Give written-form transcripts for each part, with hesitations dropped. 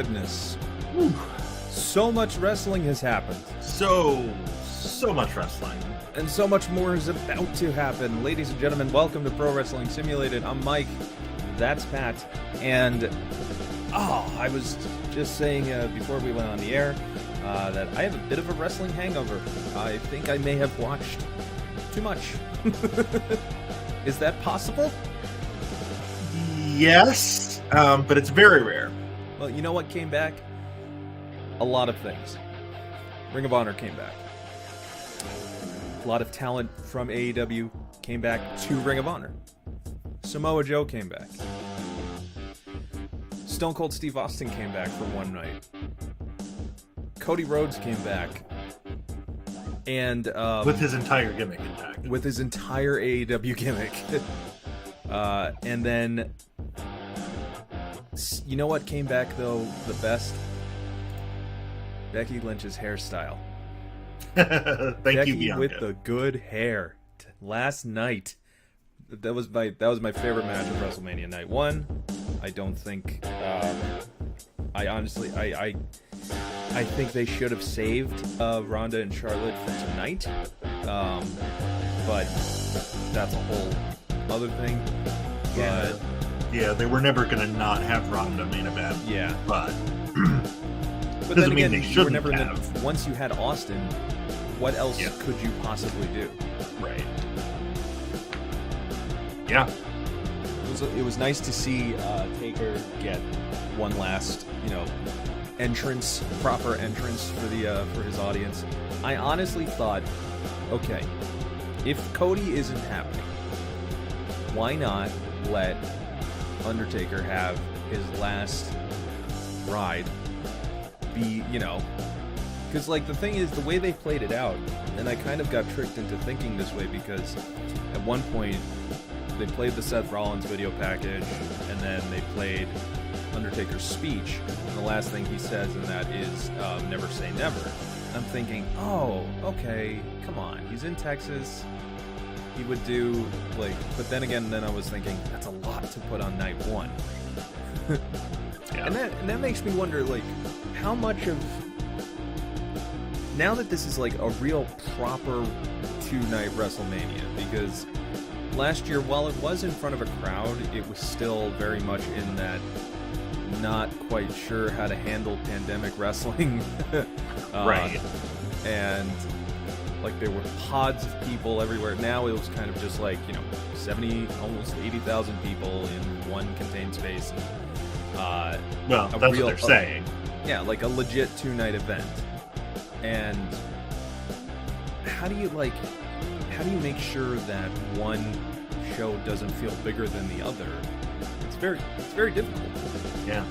goodness. Whew. So much wrestling has happened. So much wrestling. And so much more is about to happen. Ladies and gentlemen, welcome to Pro Wrestling Simulated. I'm Mike. That's Pat. And, I was just saying before we went on the air that I have a bit of a wrestling hangover. I think I may have watched too much. Is that possible? Yes, but it's very rare. Well, you know what came back? A lot of things. Ring of Honor came back. A lot of talent from AEW came back to Ring of Honor. Samoa Joe came back. Stone Cold Steve Austin came back for one night. Cody Rhodes came back. And with his entire gimmick intact. With his entire AEW gimmick. And then, you know what came back though the best? Becky Lynch's hairstyle. Thank Becky you, Bianca. with the good hair. Last night, that was my favorite match of WrestleMania Night 1. I don't think. I honestly think they should have saved Ronda and Charlotte for tonight. But that's a whole other thing. Yeah, they were never gonna not have Ronda main event. Yeah, but then again, they shouldn't have. Once you had Austin, what else could you possibly do? Right. Yeah. It was nice to see Taker get one last, proper entrance for his audience. I honestly thought, okay, if Cody isn't happening, why not let Undertaker have his last ride be, because the thing is, the way they played it out, and I kind of got tricked into thinking this way because at one point they played the Seth Rollins video package and then they played Undertaker's speech, and the last thing he says in that is never say never. I'm thinking, oh, okay, come on, he's in Texas, he would do but then again, I was thinking that's a lot to put on night one. Yeah. And that makes me wonder, how much of, now that this is a real proper two-night WrestleMania, because last year, while it was in front of a crowd, it was still very much in that not quite sure how to handle pandemic wrestling. Right. And there were pods of people everywhere. Now it was kind of just 70, almost 80,000 people in one contained space. Well, that's what they're saying. Yeah, a legit two-night event. And how do you make sure that one show doesn't feel bigger than the other? It's very difficult. Yeah.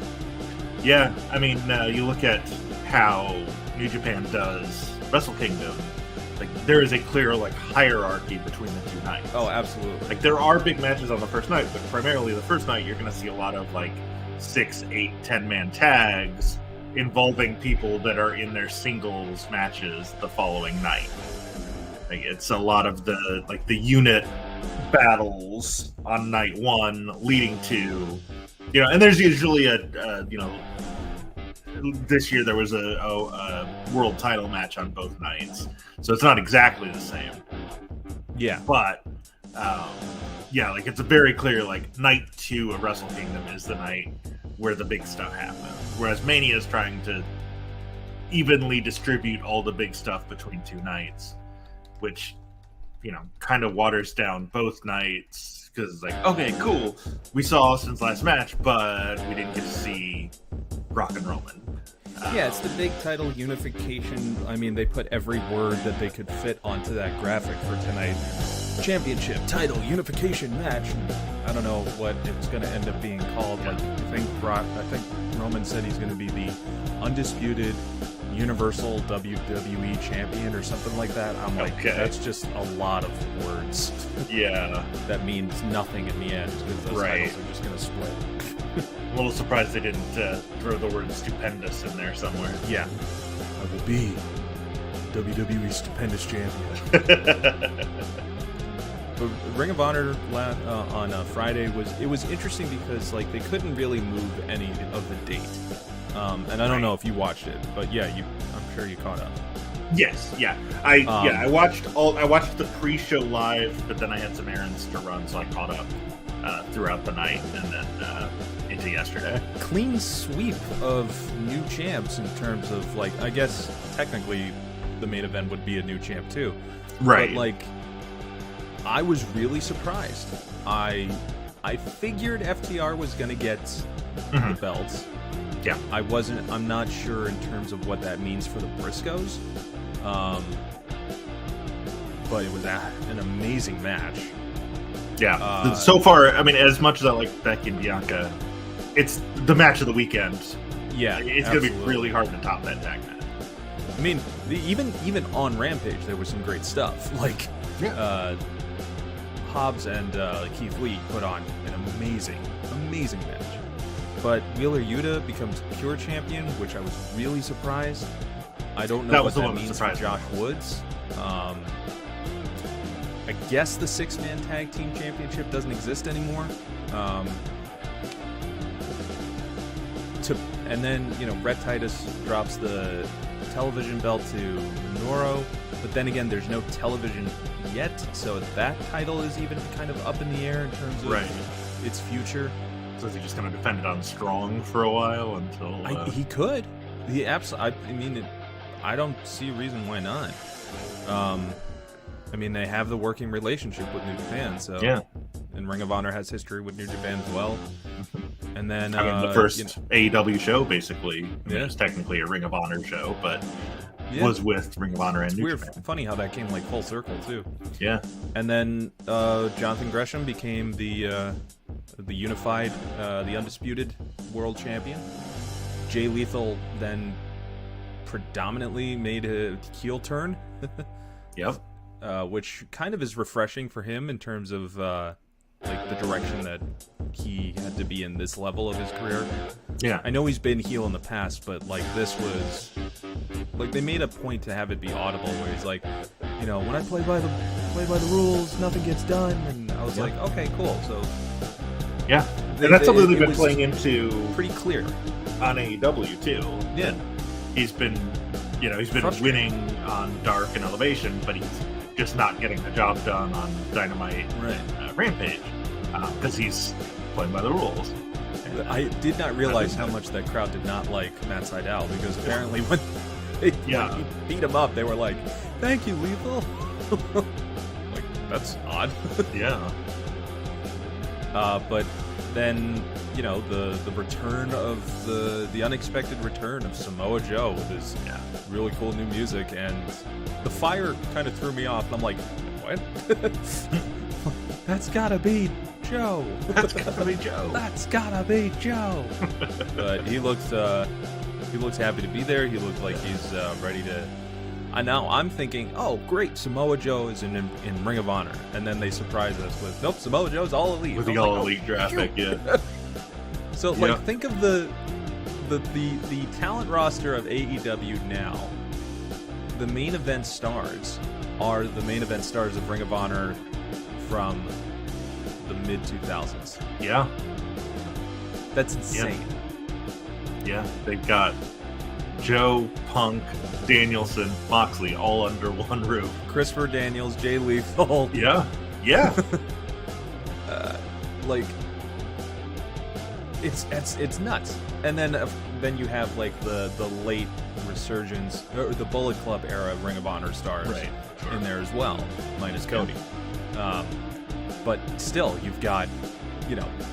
Yeah, I mean, you look at how New Japan does Wrestle Kingdom. There is a clear hierarchy between the two nights. Oh, absolutely. There are big matches on the first night, but primarily the first night you're going to see a lot of 6, 8, 10-man tags involving people that are in their singles matches the following night. It's a lot of the unit battles on night one leading to, and there's usually this year there was a world title match on both nights, so it's not exactly the same. Yeah, but it's a very clear night 2 of Wrestle Kingdom is the night where the big stuff happens, whereas Mania is trying to evenly distribute all the big stuff between two nights, which kind of waters down both nights, because okay, cool, we saw Austin's last match, but we didn't get to see Rock and Roman. Yeah, it's the big title unification. I mean, they put every word that they could fit onto that graphic for tonight. Championship title unification match. I don't know what it's going to end up being called. I think Roman said he's going to be the undisputed Universal WWE champion or something like that. I'm okay. That's just a lot of words. Yeah. That means nothing in the end, because those titles are just going to split. I'm a little surprised they didn't throw the word stupendous in there somewhere. Yeah. I will be WWE Stupendous Champion. But Ring of Honor on Friday was interesting because they couldn't really move any of the date. And I don't know if you watched it, but yeah, I'm sure you caught up. Yes, yeah. I watched the pre-show live, but then I had some errands to run, so I caught up throughout the night and then into yesterday. Clean sweep of new champs in terms of, like, I guess technically the main event would be a new champ too. Right. But, like, I was really surprised. I figured FTR was going to get the belts. Yeah. I'm not sure in terms of what that means for the Briscoes. But it was an amazing match. Yeah. So far, I mean, as much as I like Becky and Bianca, it's the match of the weekend. Yeah, it's going to be really hard to top that tag match. I mean, even on Rampage, there was some great stuff. Like, Hobbs and Keith Lee put on an amazing match. But Wheeler Yuta becomes pure champion, which I was really surprised. I don't know what that means for Josh Woods. I guess the 6-man tag team championship doesn't exist anymore. And then, Rhett Titus drops the television belt to Minoru, but then again, there's no television yet, so that title is even kind of up in the air in terms of its future. So is he just going to defend it on Strong for a while until... He could. He absolutely... I mean, I don't see a reason why not. I mean, they have the working relationship with New Japan, so... Yeah. And Ring of Honor has history with New Japan as well. And then... the first AEW show, basically. I mean, it was technically a Ring of Honor show, but... was with Ring of Honor and New Japan. Funny how that came like full circle too. Yeah. And then Jonathan Gresham became the unified, the undisputed world champion. Jay Lethal then predominantly made a heel turn. Yep. Which kind of is refreshing for him in terms of like the direction that he had to be in this level of his career. Yeah. I know he's been heel in the past, but like this was like they made a point to have it be audible where he's like, when I play by the rules, nothing gets done, and I was like, okay, cool. So yeah. And that's something they've been playing into pretty clear on AEW too. Yeah. He's been winning on Dark and Elevation, but he's just not getting the job done on Dynamite and Rampage because he's playing by the rules. I did not realize how much that crowd did not like Matt Sydal, because apparently when he beat him up, they were like, "Thank you, Lethal." Like, that's odd. Yeah. But then the return of the unexpected return of Samoa Joe with his really cool new music, and the fire kind of threw me off, and I'm like, what? That's gotta be Joe. That's gotta be Joe. That's gotta be Joe. But he looks happy to be there. He looks like he's ready to. Now I'm thinking, oh great, Samoa Joe is in Ring of Honor, and then they surprise us with, nope, Samoa Joe's All Elite. With the All Elite graphic, yeah. So think of the talent roster of AEW now. The main event stars are the main event stars of Ring of Honor from the mid 2000s. Yeah. That's insane. Yeah, they've got Joe, Punk, Danielson, Moxley all under one roof. Christopher Daniels, Jay Lethal. Yeah. It's nuts. And then you have like the late resurgence, or the Bullet Club era Ring of Honor stars in there as well, minus Cody. But still, you've got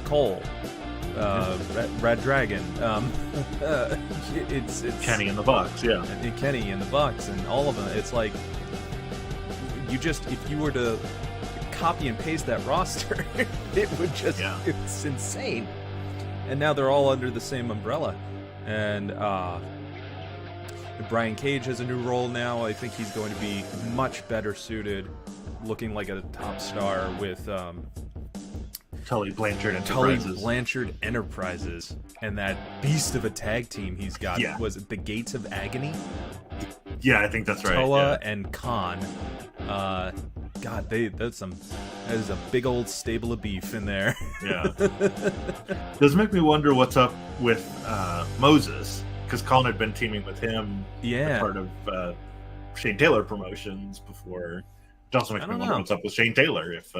Cole, Red Dragon. It's Kenny and the Bucks, Kenny and the Bucks, and all of them. It's like if you were to copy and paste that roster, it would just it's insane. And now they're all under the same umbrella. And Brian Cage has a new role now. I think he's going to be much better suited, looking like a top star with Tully Blanchard Enterprises. And that beast of a tag team he's got. Was it the Gates of Agony? Yeah, I think that's right. Toa and Khan. God, that is a big old stable of beef in there. Yeah. Does make me wonder what's up with Moses, because Colin had been teaming with him, Yeah. part of Shane Taylor Promotions before. It also makes me wonder what's up with Shane Taylor. If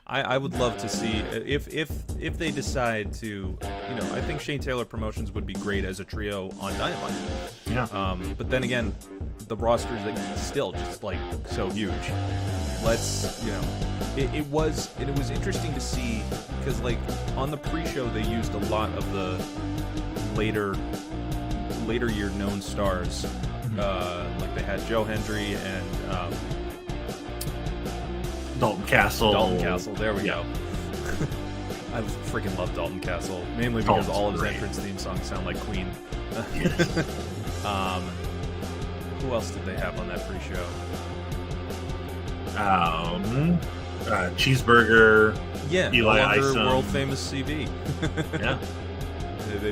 I would love to see if they decide to, I think Shane Taylor Promotions would be great as a trio on Dynamite. Yeah. But then again, the roster is still just like so huge. Let's, it was interesting to see because like on the pre-show they used a lot of the later year known stars. Like they had Joe Hendry and Dalton Castle. There we go. I freaking love Dalton Castle, mainly because all of his entrance theme songs sound like Queen. Who else did they have on that pre-show? Cheeseburger. Yeah, Eli Isom, Isom. world famous CB. Yeah.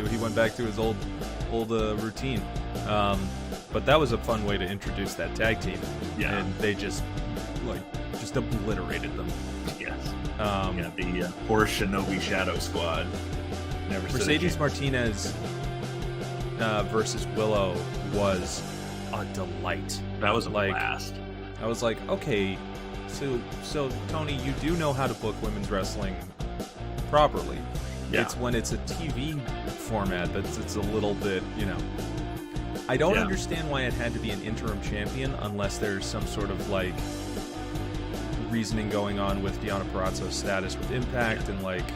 He went back to his old routine. But that was a fun way to introduce that tag team. Yeah. And they just obliterated them. Yes. The poor Shinobi Shadow Squad. Never Mercedes Martinez versus Willow was a delight. That was a blast. I was like, okay, so Tony, you do know how to book women's wrestling properly. Yeah. It's when it's a TV format that's it's a little bit, I don't understand why it had to be an interim champion unless there's some sort of like reasoning going on with Deonna Purrazzo's status with Impact and like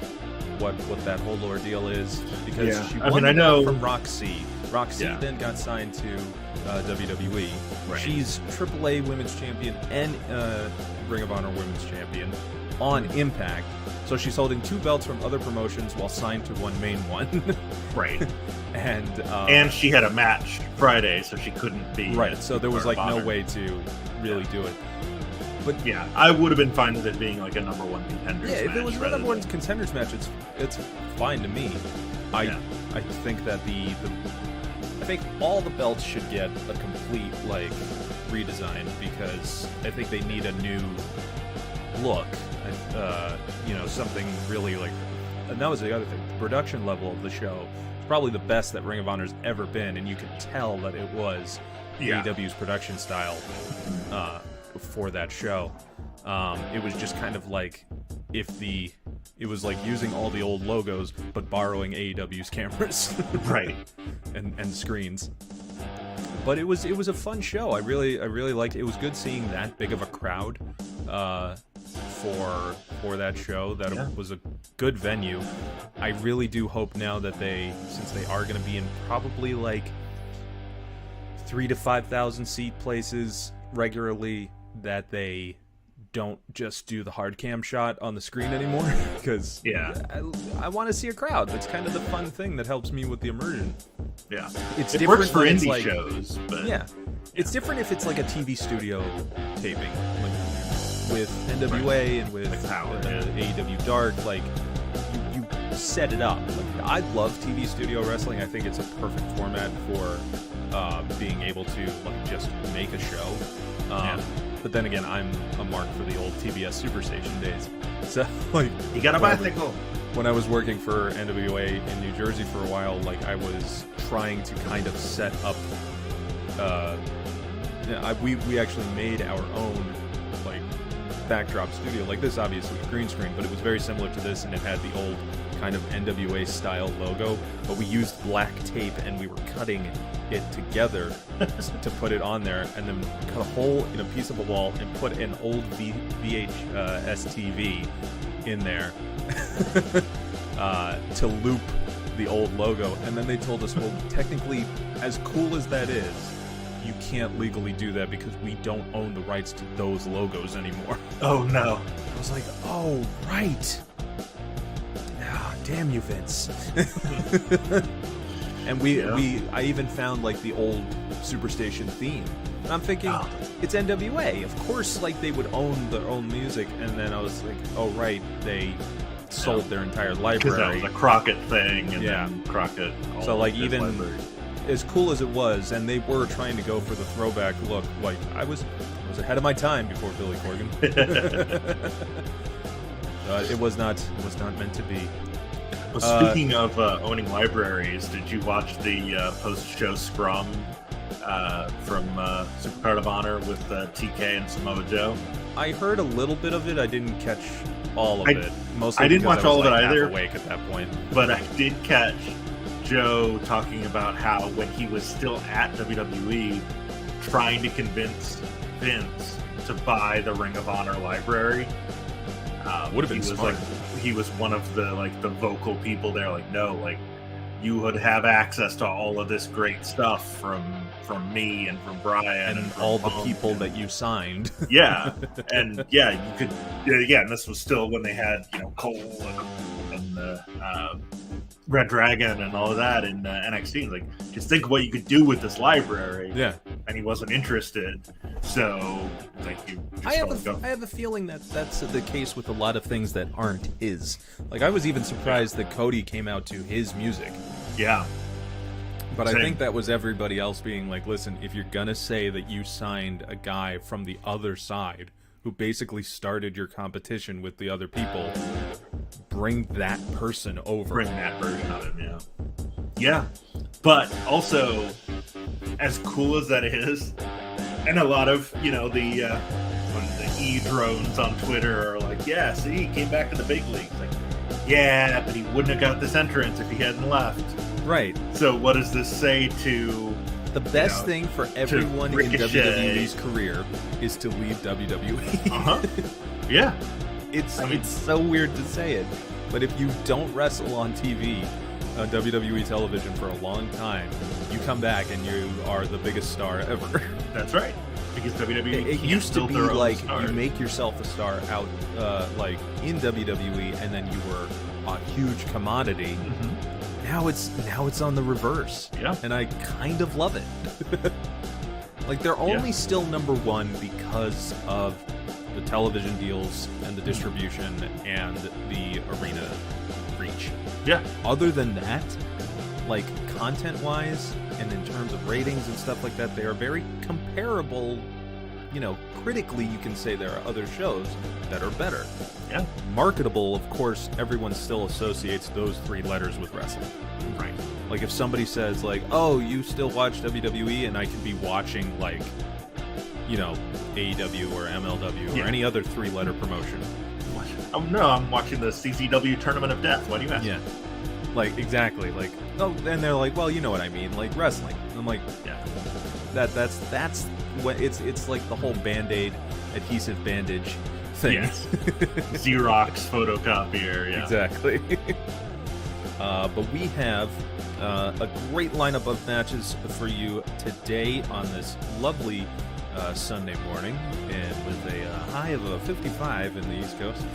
what that whole ordeal is because she won the belt from Roxy. Roxy then got signed to WWE. Right. She's AAA Women's Champion and Ring of Honor Women's Champion on Impact. So she's holding 2 belts from other promotions while signed to one main one. Right. And she had a match Friday, so she couldn't be. Right. So there was like no way to really do it. But yeah, I would have been fine with it being like a number 1 contenders match. Yeah, if it was a number 1 contenders match, it's fine to me. I think that I think all the belts should get a complete like redesign because I think they need a new look. Something really like, and that was the other thing. The production level of the show is probably the best that Ring of Honor's ever been, and you could tell that it was AEW's production style for that show. It was just kind of like it was like using all the old logos but borrowing AEW's cameras, right, and screens. But it was a fun show. I really liked it. It was good seeing that big of a crowd for that show. It was a good venue. I really do hope now that since they are going to be in probably like 3,000 to 5,000 seat places regularly, that they don't just do the hard cam shot on the screen anymore because I want to see a crowd. That's kind of the fun thing that helps me with the immersion. Yeah, it works for indie shows, but it's different if it's like a TV studio taping, like with NWA and with AEW Dark. Like you set it up. Like, I love TV studio wrestling. I think it's a perfect format for being able to like just make a show. But then again, I'm a mark for the old TBS Superstation days. So, like, you got a bicycle. When I was working for NWA in New Jersey for a while, like, I was trying to kind of set up. We actually made our own like backdrop studio. Like, this obviously was green screen, but it was very similar to this, and it had the old kind of NWA style logo. But we used black tape, and we were cutting it together to put it on there, and then cut a hole in a piece of a wall and put an old VHS TV in there to loop the old logo. And then they told us, well, technically, as cool as that is, you can't legally do that because we don't own the rights to those logos anymore. Oh no. I was like, oh right. Damn you, Vince. And I even found like the old Superstation theme. And I'm thinking, it's NWA. Of course, like they would own their own music. And then I was like, oh right, they sold their entire library. Because that was a Crockett thing, and then Crockett. So like even as cool as it was, and they were trying to go for the throwback look. Like I was ahead of my time before Billy Corgan. It was not meant to be. Well, speaking of owning libraries, did you watch the post-show scrum from Supercard of Honor with TK and Samoa Joe? I heard a little bit of it. I didn't catch all of it. Mostly I didn't because watch I was all of it like half either. Awake at that point, but I did catch Joe talking about how when he was still at WWE, trying to convince Vince to buy the Ring of Honor library. Would have been smart. He was one of the vocal people there. Like, no, like you would have access to all of this great stuff from me and from Brian and from all the Punk people that you signed. Yeah, and yeah, you could. Yeah, and this was still when they had Cole and Red Dragon and all of that in NXT. Like, just think of what you could do with this library. Yeah, and he wasn't interested. So, thank you. I have a feeling that that's the case with a lot of things that aren't his. Like, I was even surprised that Cody came out to his music. Yeah. But Same. I think that was everybody else being like, listen, if you're gonna say that you signed a guy from the other side who basically started your competition with the other people, bring that person over. Bring that version of him, yeah. Yeah. But also, as cool as that is, and a lot of, the E-drones on Twitter are like, yeah, see, he came back to the big leagues. Like, yeah, but he wouldn't have got this entrance if he hadn't left. Right. So what does this say to... The best thing for everyone in WWE's career is to leave WWE. Uh-huh. Yeah. It's so weird to say it, but if you don't wrestle on TV, on WWE television for a long time, you come back and you are the biggest star ever. That's right. Because WWE it used to be like stars. You make yourself a star out like in WWE, and then you were a huge commodity. Mm-hmm. Now it's on the reverse. Yeah. And I kind of love it. Like, they're only still number one because of the television deals and the distribution and the arena reach. Yeah. Other than that, like, content-wise and in terms of ratings and stuff like that, they are very comparable. Critically, you can say there are other shows that are better. Yeah. Marketable, of course, everyone still associates those three letters with wrestling. Right. Like, if somebody says, like, oh, you still watch WWE, and I could be watching, like, AEW or MLW or any other three-letter promotion. Oh, no, I'm watching the CZW Tournament of Death. Why do you ask? Yeah. Like, exactly. Like, oh, and they're like, well, you know what I mean, like, wrestling. And I'm like, yeah. That's what it's like the whole Band-Aid adhesive bandage thing. Yes. Xerox photocopier, yeah. Exactly. But we have a great lineup of matches for you today on this lovely Sunday morning, and with a high of 55 in the East Coast.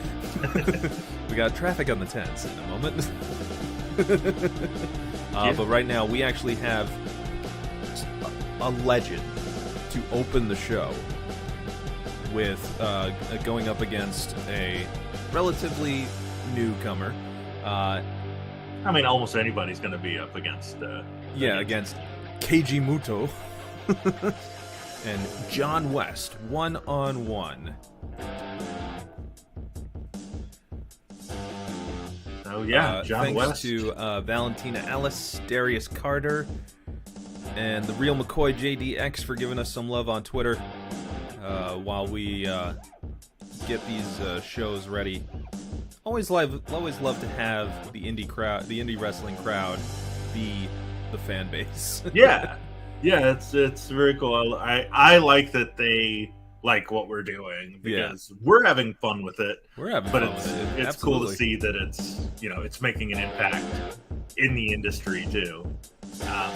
We got traffic on the 10s in a moment. But right now, we actually have a legend to open the show with going up against a relatively newcomer. I mean, almost anybody's going to be up against... against Keiji Muto and John West, one-on-one. Oh, yeah, John West. Thanks to Valentina Ellis, Darius Carter, and the Real McCoy JDX for giving us some love on Twitter while we get these shows ready. Always love to have the indie wrestling crowd be the fan base. Yeah, it's very cool. I like that they like what we're doing because we're having fun with it. We're having fun with it. It's cool to see that it's making an impact in the industry too.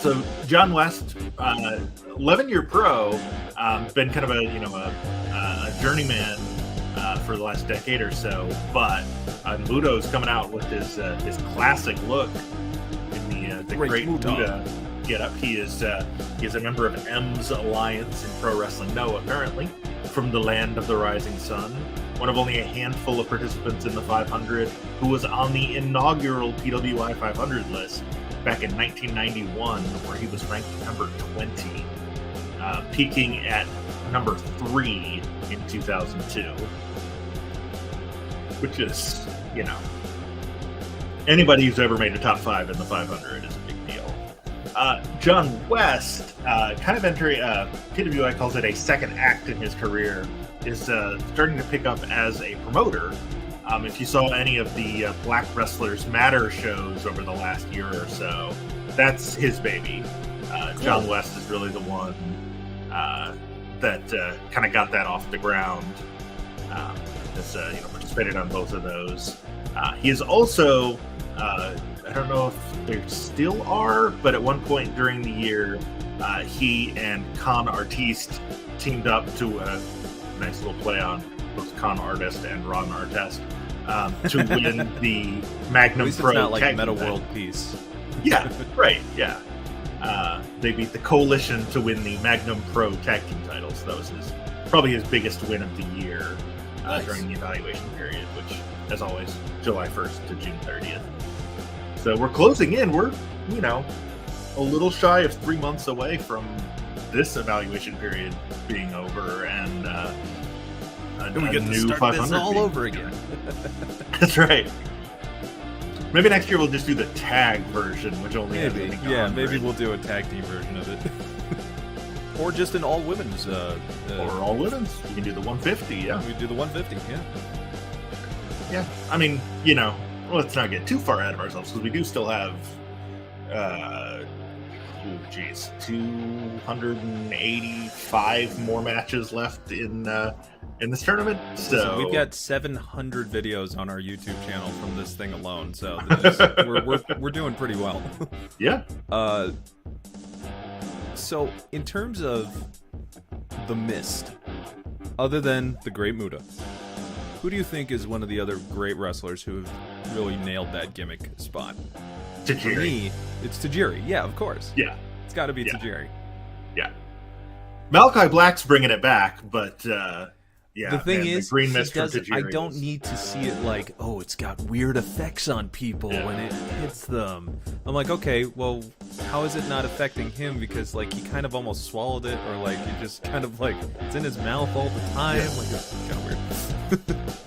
So John West, 11-year pro, been kind of a journeyman for the last decade or so, but Muto's coming out with his classic look in the Great Muta get up. He is a member of M's Alliance in Pro Wrestling Noah, apparently, from the land of the rising sun. One of only a handful of participants in the 500 who was on the inaugural PWI 500 list back in 1991, where he was ranked number 20, peaking at number 3 in 2002, which is, Anybody who's ever made a top 5 in the 500 is a big deal. John West, kind of entering, PWI calls it a second act in his career, is starting to pick up as a promoter. If you saw any of the Black Wrestlers Matter shows over the last year or so, that's his baby. Cool. John West is really the one that kind of got that off the ground. Has participated on both of those. He is also, I don't know if there still are, but at one point during the year, he and Con Artiste teamed up to a nice little play on both Con Artist and Ron Artest to win the Magnum At least Pro. It's not like Tag Meta Team World title. Peace. Yeah, right. Yeah, they beat the Coalition to win the Magnum Pro Tag Team titles. That was probably his biggest win of the year. Nice. During the evaluation period, which, as always, July 1st to June 30th. So we're closing in. We're, a little shy of 3 months away from this evaluation period being over, and we get new to start 500 this all being over again. That's right. Maybe next year we'll just do the tag version, which only has, I think, Maybe 100. we'll do a tag team version of it. Or just an all women's. Or all women's. We can do the 150, yeah. We do the 150, yeah. Yeah. I mean, let's not get too far ahead of ourselves, because we do still have, 285 more matches left in this tournament. So we've got 700 videos on our YouTube channel from this thing alone. So we're doing pretty well. Yeah. So, in terms of the Mist, other than the Great Muta, who do you think is one of the other great wrestlers who have really nailed that gimmick spot? Tajiri. For me, it's Tajiri. Yeah, of course. Yeah. It's got to be Tajiri. Yeah. Malachi Black's bringing it back, but yeah. The thing is, the Green Mist from I Tajiri don't need to see it like, oh, it's got weird effects on people when it hits them. I'm like, okay, well, how is it not affecting him? Because like he kind of almost swallowed it, or like he just kind of like it's in his mouth all the time. Like it's kind of weird.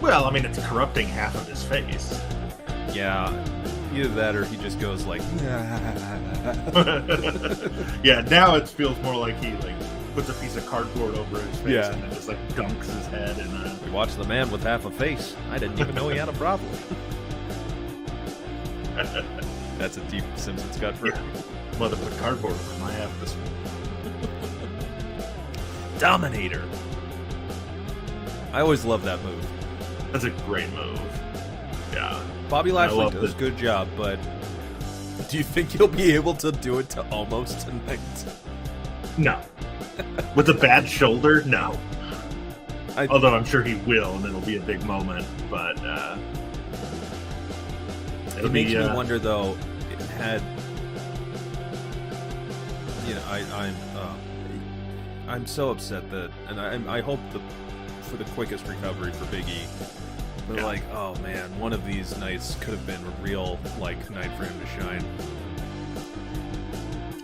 Well, I mean, it's corrupting half of his face. Yeah, either that or he just goes like. Yeah, now it feels more like he puts a piece of cardboard over his face and then just dunks his head in a... We watched the man with half a face. I didn't even know he had a problem. That's a deep Simpsons cut for Mother put cardboard over my half this one. Dominator. I always love that move. That's a great move. Yeah. Bobby Lashley does a good job, but do you think he'll be able to do it to Almost tonight? No. With a bad shoulder? No. Although I'm sure he will, and it'll be a big moment, but it makes me wonder, though, it had... I'm so upset that... And I hope for the quickest recovery for Big E. But oh man, one of these nights could have been a real night for him to shine.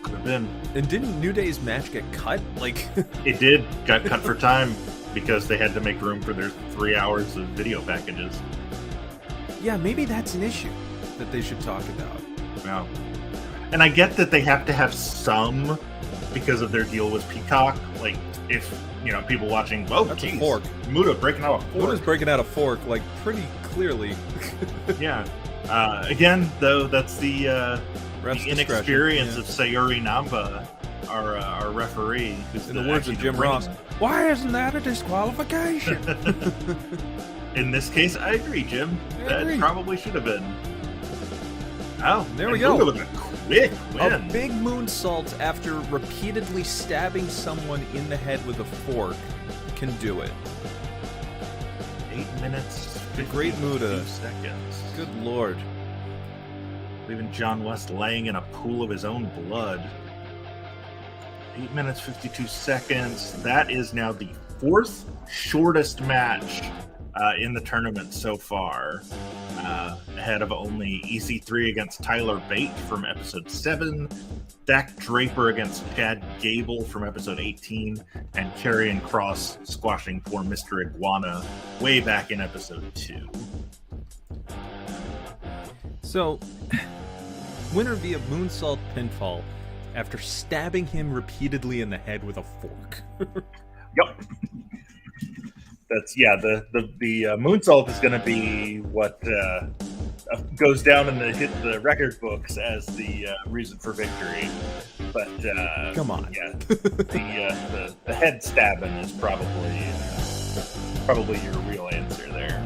Could have been. And didn't New Day's match get cut? It did. Got cut for time because they had to make room for their 3 hours of video packages. Yeah, maybe that's an issue that they should talk about. Yeah. And I get that they have to have some because of their deal with Peacock. If people watching, that's a fork. Muta breaking out a fork. Muta's breaking out a fork, pretty clearly. Yeah. Again, though, that's the inexperience of Sayuri Namba, our referee. Who's in the words of Jim Ross, why isn't that a disqualification? In this case, I agree, Jim. That probably should have been. Oh, there we go. With a quick win. A big moonsault after repeatedly stabbing someone in the head with a fork can do it. 8 minutes, the Great Muta. Seconds. Good lord. Leaving John West laying in a pool of his own blood. 8 minutes, 52 seconds. That is now the 4th shortest match in the tournament so far. Ahead of only EC3 against Tyler Bate from episode 7, Dak Draper against Chad Gable from episode 18, and Karrion Kross squashing poor Mr. Iguana way back in episode 2. So, winner via moonsault pinfall after stabbing him repeatedly in the head with a fork. Yep. That's the moonsault is going to be what goes down in the record books as the reason for victory. But come on, yeah, the head stabbing is probably your real answer there.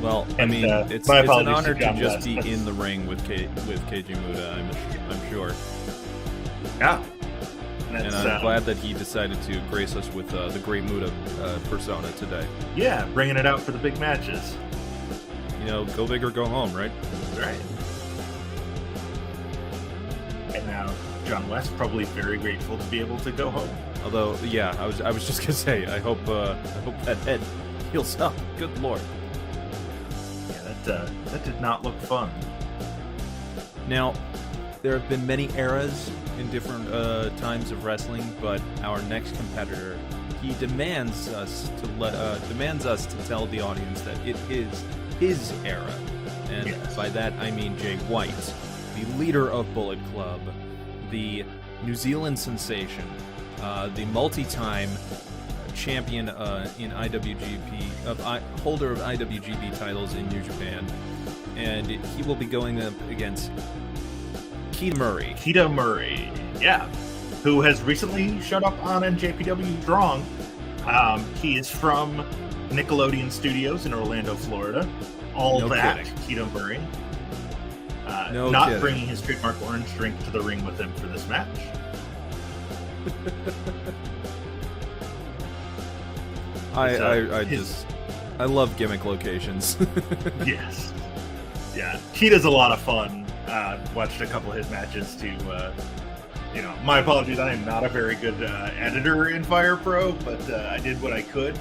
Well, I mean, it's an honor to just be in the ring with Keiji Muda. I'm sure. Yeah. And I'm glad that he decided to grace us with the Great Muda persona today. Yeah, bringing it out for the big matches. You know, go big or go home, right? Right. And now John West probably very grateful to be able to go home. Although, yeah, I was just gonna say, I hope that head heals up. Good lord. Yeah, that did not look fun. Now, there have been many eras in different times of wrestling, but our next competitor, he demands us to tell the audience that it is his era, and yes. By that I mean Jay White, the leader of Bullet Club, the New Zealand sensation, the multi-time champion in IWGP, holder of IWGP titles in New Japan, and he will be going up against Keita Murray, yeah, who has recently showed up on NJPW Strong. He is from Nickelodeon Studios in Orlando, Florida. Keita Murray. Not kidding. Bringing his trademark orange drink to the ring with him for this match. I love gimmick locations. Yes. Yeah, Keita's a lot of fun. Watched a couple of his matches too. My apologies, I am not a very good editor in Fire Pro, but I did what I could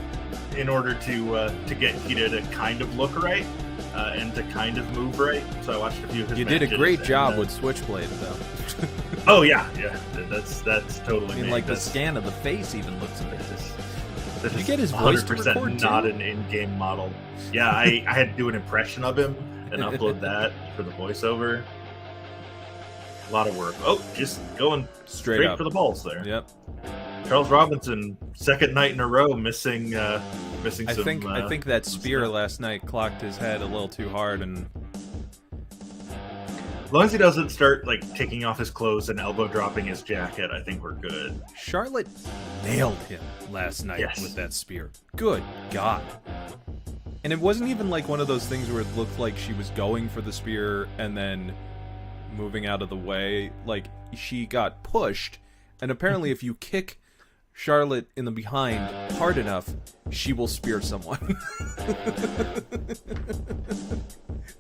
in order to get Keita to kind of look right and to kind of move right. So I watched a few of his matches. You did a great job with Switchblade, though. Oh yeah, that's totally. I mean, like the scan of the face even looks amazing. Did you get his voice to record not too? an in-game model. Yeah, I had to do an impression of him and upload that for the voiceover. A lot of work. Oh, just going straight for the balls there. Yep. Charles Robinson, second night in a row, missing I think that spear last night clocked his head a little too hard, and as long as he doesn't start taking off his clothes and elbow dropping his jacket, I think we're good. Charlotte nailed him last night with that spear. Good God. And it wasn't even one of those things where it looked like she was going for the spear and then moving out of the way. She got pushed, and apparently if you kick Charlotte in the behind hard enough, she will spear someone.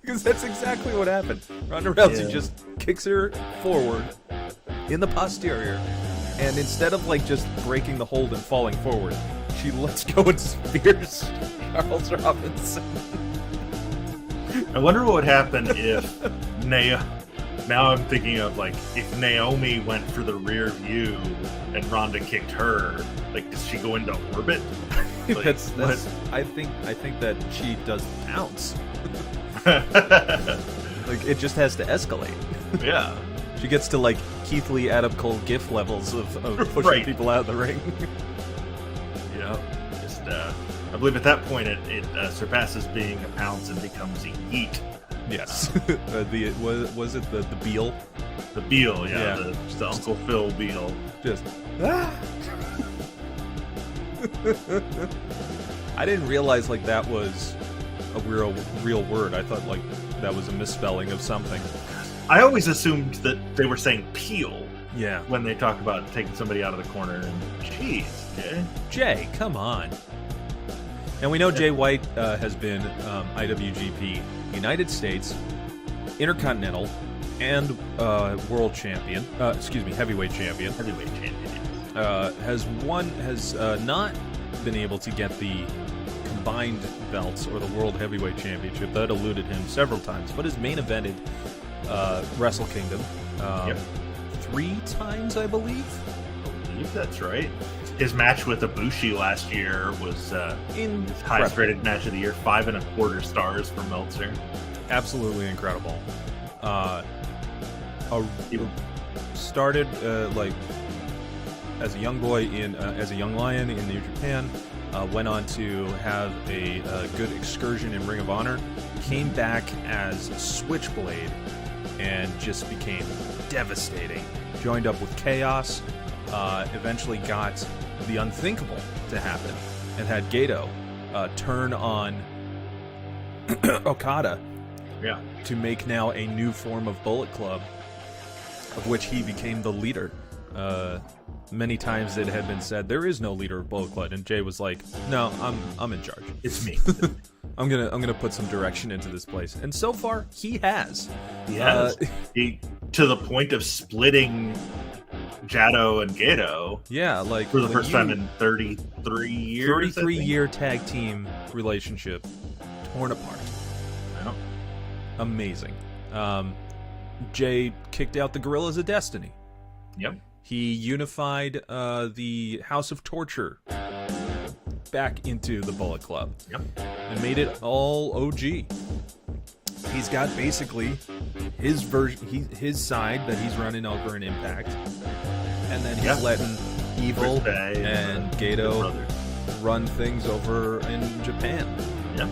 Because that's exactly what happened. Ronda Rousey just kicks her forward in the posterior, and instead of just breaking the hold and falling forward, she lets go and spears Charles Robinson. I wonder what would happen if now I'm thinking of if Naomi went for the rear view and Ronda kicked her, does she go into orbit? I think that she does pounce. It just has to escalate. Yeah. She gets to Keith Lee, Adam Cole GIF levels of pushing people out of the ring. Yeah. Just I believe at that point it surpasses being a pounce and becomes a yeet. Yes. Was it the Beal? The Beal, yeah. The Uncle Phil Beal. Just I didn't realize that was a real word. I thought that was a misspelling of something. I always assumed that they were saying peel. Yeah. When they talk about taking somebody out of the corner, and jeez, Jay, come on. And we know Jay White has been IWGP United States, Intercontinental, and World Champion. Heavyweight champion. Heavyweight champion. Has not been able to get the combined belts or the World Heavyweight Championship. That eluded him several times, but has main evented Wrestle Kingdom 3 times, I believe. I believe that's right. His match with Ibushi last year was his highest rated match of the year, 5.25 stars for Meltzer. Absolutely incredible. Started like as a young boy as a young lion in New Japan. Went on to have a good excursion in Ring of Honor. Came back as Switchblade and just became devastating. Joined up with Chaos. Eventually got the unthinkable to happen and had Gato turn on Okada to make now a new form of Bullet Club, of which he became the leader. Many times it had been said there is no leader of Bullet Club, and Jay was like, "No, I'm in charge. It's me. I'm gonna put some direction into this place." And so far, he has. He has. To the point of splitting Jado and Gato. Yeah, like for the first time in 33 years. 33-year tag team relationship torn apart. Yeah. Amazing. Jay kicked out the Gorillas of Destiny. Yep. He unified the House of Torture back into the Bullet Club. Yep. And made it all OG. He's got basically his version, his side that he's running over in Impact, and then he's letting Evil and Gato run things over in Japan. Yeah.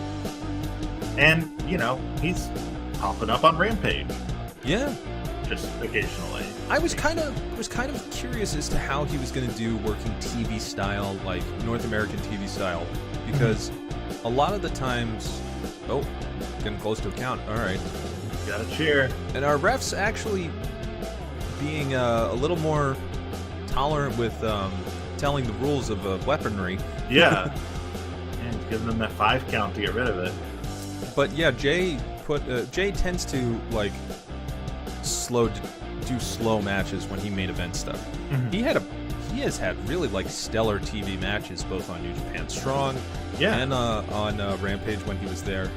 And he's popping up on Rampage. Yeah. Just occasionally. I was kind of curious as to how he was going to do working TV style, like North American TV style, because a lot of the times, getting close to a count. All right, got a cheer. And our refs actually being a little more tolerant with telling the rules of weaponry. Yeah, and giving them that 5 count to get rid of it. But yeah, Jay tends to like do slow matches when he main event stuff. He has had really like stellar TV matches both on New Japan Strong and on Rampage when he was there.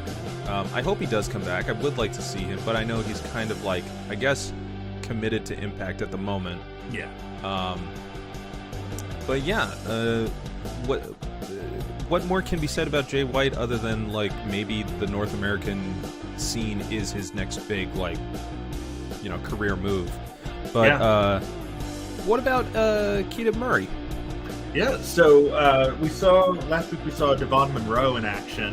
I hope he does come back. I would like to see him, but I know he's kind of like, I guess, committed to Impact at the moment. Yeah. But yeah, what more can be said about Jay White other than like maybe the North American scene is his next big like career move? But what about Keita Murray? Yeah, so last week we saw Devon Monroe in action.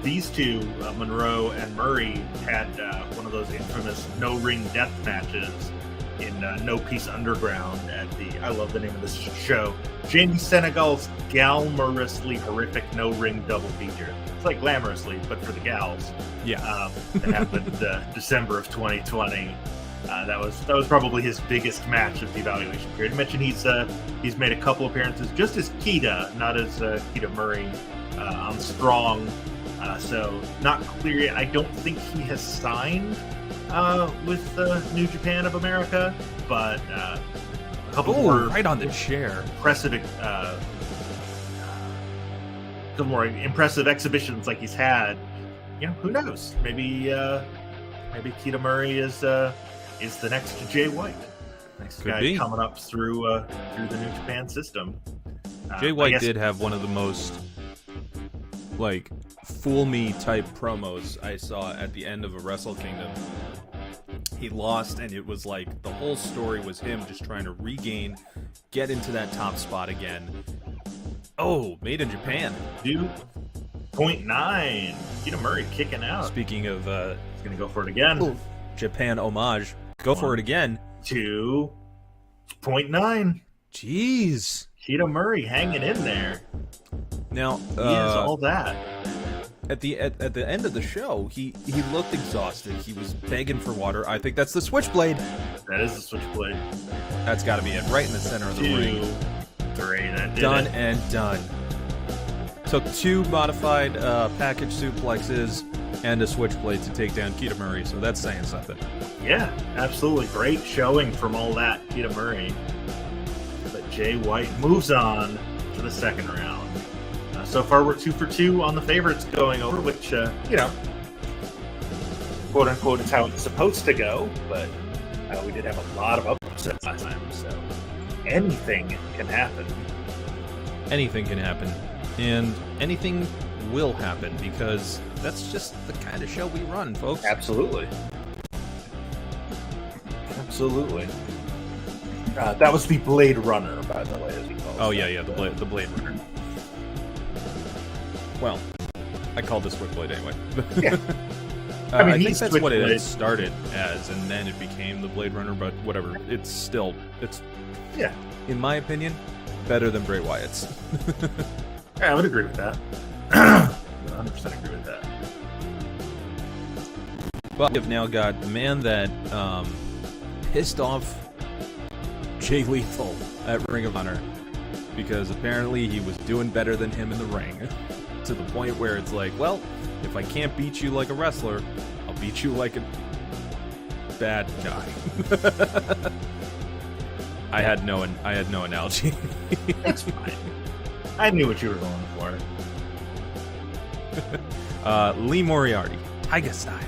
These two, Monroe and Murray, had one of those infamous no-ring death matches in No Peace Underground at I love the name of this show, Jamie Senegal's glamorously horrific no-ring double feature. It's like glamorously, but for the gals. Yeah. It happened December of 2020. That was probably his biggest match of the evaluation period. I mentioned he's made a couple appearances just as Keita, not as Keita Murray, on Strong. So not clear yet. I don't think he has signed with New Japan of America, but a couple more right on the chair. Couple more impressive exhibitions like he's had. Who knows? Maybe Keita Murray is the next Jay White. Next guy coming up through the New Japan system. Jay White did have one of the most like fool me type promos I saw at the end of a Wrestle Kingdom. He lost, and it was like the whole story was him just trying to get into that top spot again. Oh, made in Japan. 2.9. Keita Murray kicking out. Speaking of, he's gonna go for it again. Japan homage. Go for it again. 2.9. Jeez. Keita Murray hanging in there. Now, he is all that. At the end of the show, he looked exhausted. He was begging for water. I think that's the Switchblade. That is the Switchblade. That's got to be it. Right in the center of the ring. 3. That did done it. And done. Took 2 modified package suplexes and a Switchblade to take down Keita Murray. So that's saying something. Yeah, absolutely. Great showing from all that Keita Murray. But Jay White moves on to the second round. So far, we're 2 for 2 on the favorites going over, which, quote unquote, is how it's supposed to go. But we did have a lot of upsets last time. So anything can happen. Anything can happen, and anything will happen, because that's just the kind of show we run, folks. Absolutely. Absolutely. That was the Blade Runner, by the way, as he calls it. Oh, yeah, the Blade Runner. Well, I called this Switchblade anyway. Yeah. I think that's what it had started as, and then it became the Blade Runner, but whatever. It's yeah, in my opinion, better than Bray Wyatt's. Yeah, I would agree with that. 100% agree with that. But we've now got the man that pissed off Jay Lethal at Ring of Honor, because apparently he was doing better than him in the ring, to the point where it's like, well, if I can't beat you like a wrestler, I'll beat you like a bad guy. I had no analogy. It's fine. I knew what you were going for. Lee Moriarty, Tiger style.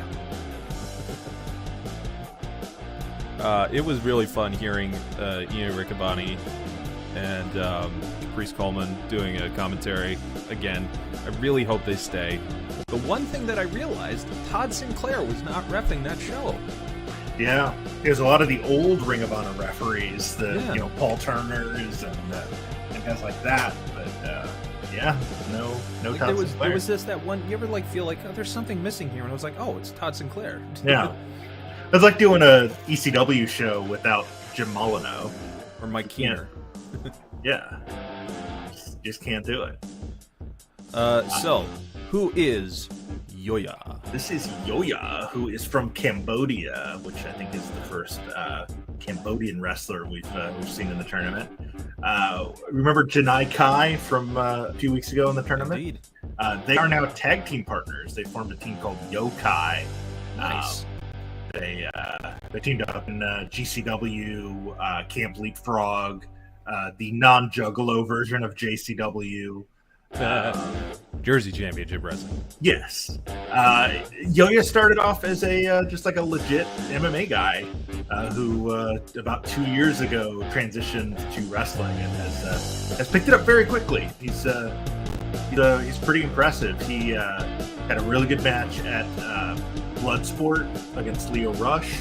It was really fun hearing Ian Riccaboni and Caprice Coleman doing a commentary again. I really hope they stay. The one thing that I realized, Todd Sinclair was not reffing that show. Yeah, there's a lot of the old Ring of Honor referees, Yeah. Paul Turners and guys like that. But yeah, no Like, Todd there Sinclair. was just that one. You ever feel like, oh, there's something missing here, and I was like, oh, it's Todd Sinclair. Yeah, it's like doing a ECW show without Jim Molyneux Or Mike Keener. Yeah, just can't do it. So, who is Yoya? This is Yoya, who is from Cambodia, which I think is the first Cambodian wrestler we've seen in the tournament. Remember Janai Kai from a few weeks ago in the tournament? Indeed. They are now tag team partners. They formed a team called Yokai. Nice. They teamed up in GCW, Camp Leapfrog, the non-Juggalo version of JCW. Jersey Championship Wrestling. Yes. Yoya started off as just like a legit MMA guy who about 2 years ago transitioned to wrestling and has picked it up very quickly. He's pretty impressive. He had a really good match at Bloodsport against Leo Rush.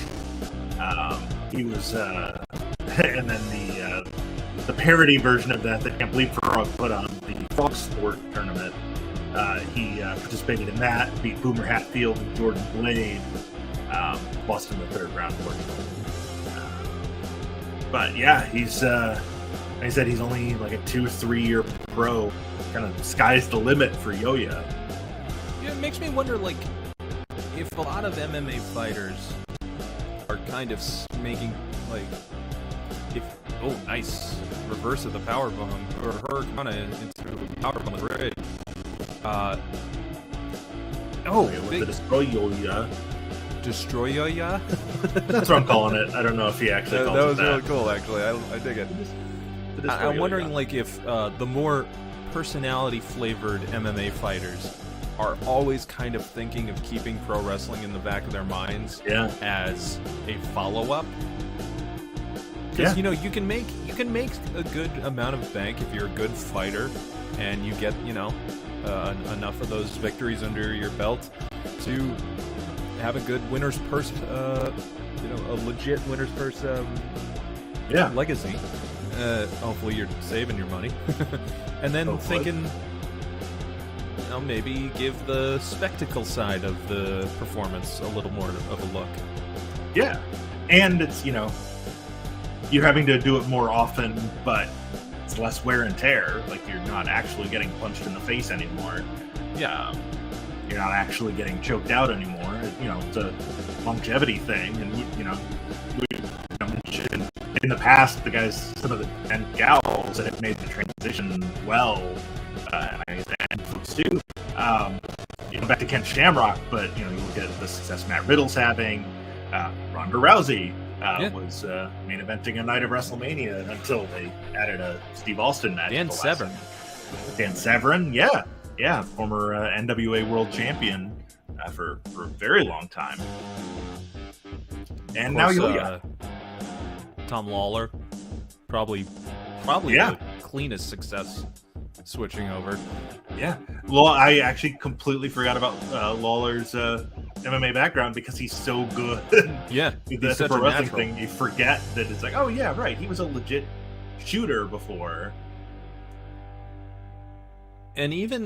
He was and then the parody version of that Camp Leapfrog put on the Fox Sport tournament. He participated in that, beat Boomer Hatfield and Jordan Blade, lost in the third round. But yeah, he's like I said, he's only like a 2-3 year pro. Kind of sky's the limit for Yoya. Yeah, it makes me wonder, like, if a lot of MMA fighters are kind of making, like, nice reverse of the powerbomb, or her kind of into the powerbomb with Ray. With the Destroy Yoya. Destroy Yoya? That's what I'm calling it. I don't know if he actually calls that it was that. really cool, actually. I dig it. I'm wondering, like, if the more personality-flavored MMA fighters are always kind of thinking of keeping pro wrestling in the back of their minds as a follow-up. Because you can make a good amount of bank if you're a good fighter, and you get enough of those victories under your belt to have a good winner's purse, a legit winner's purse legacy. Hopefully you're saving your money, and then thinking, maybe give the spectacle side of the performance a little more of a look. Yeah, and it's you're having to do it more often, but it's less wear and tear. Like, you're not actually getting punched in the face anymore. Yeah. You're not actually getting choked out anymore. It's a longevity thing. And, we mentioned in the past, some of the and gals that have made the transition well, and folks too. Back to Ken Shamrock, but, you look at the success Matt Riddle's having, Ronda Rousey. Was main eventing a night of WrestleMania until they added a Steve Austin match. Dan Severn, former NWA World Champion for a very long time. And now Yoya. Tom Lawler Probably Yeah. the cleanest success switching over. Yeah. Well, I actually completely forgot about Lawler's MMA background because he's so good. Yeah, With he's the such pro a wrestling natural. thing, you forget that it's like, oh yeah, right, he was a legit shooter before. And even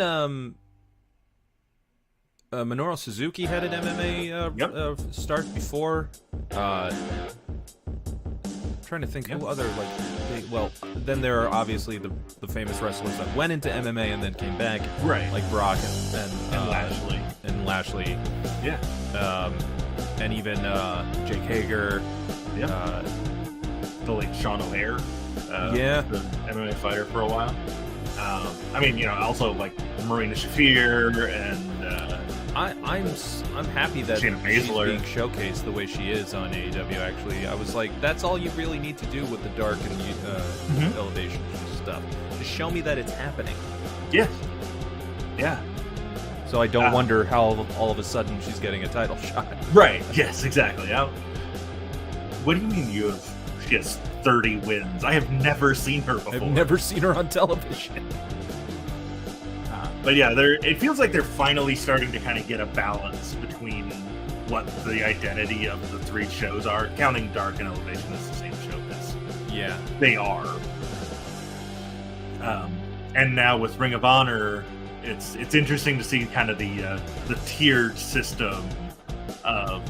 Minoru Suzuki had an MMA start before. Trying to think who other then there are obviously the famous wrestlers that went into MMA and then came back, Right. like Brock And Lashley. Yeah. And even Jake Hager. Yeah. The late Sean O'Hare. Yeah. The MMA fighter for a while. I mean, also like Marina Shafir and I'm happy that Shayna she's Baszler. being showcased the way she is on AEW. Actually, I was like, that's all you really need to do with the dark and elevation stuff. Just show me that it's happening. yes. Yeah. So I don't wonder how all of a sudden she's getting a title shot. Right. Yes, exactly. What do you mean she has 30 wins? I have never seen her before. I've never seen her on television. But yeah, it feels like they're finally starting to kind of get a balance between what the identity of the three shows are. Counting Dark and Elevation as the same show, because Yeah. they are. And now with Ring of Honor, it's interesting to see kind of the tiered system of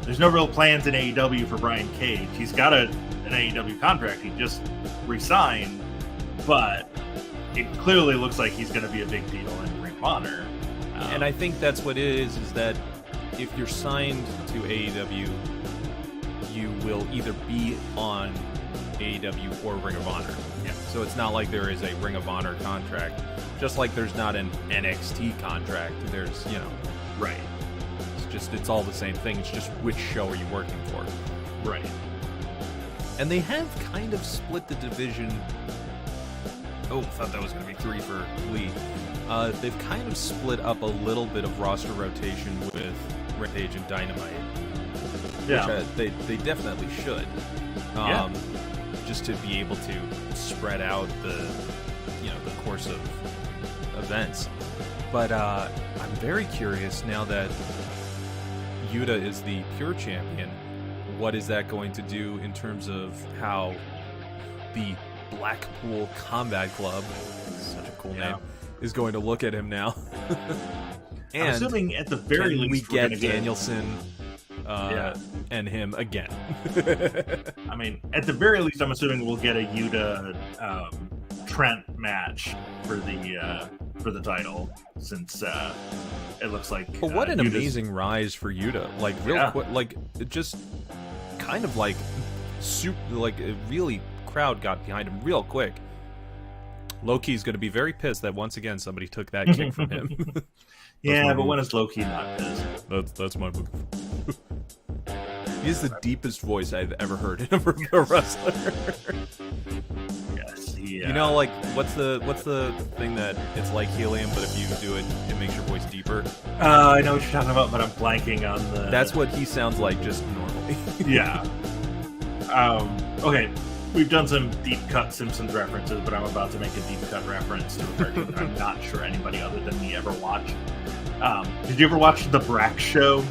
there's no real plans in AEW for Brian Cage. He's got an AEW contract he just re-signed, but it clearly looks like he's going to be a big deal in Ring of Honor. And I think that's what it is that if you're signed to AEW, you will either be on AEW or Ring of Honor. Yeah. So it's not like there is a Ring of Honor contract. Just like there's not an NXT contract. There's, Right. it's all the same thing. It's just which show are you working for. Right. And they have kind of split the division. Oh, I thought that was going to be 3 for Lee. They've kind of split up a little bit of roster rotation with Rampage and Dynamite. Yeah. Which they definitely should. Just to be able to spread out the course of events. But I'm very curious now that Yuta is the pure champion. What is that going to do in terms of how the Blackpool Combat Club, such a cool name, is going to look at him now? And I'm assuming at the very can least we get get Danielson and him again? I mean, at the very least, I'm assuming we'll get a Yuta Trent match for the title, since it looks like. But what an Yuta's amazing rise for Yuta! Like real quick, like it just kind of like a really crowd got behind him real quick. Loki's going to be very pissed that once again somebody took that kick from him. Yeah, but when is Loki not pissed? That's my move. He has the deepest voice I've ever heard in a pro wrestler. Yes, You know, like what's the thing that it's like helium, but if you do it, it makes your voice deeper. I know what you're talking about, but I'm blanking on the. That's what he sounds like, just normally. Yeah. Okay. We've done some deep cut Simpsons references, but I'm about to make a deep cut reference to a cartoon I'm not sure anybody other than me ever watched. Did you ever watch The Brack Show?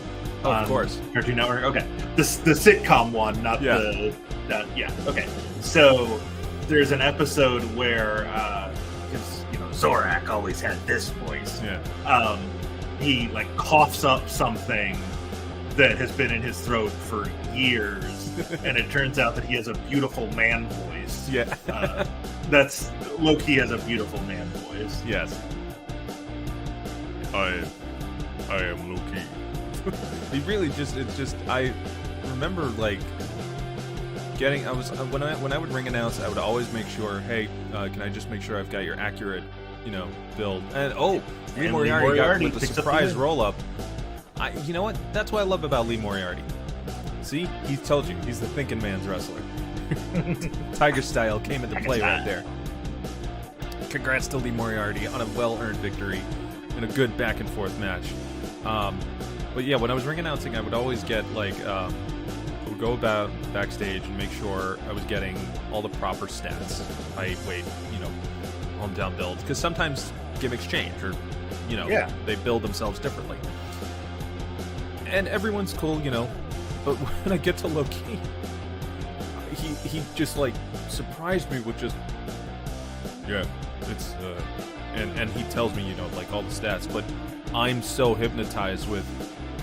Oh, of course. Cartoon Network? Okay. The sitcom one, not the... yeah, okay. So, there's an episode where, because, Zorak always had this voice. Yeah. He, coughs up something that has been in his throat for years, and it turns out that he has a beautiful man voice. Yeah. That's Loki has a beautiful man voice. Yes. I am Loki. He really I remember when I would ring announce, I would always make sure, hey, can I just make sure I've got your accurate, build? And Lee Moriarty got with the surprise roll up. You know what? That's what I love about Lee Moriarty. See, he told you he's the thinking man's wrestler. Tiger Style came into play right there. Congrats to Lee Moriarty on a well-earned victory in a good back-and-forth match. But yeah, when I was ring announcing, I would always get would go about backstage and make sure I was getting all the proper stats. Hometown builds, because sometimes gimmicks change, or they build themselves differently. And everyone's cool, but when I get to Low-Ki, he just like surprised me with just it's and he tells me like all the stats, but I'm so hypnotized with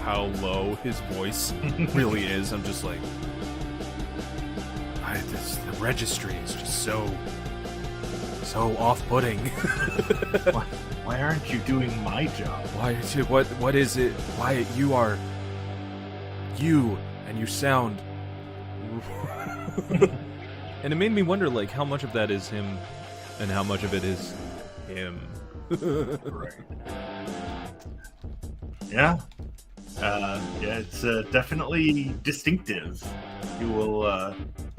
how low his voice really is. I'm just like, the registry is just so off-putting. Why aren't you doing my job? What is it? Wyatt, you sound and it made me wonder like how much of that is him and how much of it is him. Right. Yeah. It's definitely distinctive. You're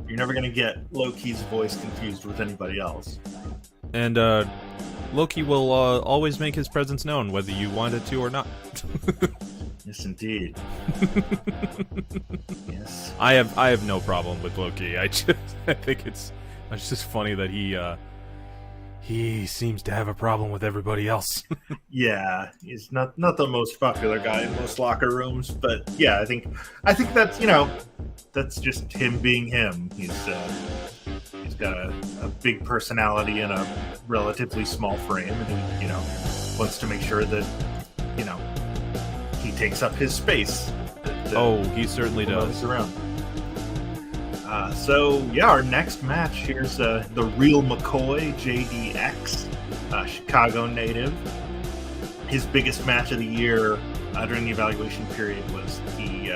never gonna get Low-Ki's voice confused with anybody else. And Low-Ki will always make his presence known, whether you want it to or not. Yes, indeed. Yes. I have no problem with Low-Ki. I think it's just funny that he seems to have a problem with everybody else. Yeah, he's not the most popular guy in most locker rooms, but yeah, I think that's that's just him being him. He's got a big personality in a relatively small frame, and he wants to make sure that he takes up his space. He certainly does. Around. Our next match, here's the real McCoy, JDX, Chicago native. His biggest match of the year during the evaluation period was he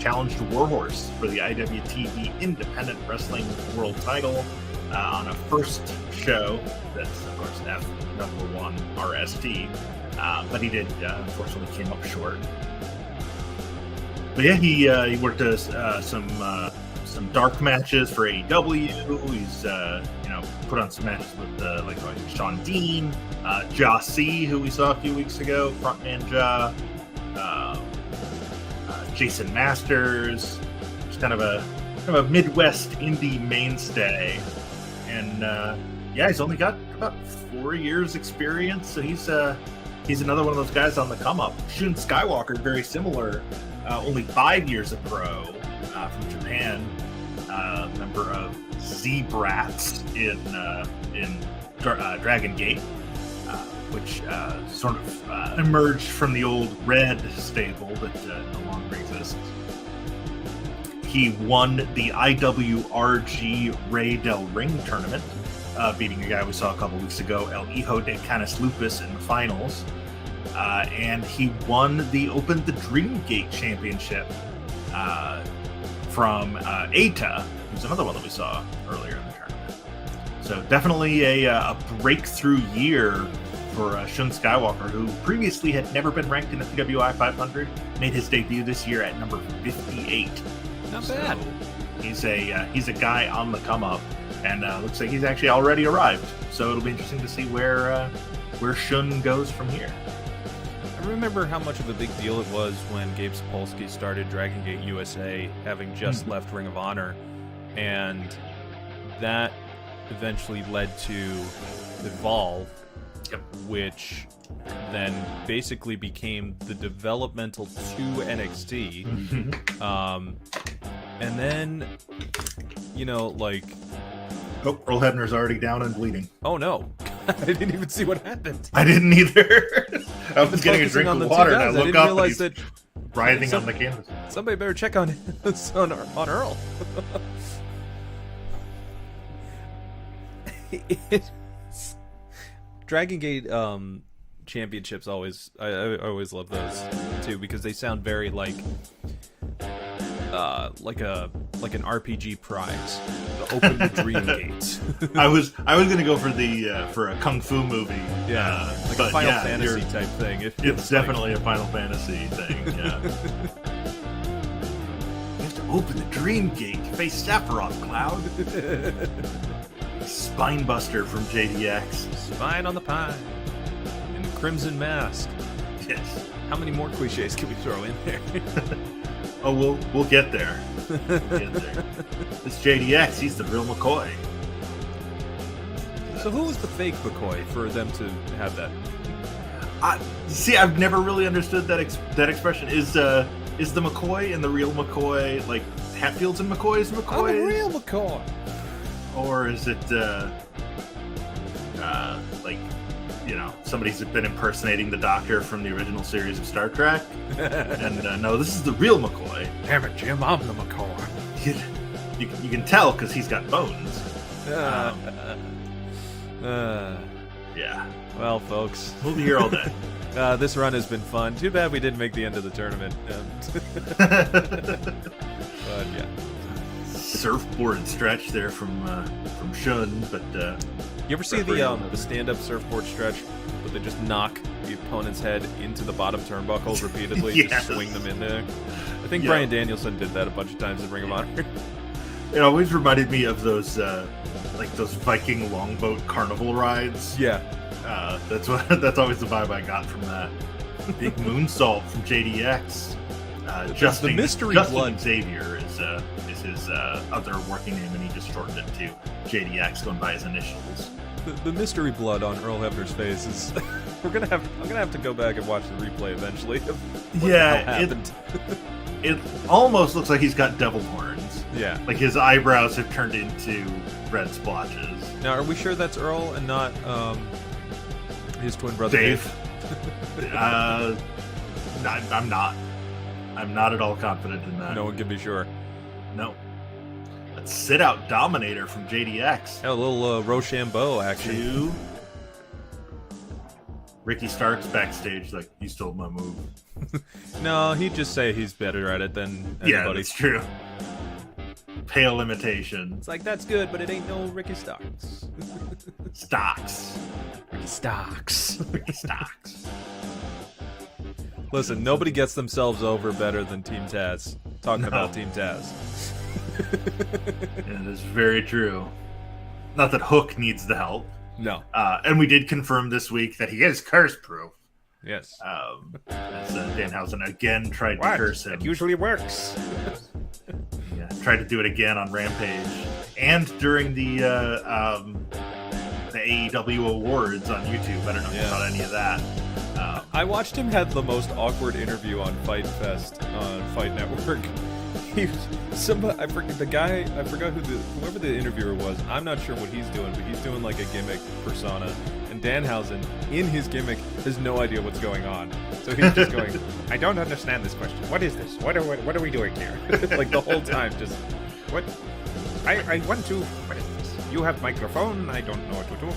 challenged Warhorse for the IWTV Independent Wrestling World Title on a first show. That's, of course, F1 RST. But he did, unfortunately, came up short. But yeah, he worked some dark matches for AEW. He's put on some matches with like Sean Dean, Ja C, who we saw a few weeks ago, frontman Ja, Jason Masters. Just kind of a Midwest indie mainstay, and he's only got about 4 years experience, so he's another one of those guys on the come up. Shun Skywalker, very similar, only 5 years a pro from Japan. Member of Z-Brats in Dragon Gate, which sort of emerged from the old Red stable that no longer exists. He won the IWRG Rey Del Ring tournament, beating a guy we saw a couple weeks ago, El Hijo de Canis Lupus, in the finals. And he won the Dream Gate Championship from Eita, who's another one that we saw earlier in the tournament. So definitely a breakthrough year for Shun Skywalker, who previously had never been ranked in the PWI 500, made his debut this year at number 58. Not bad. He's a guy on the come up, and looks like he's actually already arrived. So it'll be interesting to see where Shun goes from here. I remember how much of a big deal it was when Gabe Sapolsky started Dragon Gate USA, having just left Ring of Honor, and that eventually led to Evolve, which then basically became the developmental to NXT. And then, Earl Hebner's already down and bleeding. Oh no. I didn't even see what happened. I didn't either. I was getting a drink of water and I look up and he's that writhing on the canvas. Somebody better check on Earl. Dragon Gate championships I always love those too, because they sound very like an RPG prize. Open the dream gates. I was gonna go for a kung fu movie. Yeah, like a Final Fantasy type thing. It's definitely a Final Fantasy thing. Yeah. You have to open the dream gate. Face Sephiroth, Cloud. Spinebuster from JDX. Spine on the pine. In the Crimson Mask. Yes. How many more cliches can we throw in there? Oh, we'll get there. We'll get there. This JDX, he's the real McCoy. So who was the fake McCoy for them to have that? See, I've never really understood that expression. Is the McCoy and the real McCoy like Hatfields and McCoys? McCoy, I'm a real McCoy. Or is it like, somebody's been impersonating the Doctor from the original series of Star Trek? And no, this is the real McCoy. Damn it, Jim, I'm the McCoy. You can tell because he's got bones. Yeah. Well, folks, we'll be here all day. This run has been fun. Too bad we didn't make the end of the tournament. But yeah, surfboard stretch there from Shun, but you ever see the stand-up surfboard stretch, but they just knock the opponent's head into the bottom turnbuckles repeatedly, yes. Just swing them in there? I think Bryan Danielson did that a bunch of times in Ring of Honor. It always reminded me of those those Viking longboat carnival rides. Yeah. That's always the vibe I got from that. Big moonsault from JDX. Justin, the Mystery Justin Blood Xavier is his other working name, and he just shortened it to JDX, going by his initials. The mystery blood on Earl Hebner's face is. I'm gonna have to go back and watch the replay eventually. Of what the hell happened. It almost looks like he's got devil horns. Yeah. Like his eyebrows have turned into red splotches. Now, are we sure that's Earl and not his twin brother Dave? I'm not. I'm not at all confident in that. No one can be sure. No. Let's sit out Dominator from JDX. Yeah, a little Rochambeau action. 2. Ricky Starks backstage like, you stole my move. No, he'd just say he's better at it than anybody. Yeah, that's true. Pale imitation. It's like, that's good, but it ain't no Ricky Starks. Stocks. Ricky Starks. Ricky Starks. Listen, nobody gets themselves over better than Team Taz. Talking about Team Taz. It is very true. Not that Hook needs the help. No. And we did confirm this week that he is curse proof. Yes. As Danhausen again tried to curse him. It usually works. Yeah, tried to do it again on Rampage and during the AEW Awards on YouTube. I don't know if you saw any of that. I watched him have the most awkward interview on Fight Fest on Fight Network. I forgot whoever the interviewer was. I'm not sure what he's doing, but he's doing like a gimmick persona. And Danhausen, in his gimmick, has no idea what's going on. So he's just going, I don't understand this question. What is this? What are we doing here? Like the whole time, just, what? I want to, what is this? You have microphone, I don't know what to do.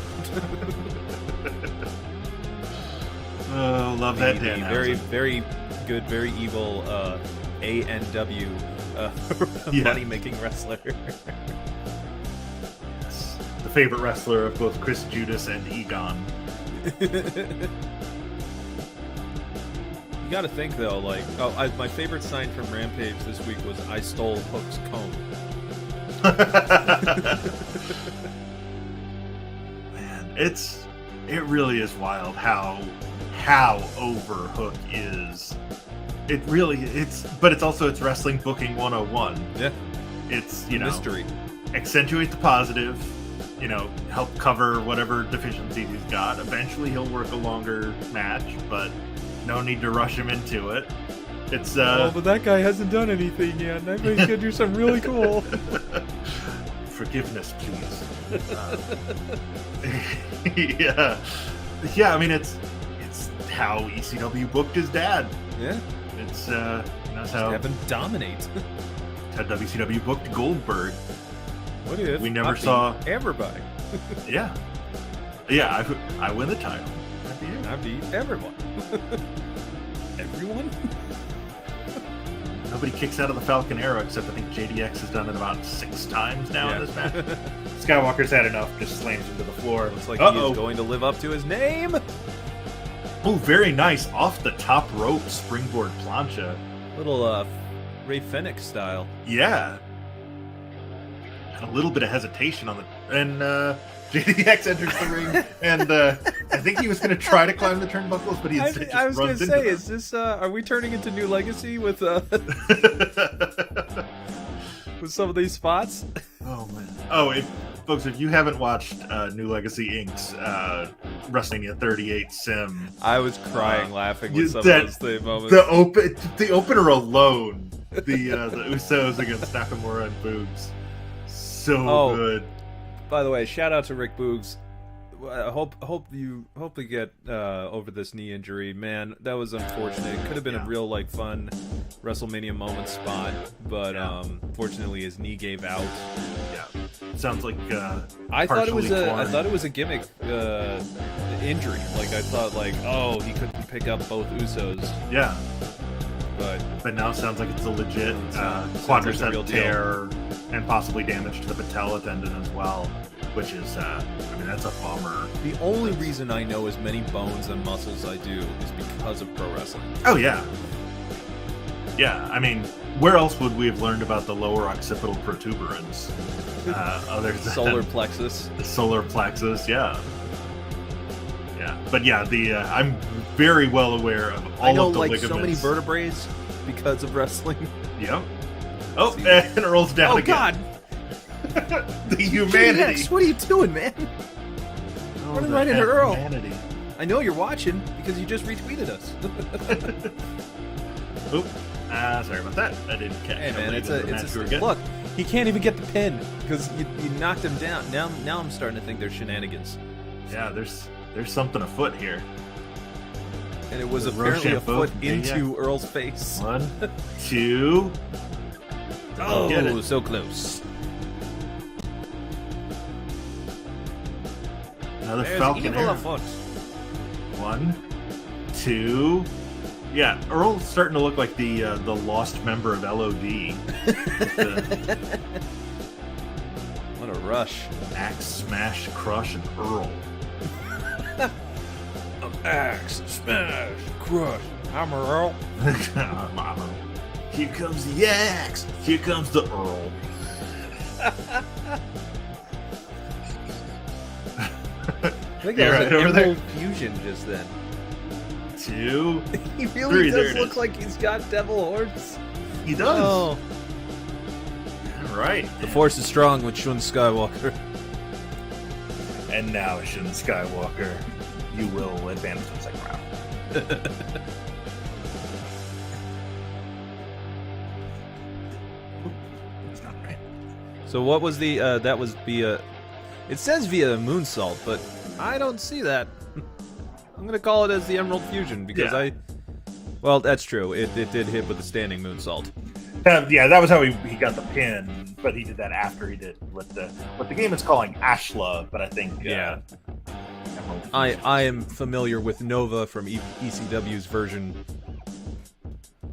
Oh, love that Danhausen. Very, very good, very evil ANW money-making wrestler. Yes. The favorite wrestler of both Chris Judas and Egon. You gotta think, though, like... my favorite sign from Rampage this week was, I stole Hook's comb. Man, it really is wild how over Hook is. But it's also wrestling booking 101. Yeah. It's, mystery. Accentuate the positive, help cover whatever deficiencies he's got. Eventually he'll work a longer match, but no need to rush him into it. It's but that guy hasn't done anything yet, and I think he's gonna do something really cool. Forgiveness, please. Yeah, I mean it's how ECW booked his dad. Yeah. It's that's how have him dominate. How WCW booked Goldberg. What if we never saw everybody? Yeah, I win the title. I beat everyone. Everyone. Nobody kicks out of the Falcon Arrow except I think JDX has done it about 6 times now in this match. Skywalker's had enough. Just slams him to the floor. Looks like he is going to live up to his name. Oh, very nice. Off the top rope springboard plancha. Little Ray Fenix style. Yeah. And a little bit of hesitation on the... And JDX enters the ring, and I think he was going to try to climb the turnbuckles, but he instead just I was runs gonna into say, them. is this? Are we turning into New Legacy with with some of these spots? Oh man! Oh, folks, if you haven't watched New Legacy Inc.'s WrestleMania 38 sim, I was crying laughing with some of those moments. the opener alone, the Usos against Nakamura and Boogs, so good. By the way, shout out to Rick Boogs. I hope you get over this knee injury, man. That was unfortunate. It could have been a real fun WrestleMania moment spot, but fortunately his knee gave out. Yeah, sounds like I thought it was a gimmick injury. I thought he couldn't pick up both Usos. Yeah, but now it sounds like it's a legit quadricep quadricep tear and possibly damage to the patella tendon as well, which is that's a bummer. The only reason I know as many bones and muscles I do is because of pro wrestling. Oh yeah. Yeah, I mean, where else would we have learned about the lower occipital protuberance? Other than solar plexus. The solar plexus, yeah. Yeah, but yeah, I'm very well aware of all of the ligaments. So many vertebrae because of wrestling. Yep. Oh, and it rolls down again. Oh God! The humanity. GX, what are you doing, man? Running right into Earl. Humanity. I know you're watching because you just retweeted us. Oop. Sorry about that. I didn't catch. Hey man, it's a look. He can't even get the pin because you knocked him down. Now I'm starting to think there's shenanigans. Yeah, there's something afoot here. And it was apparently a foot into Earl's face. 1, 2. Oh, so close. Another There's Falcon evil Arrow. afoot. 1, 2. Yeah, Earl's starting to look like the lost member of LOD. What a rush. Axe, smash, crush, and Earl. Axe, smash, crush. I'm Earl. Here comes the axe. Here comes the Earl. I think that was an Emerald Fusion just then. 2. He really 3, does look like he's got devil horns. He does. Oh. All right. The Force is strong with Shun Skywalker. And now, Shun Skywalker, you will advance to the second round. It's not right. So what was the, that was via, it says via moonsault, but I don't see that. I'm going to call it as the Emerald Fusion because well, that's true. It did hit with the standing moonsault. Yeah, that was how he got the pin, but he did that after he did what the game is calling Ashla, but I think I am familiar with Nova from ECW's version.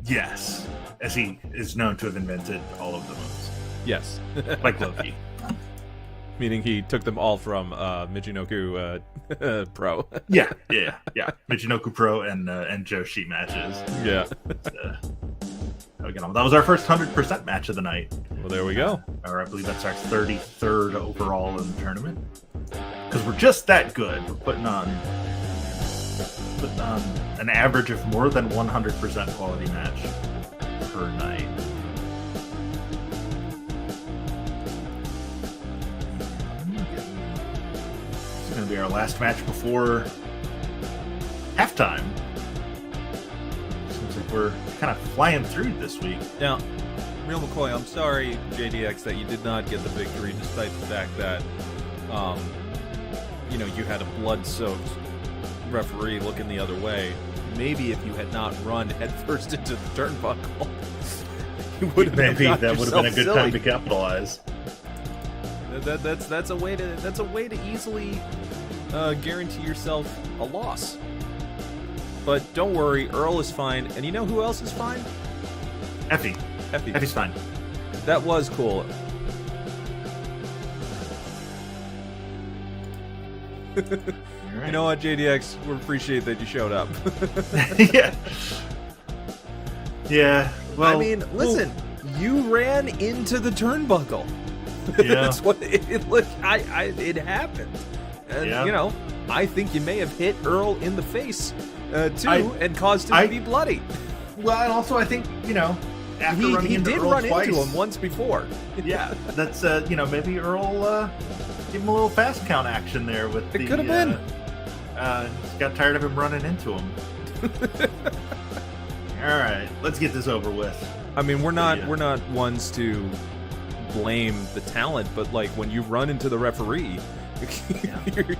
Yes, as he is known to have invented all of the moves. Yes, like Loki. Meaning he took them all from Michinoku Pro. yeah. Michinoku Pro and Joshi matches. Yeah. That was our first 100% match of the night. Well, there we go. Or I believe that's our 33rd overall in the tournament. Because we're just that good. We're putting on an average of more than 100% quality match per night. It's going to be our last match before halftime. Seems like we're kind of flying through this week. Now, Real McCoy, I'm sorry, JDX, that you did not get the victory, despite the fact that, you had a blood-soaked referee looking the other way. Maybe if you had not run headfirst into the turnbuckle, you would have maybe that would have been a good time to capitalize. That's a way to easily guarantee yourself a loss. But don't worry, Earl is fine, and you know who else is fine? Effie. Effie's fine. That was cool. Right. You know what, JDX? We appreciate that you showed up. Yeah. Well, I mean, listen, you ran into the turnbuckle. Yeah. That's what it looked. It happened. And, Yeah. you know, I think you may have hit Earl in the face, too, and caused him to be bloody. Well, and also I think, you know, after running He into did Earl run twice, into him once before. yeah, that's, you know, maybe Earl give him a little fast count action there with It could have been. Got tired of him running into him. All right, let's get this over with. I mean, we're not ones to blame the talent, but like when you run into the referee,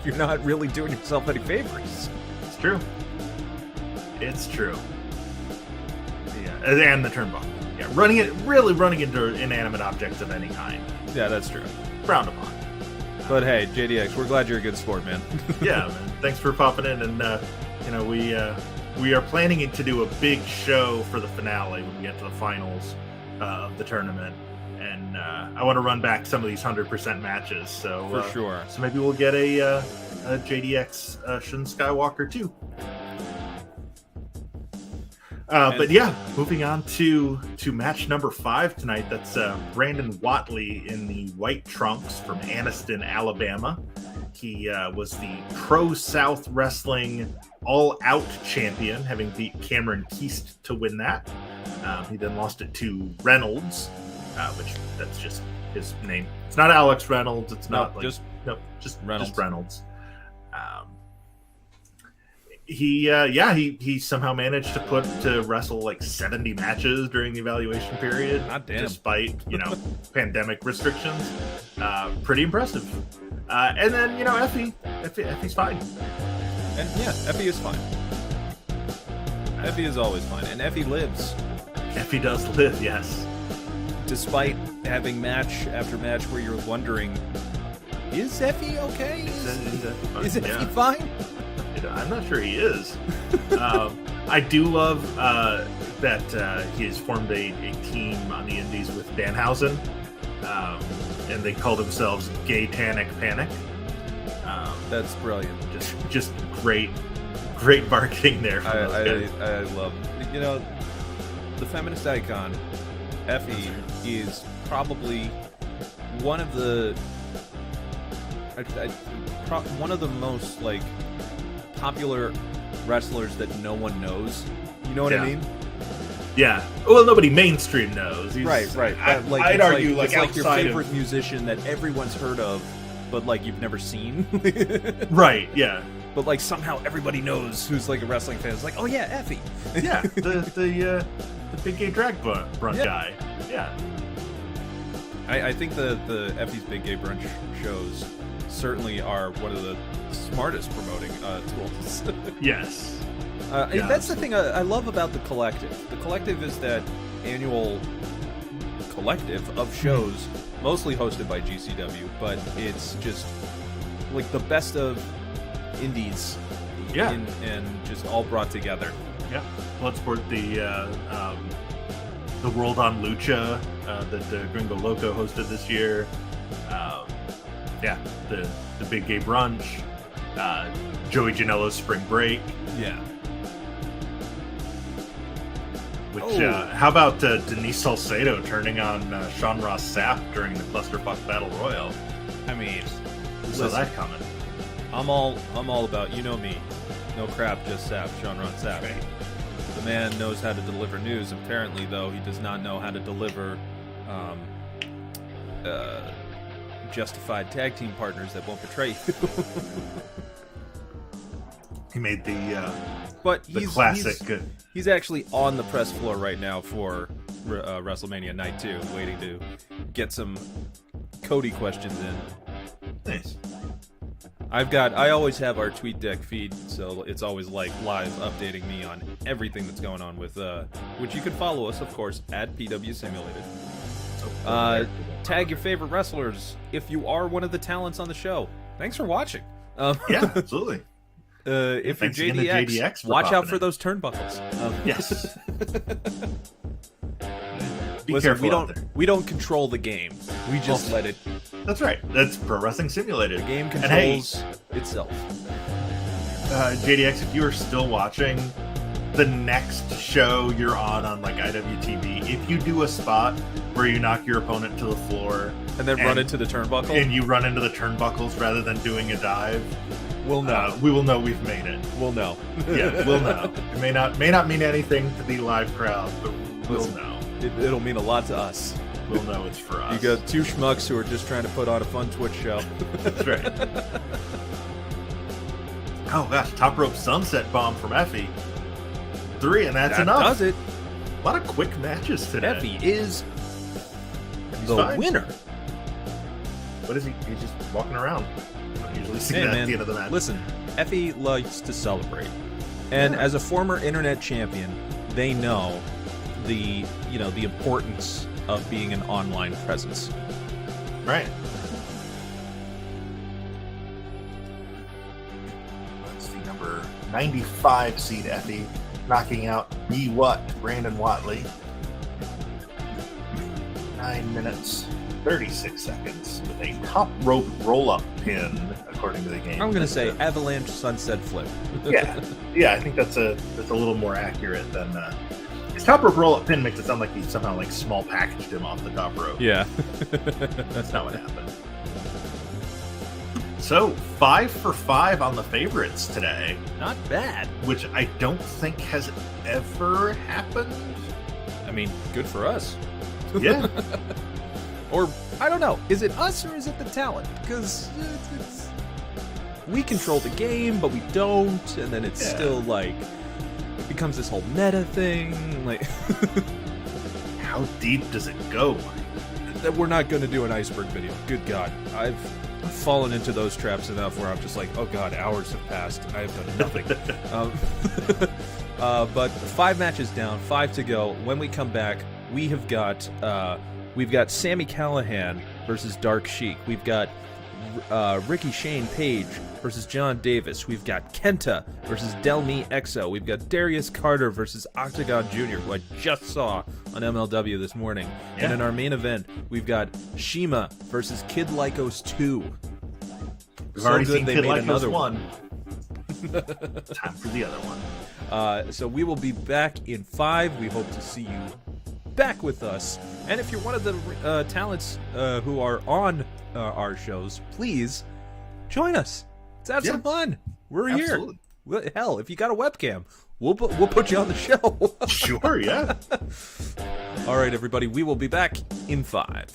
you're not really doing yourself any favors. It's true. It's true. Yeah, and the turnbuckle. Yeah, running into inanimate objects of any kind. Yeah, that's true. Frowned upon. But hey, JDX, we're glad you're a good sport, man. Yeah, man. Thanks for popping in, and you know, we are planning to do a big show for the finale when we get to the finals of the tournament, and I want to run back some of these 100% matches. So for sure. So maybe we'll get a JDX Shun Skywalker too. But yeah, moving on to match number 5 tonight. That's Brandon Watley in the white trunks from Anniston, Alabama. He was the Pro South Wrestling All Out champion, having beat Cameron Keast to win that. He then lost it to Reynolds, which that's just his name. It's not Alex Reynolds. It's not just Reynolds. Just Reynolds. He somehow managed to wrestle like 70 matches during the evaluation period. God damn. Despite, you know, pandemic restrictions. Pretty impressive. And then, you know, Effie's fine. And yeah, Effie is fine. Effie is always fine. And Effie lives. Effie does live, yes. Despite having match after match where you're wondering, is Effie okay? Is Effie fine? I'm not sure he is. I do love that he has formed a team on the Indies with Danhausen, and they call themselves Gay Tanic Panic. That's brilliant. Just great marketing there. I love, you know, the feminist icon Effie is probably one of the one of the most like popular wrestlers that no one knows. You know what I mean? Yeah. Well, nobody mainstream knows. Right. I'd argue like it's like your favorite musician that everyone's heard of, but like you've never seen. Right. Yeah. But like somehow everybody knows who's like a wrestling fan. It's like, oh yeah, Effie. Yeah. The big gay drag brunch guy. Yeah. I think the Effie's Big Gay Brunch shows certainly are one of the smartest promoting tools. Yes. That's the thing I love about the Collective. The Collective is that annual collective of shows, mostly hosted by GCW, but it's just like the best of indies, and just all brought together. Yeah. Bloodsport, the World on Lucha that Gringo Loco hosted this year. The Big Gay Brunch, Joey Janela's Spring Break. Yeah. Which, how about Denise Salcedo turning on Sean Ross Sapp during the Clusterfuck Battle Royal? I mean, saw that coming. I'm all about, you know me, no crap, just Sapp, Sean Ross Sapp. Okay. The man knows how to deliver news. Apparently, though, he does not know how to deliver justified tag team partners that won't betray you. He made the classic. He's actually on the press floor right now for WrestleMania Night 2, waiting to get some Cody questions in. Nice. I always have our TweetDeck feed, so it's always like live updating me on everything that's going on with, which you can follow us, of course, at PW Simulated. Tag your favorite wrestlers if you are one of the talents on the show. Thanks for watching. Yeah, absolutely. If you're JDX, watch out for those turnbuckles. Yes. Be Listen, careful. We don't control the game. We just let it. That's right. That's Pro Wrestling Simulated. The game controls itself. JDX, if you are still watching, the next show you're on like IWTV, if you do a spot where you knock your opponent to the floor And then run into the turnbuckle? And you run into the turnbuckles rather than doing a dive, we'll know. We will know we've made it. We'll know. Yeah, we'll know. It may not mean anything to the live crowd, but we'll know. It'll mean a lot to us. We'll know it's for us. You got two schmucks who are just trying to put on a fun Twitch show. That's right. Oh gosh, top rope sunset bomb from Effie. 3, and that's enough. That does it. A lot of quick matches today. Effie is He's the fine. winner. What is he? He's just walking around. I don't usually see Hey, that man, at the end of the match. Listen, Effie likes to celebrate. And Yeah. as a former internet champion, they know the importance of being an online presence. Right. That's the number 95 seed Effie, knocking out Brandon Watley. 9 minutes, 36 seconds with a top rope roll-up pin, according to the game. I'm going to say Avalanche Sunset Flip. yeah, I think that's a little more accurate than his top rope roll-up pin makes it sound like he somehow small packaged him off the top rope. Yeah. That's not what happened. So 5 for 5 on the favorites today, Not bad. which I don't think has ever happened. I mean, good for us. Yeah. Or, I don't know. Is it us or is it the talent? Because we control the game, but we don't. And then it's still it becomes this whole meta thing. How deep does it go? That we're not going to do an iceberg video. Good God. I've fallen into those traps enough where I'm just like, oh God, hours have passed and I have done nothing. But 5 matches down, 5 to go. When we come back, we've got Sami Callihan versus Dark Sheik. We've got Ricky Shane Page versus John Davis. We've got Kenta versus Delmi Exo. We've got Darius Carter versus Octagon Jr., who I just saw on MLW this morning. Yeah. And in our main event, we've got Shima versus Kid Lycos 2. We've already seen they Kid made Lycos another 1. Time for the other one. So we will be back in 5. We hope to see you back with us. And if you're one of the talents who are on our shows, please join us. Let's have some fun. We're Absolutely. here. Hell, if you got a webcam, we'll put you on the show. Sure, yeah. All right, everybody. We will be back in 5.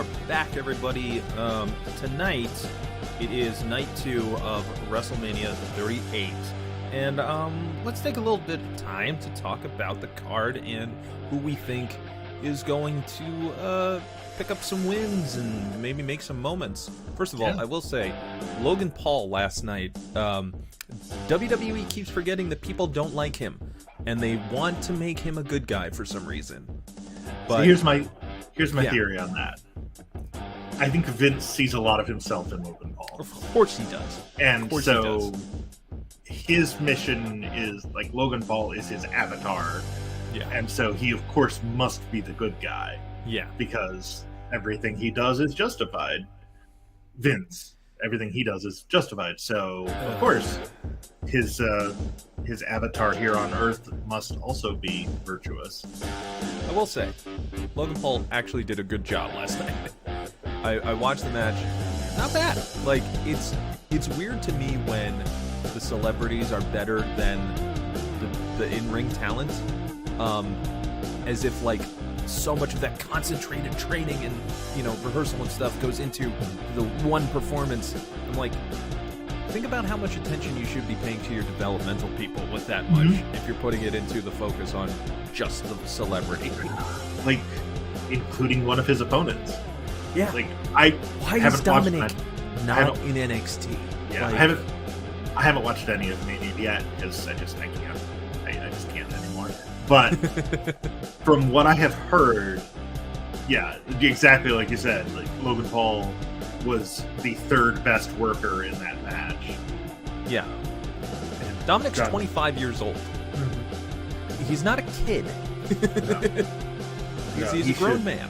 are back, everybody. Tonight, it is night 2 of WrestleMania 38. And let's take a little bit of time to talk about the card and who we think is going to pick up some wins and maybe make some moments. First of all, I will say, Logan Paul last night, WWE keeps forgetting that people don't like him, and they want to make him a good guy for some reason. But so here's my theory on that. I think Vince sees a lot of himself in Logan Paul. Of course he does. And so his mission is, like, Logan Paul is his avatar. Yeah. And so he, of course, must be the good guy. Yeah. Because everything he does is justified. Vince, everything he does is justified. So, of course, his avatar here on Earth must also be virtuous. I will say, Logan Paul actually did a good job last night. I watched the match. Not bad. Like, it's weird to me when the celebrities are better than the in-ring talent. As if, like, so much of that concentrated training and, you know, rehearsal and stuff goes into the one performance. I'm like, think about how much attention you should be paying to your developmental people with that much, if you're putting it into the focus on just the celebrity. Like, including one of his opponents. Yeah. Like, why is Dominic not in NXT? Yeah, like, I haven't watched any of Mania yet because I just can't anymore. But from what I have heard, yeah, exactly like you said, like Logan Paul was the third best worker in that match. Yeah. And Dominic's 25 years old. He's not a kid. No. He's a grown man.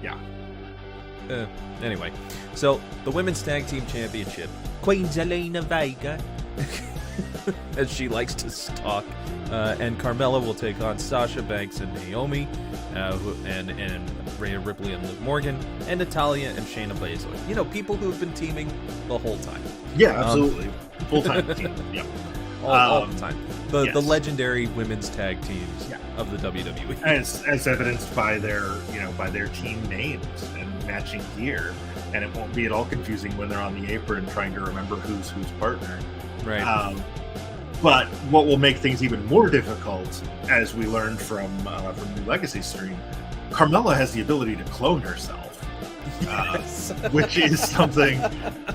Yeah. Anyway, so the Women's Tag Team Championship, Queen Zelina Vega, as she likes to talk, and Carmella will take on Sasha Banks and Naomi, and Rhea Ripley and Liv Morgan, and Natalya and Shayna Baszler. You know, people who have been teaming the whole time. Yeah, absolutely. Full-time team. Yep. All the time. The yes. legendary women's tag teams of the WWE. As evidenced by their team names and matching gear. And it won't be at all confusing when they're on the apron trying to remember who's partner. Right. But what will make things even more difficult, as we learned from New Legacy stream, Carmella has the ability to clone herself, which is something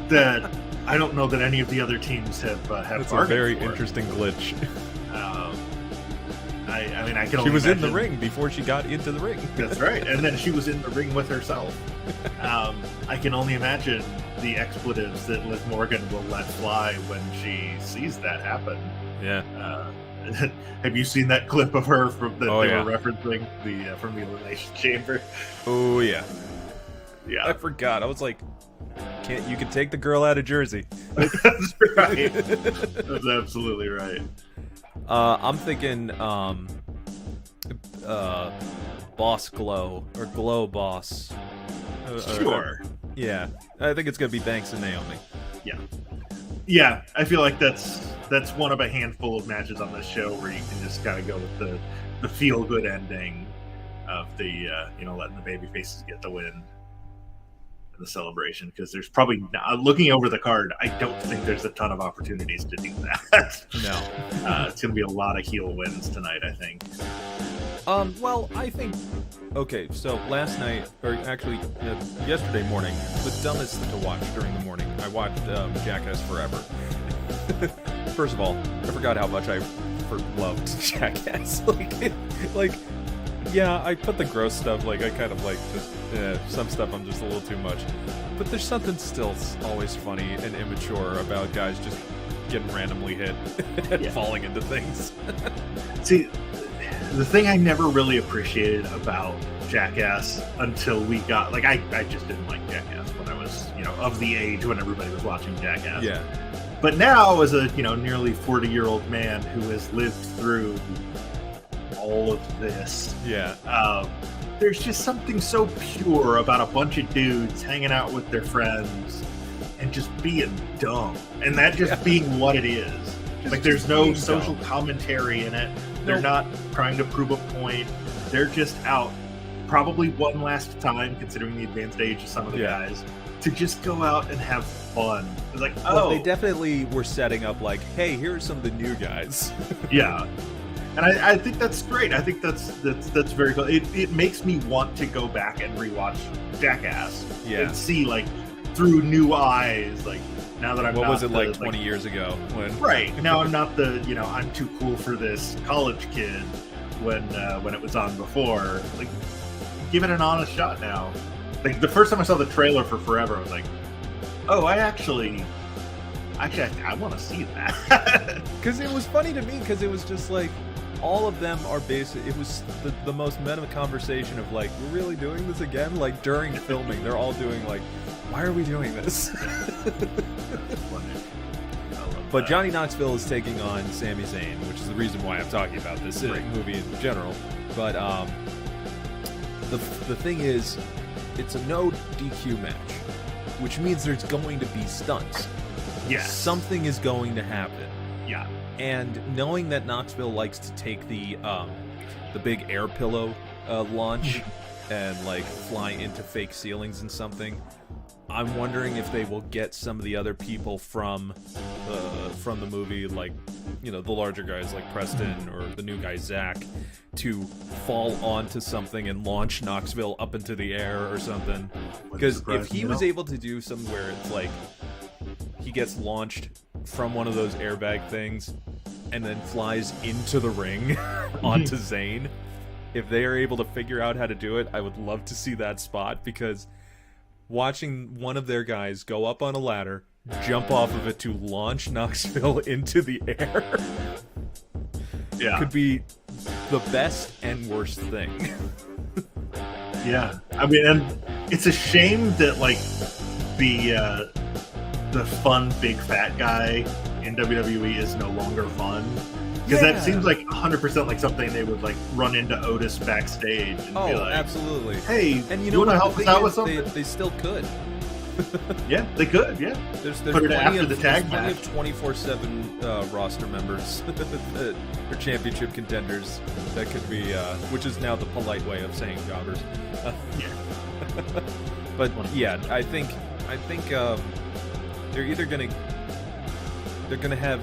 that I don't know that any of the other teams have. That's a very interesting glitch. I mean, I can. She was in the ring before she got into the ring. That's right, and then she was in the ring with herself. I can only imagine the expletives that Liv Morgan will let fly when she sees that happen. Yeah. Have you seen that clip of her were referencing from the Elimination Chamber? Oh yeah. Yeah. I forgot. I was like, you can take the girl out of Jersey. That's right. That's absolutely right. I'm thinking Boss Glow or Glow Boss. Sure. Yeah. I think it's going to be Banks and Naomi. Yeah. Yeah, I feel like that's one of a handful of matches on this show where you can just kind of go with the feel-good ending of the letting the baby faces get the win in the celebration, because there's probably looking over the card, I don't think there's a ton of opportunities to do that. No. It's gonna be a lot of heel wins tonight, I think. Well, I think okay, so last night, or actually yesterday morning, the dumbest to watch during the morning, I watched Jackass Forever. First of all, I forgot how much I loved Jackass. Like, yeah, I put the gross stuff, like, I kind of like just, some stuff I'm just a little too much. But there's something still always funny and immature about guys just getting randomly hit and falling into things. See, the thing I never really appreciated about Jackass until we got, like, I just didn't like Jackass when I was, of the age when everybody was watching Jackass. Yeah. But now, as a, nearly 40-year-old man who has lived through all of this, there's just something so pure about a bunch of dudes hanging out with their friends and just being dumb, and that just being what it is. Like, there's no social commentary in it. They're not trying to prove a point. They're just out probably one last time, considering the advanced age of some of the guys, to just go out and have fun. It's like, well, they definitely were setting up like, hey, here are some of the new guys. Yeah. And I think that's great. I think that's very cool. It makes me want to go back and rewatch Jackass and see, like, through new eyes, like, now that I'm what not was it like 20 years ago when now I'm not the I'm too cool for this college kid when it was on before. Like, give it an honest shot now. Like, the first time I saw the trailer for Forever, I was like, oh, I want to see that. Because it was funny to me, because it was just like, all of them are basic. It was the most meta conversation of like, we're really doing this again? Like, during filming, they're all doing like, why are we doing this? But Johnny Knoxville is taking on Sami Zayn, which is the reason why I'm talking about this movie in general. But the thing is, it's a no DQ match, which means there's going to be stunts. Yes. Something is going to happen. Yeah. And knowing that Knoxville likes to take the big air pillow launch and like fly into fake ceilings and something, I'm wondering if they will get some of the other people from the movie, like, the larger guys like Preston or the new guy Zach, to fall onto something and launch Knoxville up into the air or something. Because if he was able to do something where it's like he gets launched from one of those airbag things and then flies into the ring onto Zayn, if they are able to figure out how to do it, I would love to see that spot, because watching one of their guys go up on a ladder, jump off of it to launch Knoxville into the air could be the best and worst thing. Yeah. I mean, and it's a shame that, like, the fun big fat guy in WWE is no longer fun, because that seems like 100% like something they would like run into Otis backstage and be like, absolutely, hey, and you want to help us out with something? They still could. Yeah, they could. Yeah, there's put it after the tag match. match. 24/7 roster members or championship contenders that could be, which is now the polite way of saying jobbers. But yeah, I think they're either gonna have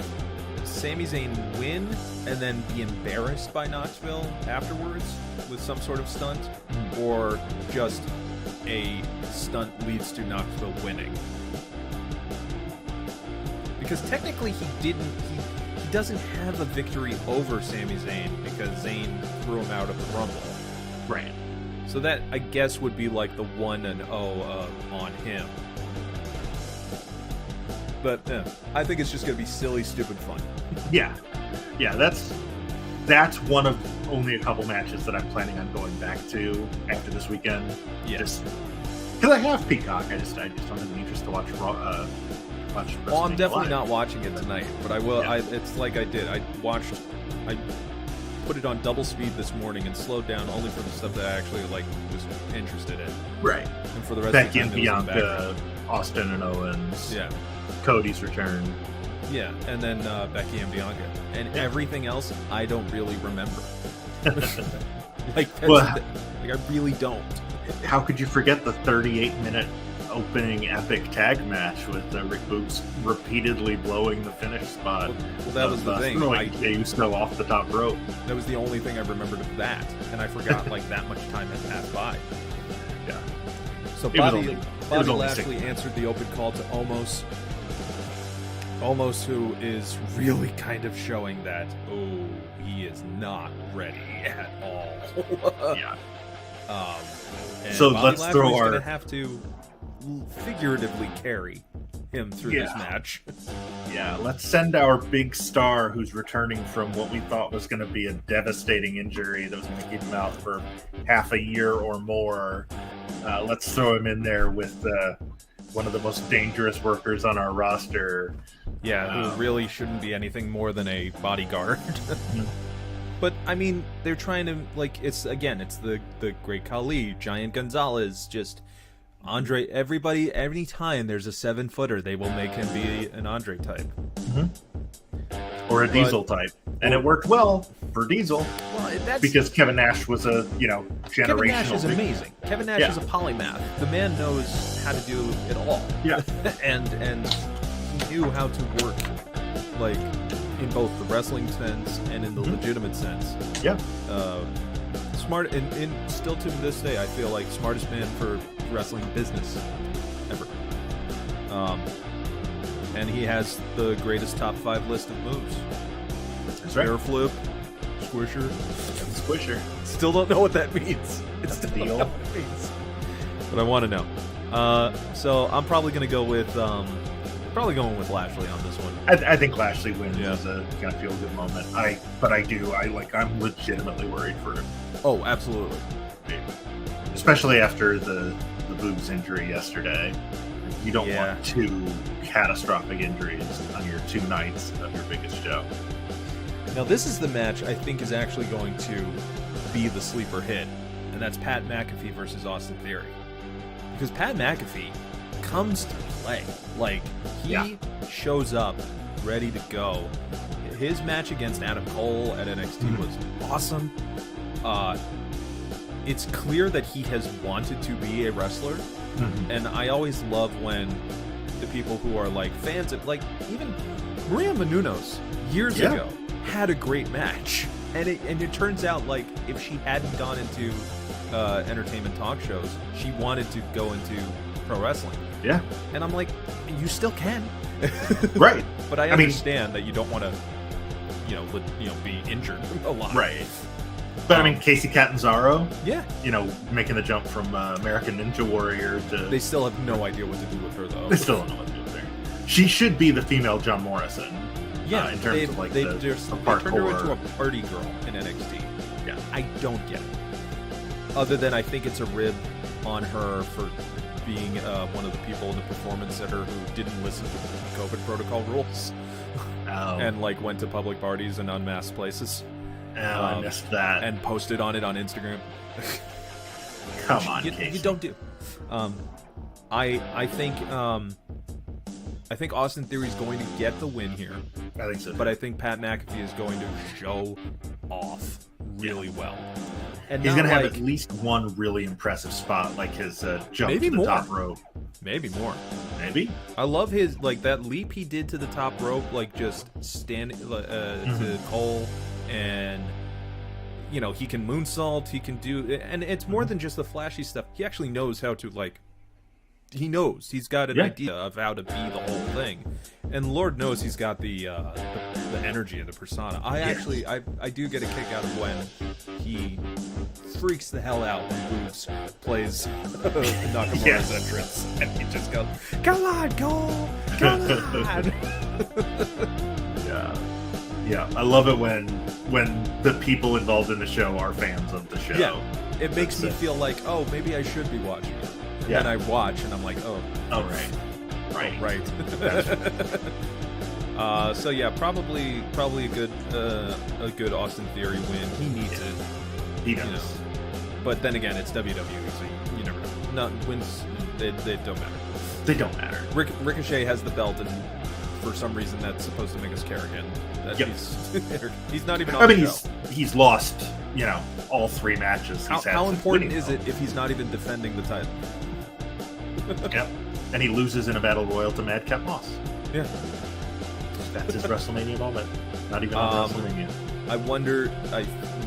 Sami Zayn win and then be embarrassed by Knoxville afterwards with some sort of stunt, or just a stunt leads to Knoxville winning. Because technically he doesn't have a victory over Sami Zayn, because Zayn threw him out of the Rumble. Right. So that, I guess, would be like the 1-0 on him. But I think it's just going to be silly, stupid fun. Yeah, that's one of only a couple matches that I'm planning on going back to after this weekend. Yes, because I have Peacock. I just don't have any interest to watch WrestleMania. Well, I'm definitely live. not watching it tonight, but I will. Yeah. It's like I did. I put it on double speed this morning and slowed down only for the stuff that I actually was interested in. Right. And for the rest Becky of the and time, Bianca, Austin and Owens. Yeah. Cody's return. Yeah, and then Becky and Bianca. And everything else, I don't really remember. I really don't. How could you forget the 38-minute opening epic tag match with Rick Boogs repeatedly blowing the finish spot? Well, that was the thing. They used to off the top rope. That was the only thing I remembered of that, and I forgot that much time had passed by. Yeah. So Bobby Lashley answered the open call to Omos, who is really kind of showing that, he is not ready at all. Yeah. And so Bobby let's Lashley's throw our... going to have to figuratively carry him through this match. Yeah, let's send our big star, who's returning from what we thought was going to be a devastating injury that was going to keep him out for half a year or more. Let's throw him in there with one of the most dangerous workers on our roster. Yeah, who really shouldn't be anything more than a bodyguard. But, I mean, they're trying to, it's the Great Khali, Giant Gonzalez, just Andre. Everybody, every time there's a 7-footer, they will make him be an Andre type. Or a Diesel type. And it worked well for Diesel. Well, that's because Kevin Nash was a generational. Kevin Nash is figure. amazing. Kevin Nash is a polymath. The man knows how to do it all. Yeah, and he knew how to work like in both the wrestling sense and in the legitimate sense. Yeah. Smart and still to this day, I feel like smartest man for wrestling business ever. And he has the greatest top 5 list of moves. That's right. Air flip, squisher. Squisher. Still don't know what that means. It's That's the still deal. don't know what it means. But I want to know. So I'm probably going to go with going with Lashley on this one. I think Lashley wins as a kind of feel good moment. I'm legitimately worried for him. Oh, absolutely. Especially after the boobs injury yesterday. You don't want 2 catastrophic injuries on your 2 nights of your biggest show. Now this is the match I think is actually going to be the sleeper hit, and that's Pat McAfee versus Austin Theory. Because Pat McAfee comes to play. Like, he shows up ready to go. His match against Adam Cole at NXT was awesome. It's clear that he has wanted to be a wrestler, and I always love when the people who are like fans of, like, even Maria Menounos years ago had a great match, and it turns out, like, if she hadn't gone into entertainment talk shows, she wanted to go into pro wrestling. Yeah. And I'm like, you still can. Right. But I understand that you don't want to, be injured a lot. Right. But I mean, Casey Catanzaro, yeah, making the jump from American Ninja Warrior to... They still have no idea what to do with her, though. They still don't know what to do with her. She should be the female John Morrison. Yeah, in terms of like they the turned her into a party girl in NXT. Yeah. I don't get it. Other than I think it's a rib on her for being one of the people in the performance center who didn't listen to the COVID protocol rules. And like went to public parties and unmasked places. I missed that. And posted on it on Instagram. Come on, Casey. You don't do. I think Austin Theory is going to get the win here. I think so. But I think Pat McAfee is going to show off really well. And he's going to have at least one really impressive spot, like his jump to the top rope. Maybe more. Maybe. I love his, like, that leap he did to the top rope, like, just standing to Cole, and, he can moonsault, he can do, and it's more than just the flashy stuff. He actually knows how to, like, he knows. He's got an idea of how to be the whole thing. And Lord knows he's got the energy and the persona. I do get a kick out of when he freaks the hell out when Boots plays Nakamura's entrance. And he just goes, "Come on, Cole! Come on!" Yeah. I love it when the people involved in the show are fans of the show. Yeah. It makes me feel like, oh, maybe I should be watching it. And I watch, and I'm like, oh. Oh, right. So yeah, probably a good Austin Theory win. He needs it. He does. But then again, it's WWE, so you never know. Wins, they don't matter. They don't matter. Ricochet has the belt, and for some reason that's supposed to make us care again. He's not even on the show. He's lost, all 3 matches he's had. How important is it if he's not even defending the title? Yep. And he loses in a battle royal to Madcap Moss. Yeah. That's his WrestleMania moment. Not even on WrestleMania. I wonder,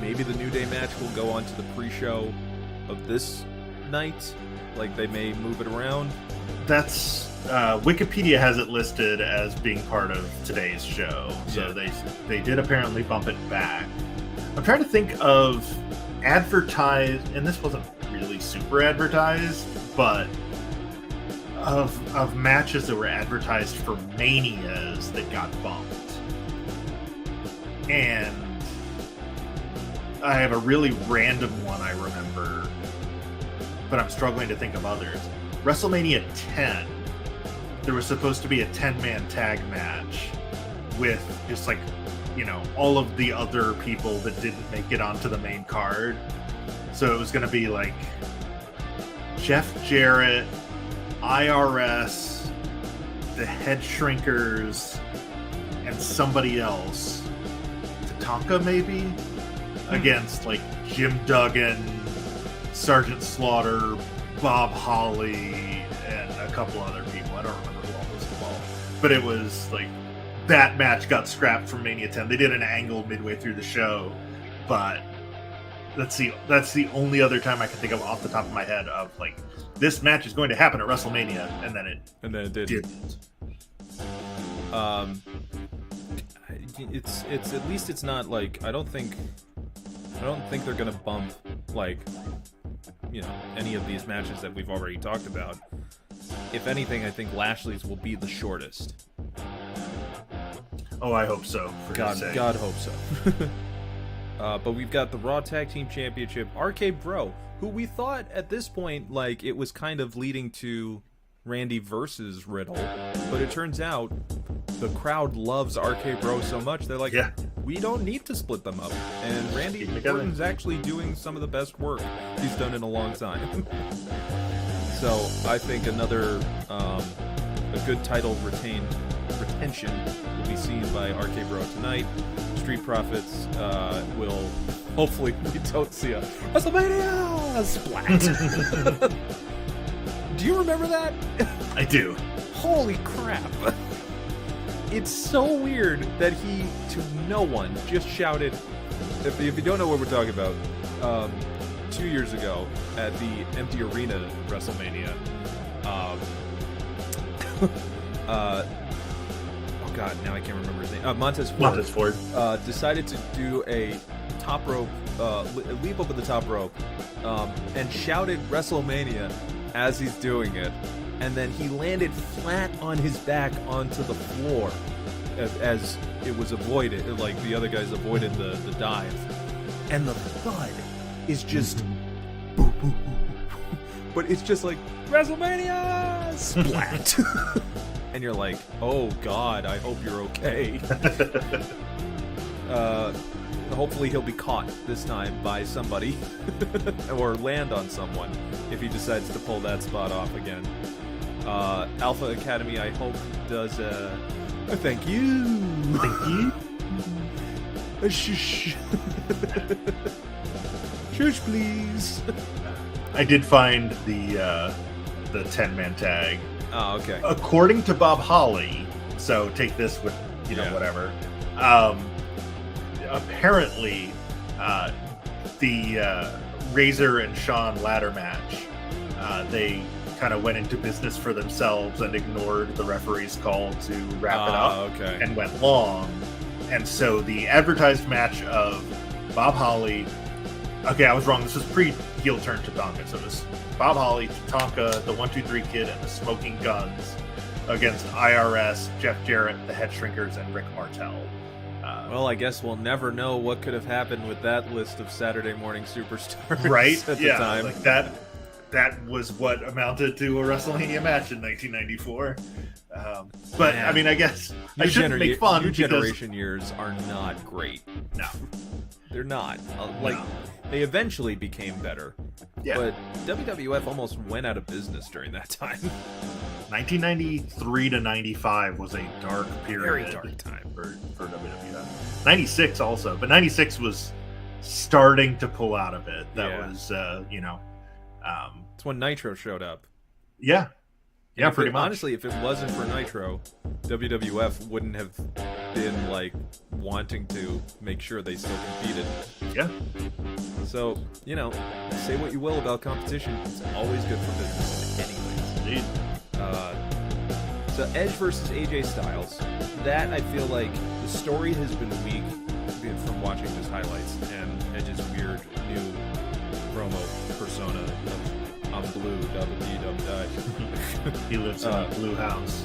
maybe the New Day match will go on to the pre-show of this night. Like, they may move it around. That's Wikipedia has it listed as being part of today's show. So they did apparently bump it back. I'm trying to think of advertised, and this wasn't really super advertised, but of matches that were advertised for Manias that got bumped. And I have a really random one I remember, but I'm struggling to think of others. WrestleMania 10, there was supposed to be a 10-man tag match with just like, all of the other people that didn't make it onto the main card. So it was going to be like Jeff Jarrett, IRS, the Head Shrinkers, and somebody else. Tatanka, maybe? against like Jim Duggan, Sergeant Slaughter, Bob Holly, and a couple other people. I don't remember who all was involved, but it was like that match got scrapped from Mania 10. They did an angle midway through the show, but that's the only other time I can think of off the top of my head of like this match is going to happen at WrestleMania, and then it didn't. It's at least it's not like I don't think they're gonna bump like any of these matches that we've already talked about. If anything, I think Lashley's will be the shortest. Oh, I hope so. For God his sake. hope so. But we've got the Raw Tag Team Championship, RK Bro, who we thought at this point like it was kind of leading to Randy versus Riddle, but it turns out the crowd loves RK Bro so much they're like, we don't need to split them up, and Randy Orton's actually doing some of the best work he's done in a long time. So I think another a good title retention will be seen by RK Bro tonight. Street Profits will hopefully we don't see a WrestleMania splat. Do you remember that? I do. Holy crap. It's so weird that he, to no one, just shouted, if you don't know what we're talking about, 2 years ago at the Empty Arena WrestleMania, oh god, now I can't remember his name. Montez Ford decided to do a top rope, leap over the top rope, and shouted WrestleMania as he's doing it, and then he landed flat on his back onto the floor as it was avoided, like the other guys avoided the dive, and the thud is just but it's just like WrestleMania splat. And you're like, oh god, I hope you're okay. Hopefully he'll be caught this time by somebody or land on someone if he decides to pull that spot off again. Alpha Academy, I hope, does a thank you. Thank you. A shush. Shush, please. I did find the 10-man tag. Oh, okay. According to Bob Holly, so take this with whatever. Apparently, the Razor and Shawn ladder match, they kind of went into business for themselves and ignored the referee's call to wrap it up, and went long. And so the advertised match of Bob Holly. Okay, I was wrong. This was pre-heel turn Tatanka. So it was Bob Holly, Tatanka, the 1-2-3 Kid, and the Smoking Guns against IRS, Jeff Jarrett, the Head Shrinkers, and Rick Martel. Well, I guess we'll never know what could have happened with that list of Saturday morning superstars, right? At the time. Like that was what amounted to a WrestleMania match in 1994. But I mean, I guess I shouldn't make fun. New generation years are not great. No, they're not. They eventually became better. Yeah. But WWF almost went out of business during that time. 1993 to 95 was a dark period. Very dark time for WWF. 96 also, but 96 was starting to pull out of it. That was, it's when Nitro showed up. Yeah. Yeah, pretty much. Honestly, if it wasn't for Nitro, WWF wouldn't have been, like, wanting to make sure they still competed. Yeah. So, say what you will about competition, it's always good for business anyways. Indeed. So Edge versus AJ Styles, that I feel like the story has been weak from watching just highlights, and Edge's weird new promo persona of I'm blue, double-D-double-die. He lives in a blue house.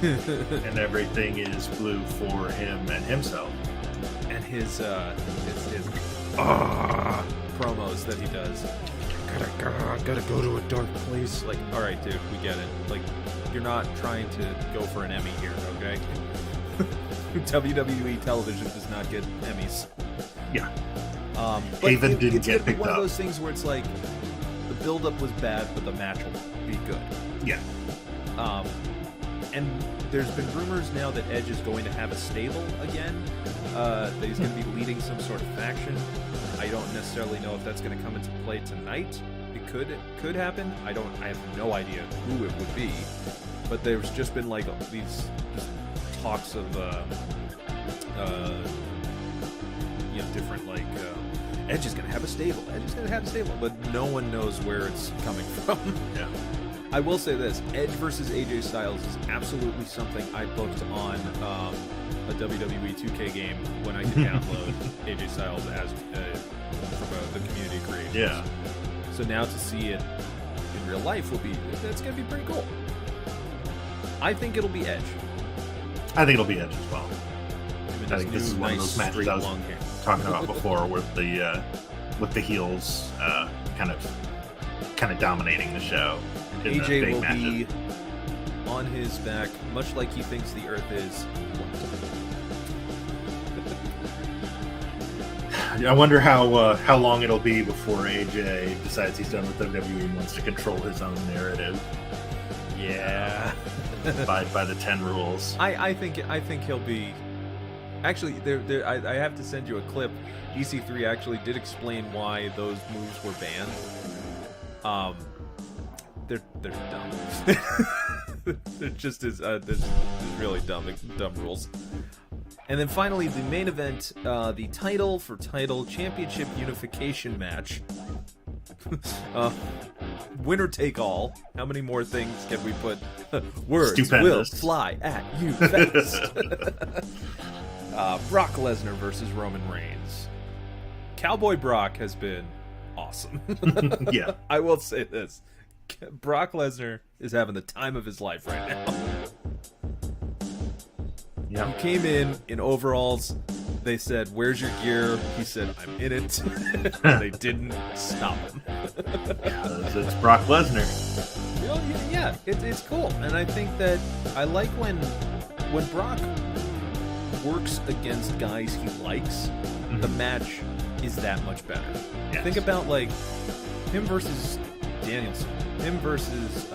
And everything is blue for him and himself. And his promos that he does. Gotta go to a dark place. Like, alright, dude, we get it. Like, you're not trying to go for an Emmy here, okay? WWE television does not get Emmys. Yeah. Haven didn't get picked up. One of those things where it's like, the build-up was bad, but the match will be good. Yeah. And there's been rumors now that Edge is going to have a stable again. That he's going to be leading some sort of faction. I don't necessarily know if that's going to come into play tonight. It could happen. I have no idea who it would be. But there's just been like these just talks of different like Edge is going to have a stable. Edge is going to have a stable, but no one knows where it's coming from. Yeah. I will say this: Edge versus AJ Styles is absolutely something I booked on a WWE 2K game when I could download AJ Styles as from the community creation. Yeah. So now to see it in real life that's going to be pretty cool. I think it'll be Edge. I think it'll be Edge as well. I think this is one of nice those matches I was talking about before, with the heels kind of dominating the show. AJ will be on his back, much like he thinks the Earth is. I wonder how long it'll be before AJ decides he's done with WWE and wants to control his own narrative. Yeah, by the 10 rules. I think he'll be. Actually, I have to send you a clip. EC3 actually did explain why those moves were banned. They're dumb. They're just there's really dumb rules. And then finally, the main event, the title championship unification match. Winner take all. How many more things can we put? Words Stupendous. Will fly at you fast. Brock Lesnar versus Roman Reigns. Cowboy Brock has been awesome. Yeah. I will say this. Brock Lesnar is having the time of his life right now. Yeah. He came in overalls. They said, "Where's your gear?" He said, "I'm in it." And they didn't stop him. It's Brock Lesnar. Yeah, it's cool. And I think that I like when Brock works against guys he likes, the match is that much better. Yes. Think about like him versus Danielson, him versus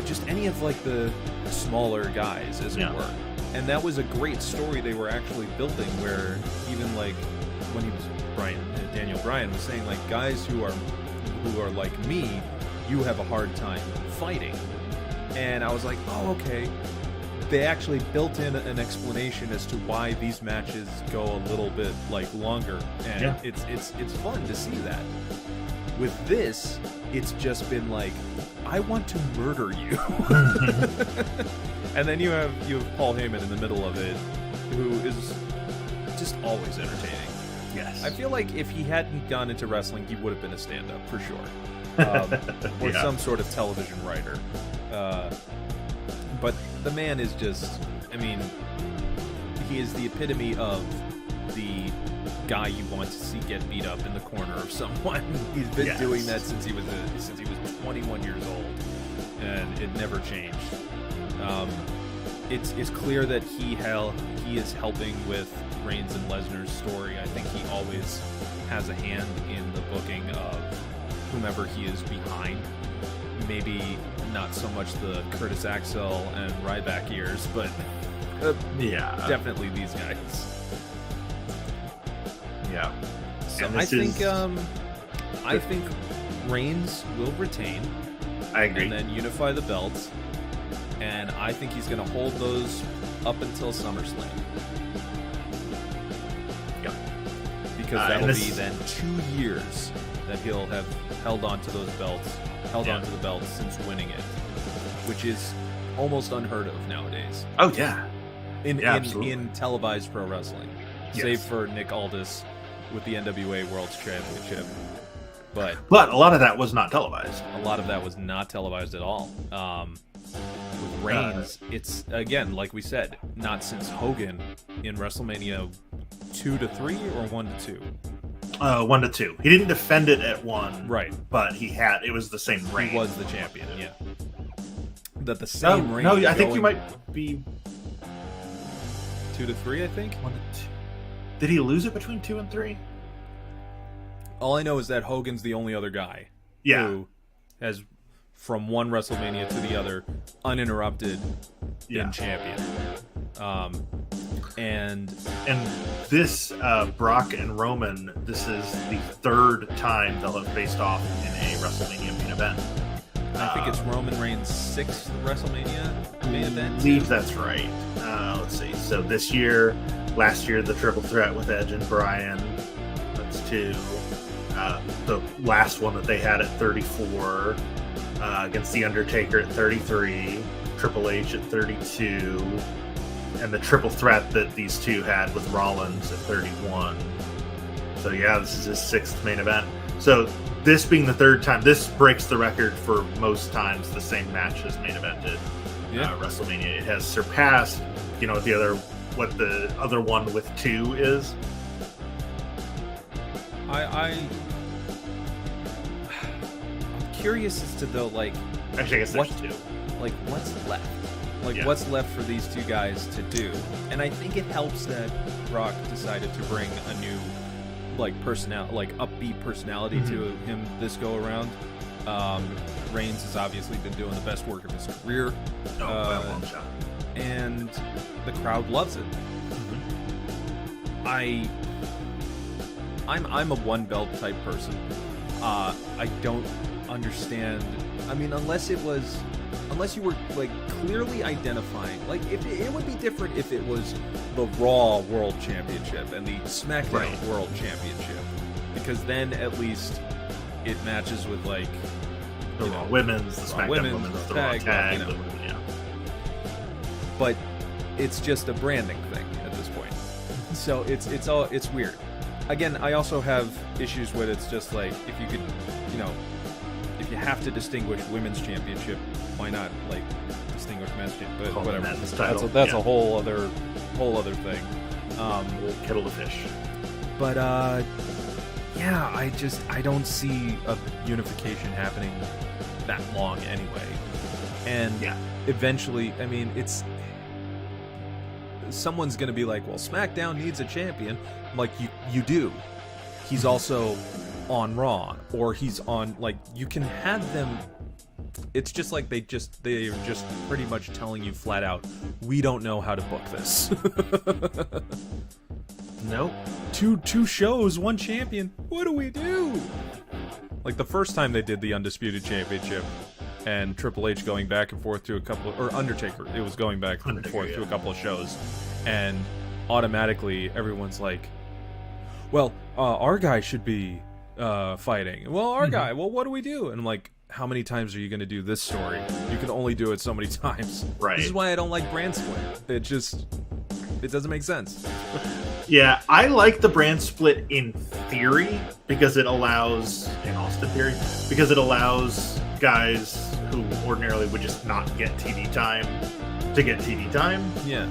just any of like the smaller guys, as it were. And that was a great story they were actually building, where even like when he was Daniel Bryan was saying, like, guys who are like me, you have a hard time fighting. And I was like, oh, okay. They actually built in an explanation as to why these matches go a little bit like longer, and it's fun to see that. With this, it's just been like, I want to murder you. And then you have Paul Heyman in the middle of it, who is just always entertaining. Yes. I feel like if he hadn't gone into wrestling, he would have been a stand-up for sure, or some sort of television writer. But the man is just, I mean, he is the epitome of the guy you want to see get beat up in the corner of someone. He's been doing that since he was 21 years old, and it never changed. It's clear that he is helping with Reigns and Lesnar's story. I think he always has a hand in the booking of whomever he is behind. Maybe not so much the Curtis Axel and Ryback years, but definitely these guys. Yeah. So I think Reigns will retain. I agree. And then unify the belts. And I think he's going to hold those up until SummerSlam. Yep. Because that'll be then 2 years that he'll have held on to those belts, onto the belts since winning it, which is almost unheard of nowadays. Oh yeah. In televised pro wrestling, save for Nick Aldis with the NWA World Championship. But a lot of that was not televised. A lot of that was not televised at all. With Reigns, it's, again, like we said, not since Hogan in WrestleMania 2 to 3 or 1 to 2? 1 to 2. He didn't defend it at 1. Right. But it was the same reign. He was the champion, yeah. That the same reign. No, I think you might be 2 to 3, I think. 1 to 2. Did he lose it between 2 and 3? All I know is that Hogan's the only other guy who has, from one WrestleMania to the other, uninterrupted, been champion. And this Brock and Roman, this is the third time they'll have faced off in a WrestleMania main event. I think it's Roman Reigns' 6th WrestleMania main event. I believe that's right. Let's see. So last year, the triple threat with Edge and Bryan. That's 2. The last one that they had at 34 against The Undertaker at 33, Triple H at 32, and the triple threat that these two had with Rollins at 31. So yeah, this is his 6th main event. So this being the 3rd time, this breaks the record for most times the same match has main evented WrestleMania. It has surpassed, what the other one with 2 is. I'm curious as to actually, I guess there's 2. Like, what's left? What's left for these two guys to do? And I think it helps that Brock decided to bring a new, upbeat personality to him this go around. Reigns has obviously been doing the best work of his career. By a long shot. And the crowd loves it. I'm a one belt type person. I don't understand. I mean, unless you were clearly identifying, it would be different if it was the Raw World Championship and the SmackDown World Championship, because then at least it matches with the Raw Women's, the SmackDown Women's, the Raw Tag. But it's just a branding thing at this point, so it's weird. Again, I also have issues with it's just if you could, if you have to distinguish women's championship, why not distinguish men's championship? But whatever. That's a whole other thing. Kettle of fish. But I don't see a unification happening that long anyway. And eventually, I mean, someone's gonna be like, well, SmackDown needs a champion. I'm like, you do. He's also on Raw, or he's on, you can have them. It's just they're just pretty much telling you flat out, we don't know how to book this. Nope. Two shows, one champion. What do we do? The first time they did the Undisputed Championship, and Triple H going back and forth to or Undertaker, it was going back and forth to a couple of shows, and automatically everyone's like, well, our guy should be fighting. Well, our guy, well, what do we do? And I'm like, how many times are you going to do this story? You can only do it so many times. Right. This is why I don't like brand split. It doesn't make sense. Yeah, I like the brand split in theory because it allows, in Austin theory, because it allows guys who ordinarily would just not get TV time to get TV time. Yeah.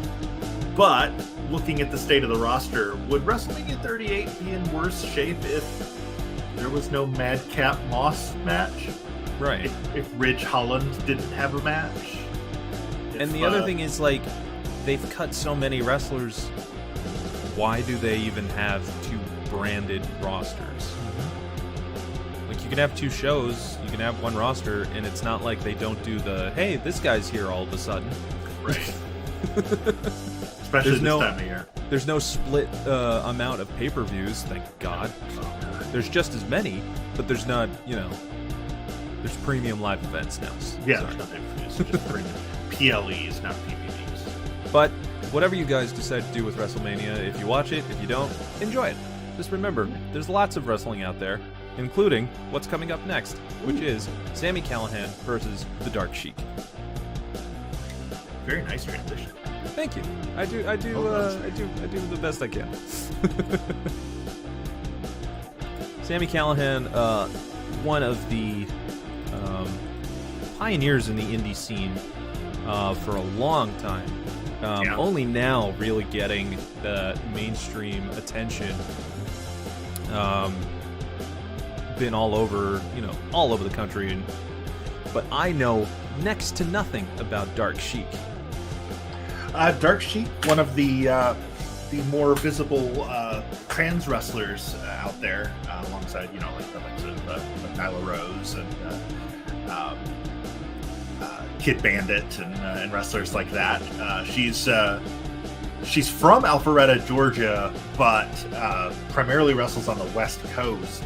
But looking at the state of the roster, would WrestleMania 38 be in worse shape if there was no Madcap Moss match? Right. If Ridge Holland didn't have a match? And the other thing is, they've cut so many wrestlers. Why do they even have 2 branded rosters? You can have 2 shows, you can have 1 roster, and it's not like they don't do the, hey, this guy's here all of a sudden. Right. Especially this time of year. There's no split amount of pay-per-views, thank God. There's just as many, but there's not, there's premium live events now. Yeah, there's no pay-per-views, just premium PLEs, not PPVs. But whatever you guys decide to do with WrestleMania, if you watch it, if you don't, enjoy it. Just remember, there's lots of wrestling out there, including what's coming up next, which is Sami Callihan versus the Dark Sheik. Very nice transition. Thank you. I do the best I can. Sami Callihan, one of the pioneers in the indie scene for a long time. Only now really getting the mainstream attention. Been all over the country, but I know next to nothing about Dark Sheik. Dark Sheik, one of the more visible trans wrestlers out there, alongside the likes of Nyla Rose and Kid Bandit and wrestlers like that. She's she's from Alpharetta, Georgia, but primarily wrestles on the West Coast.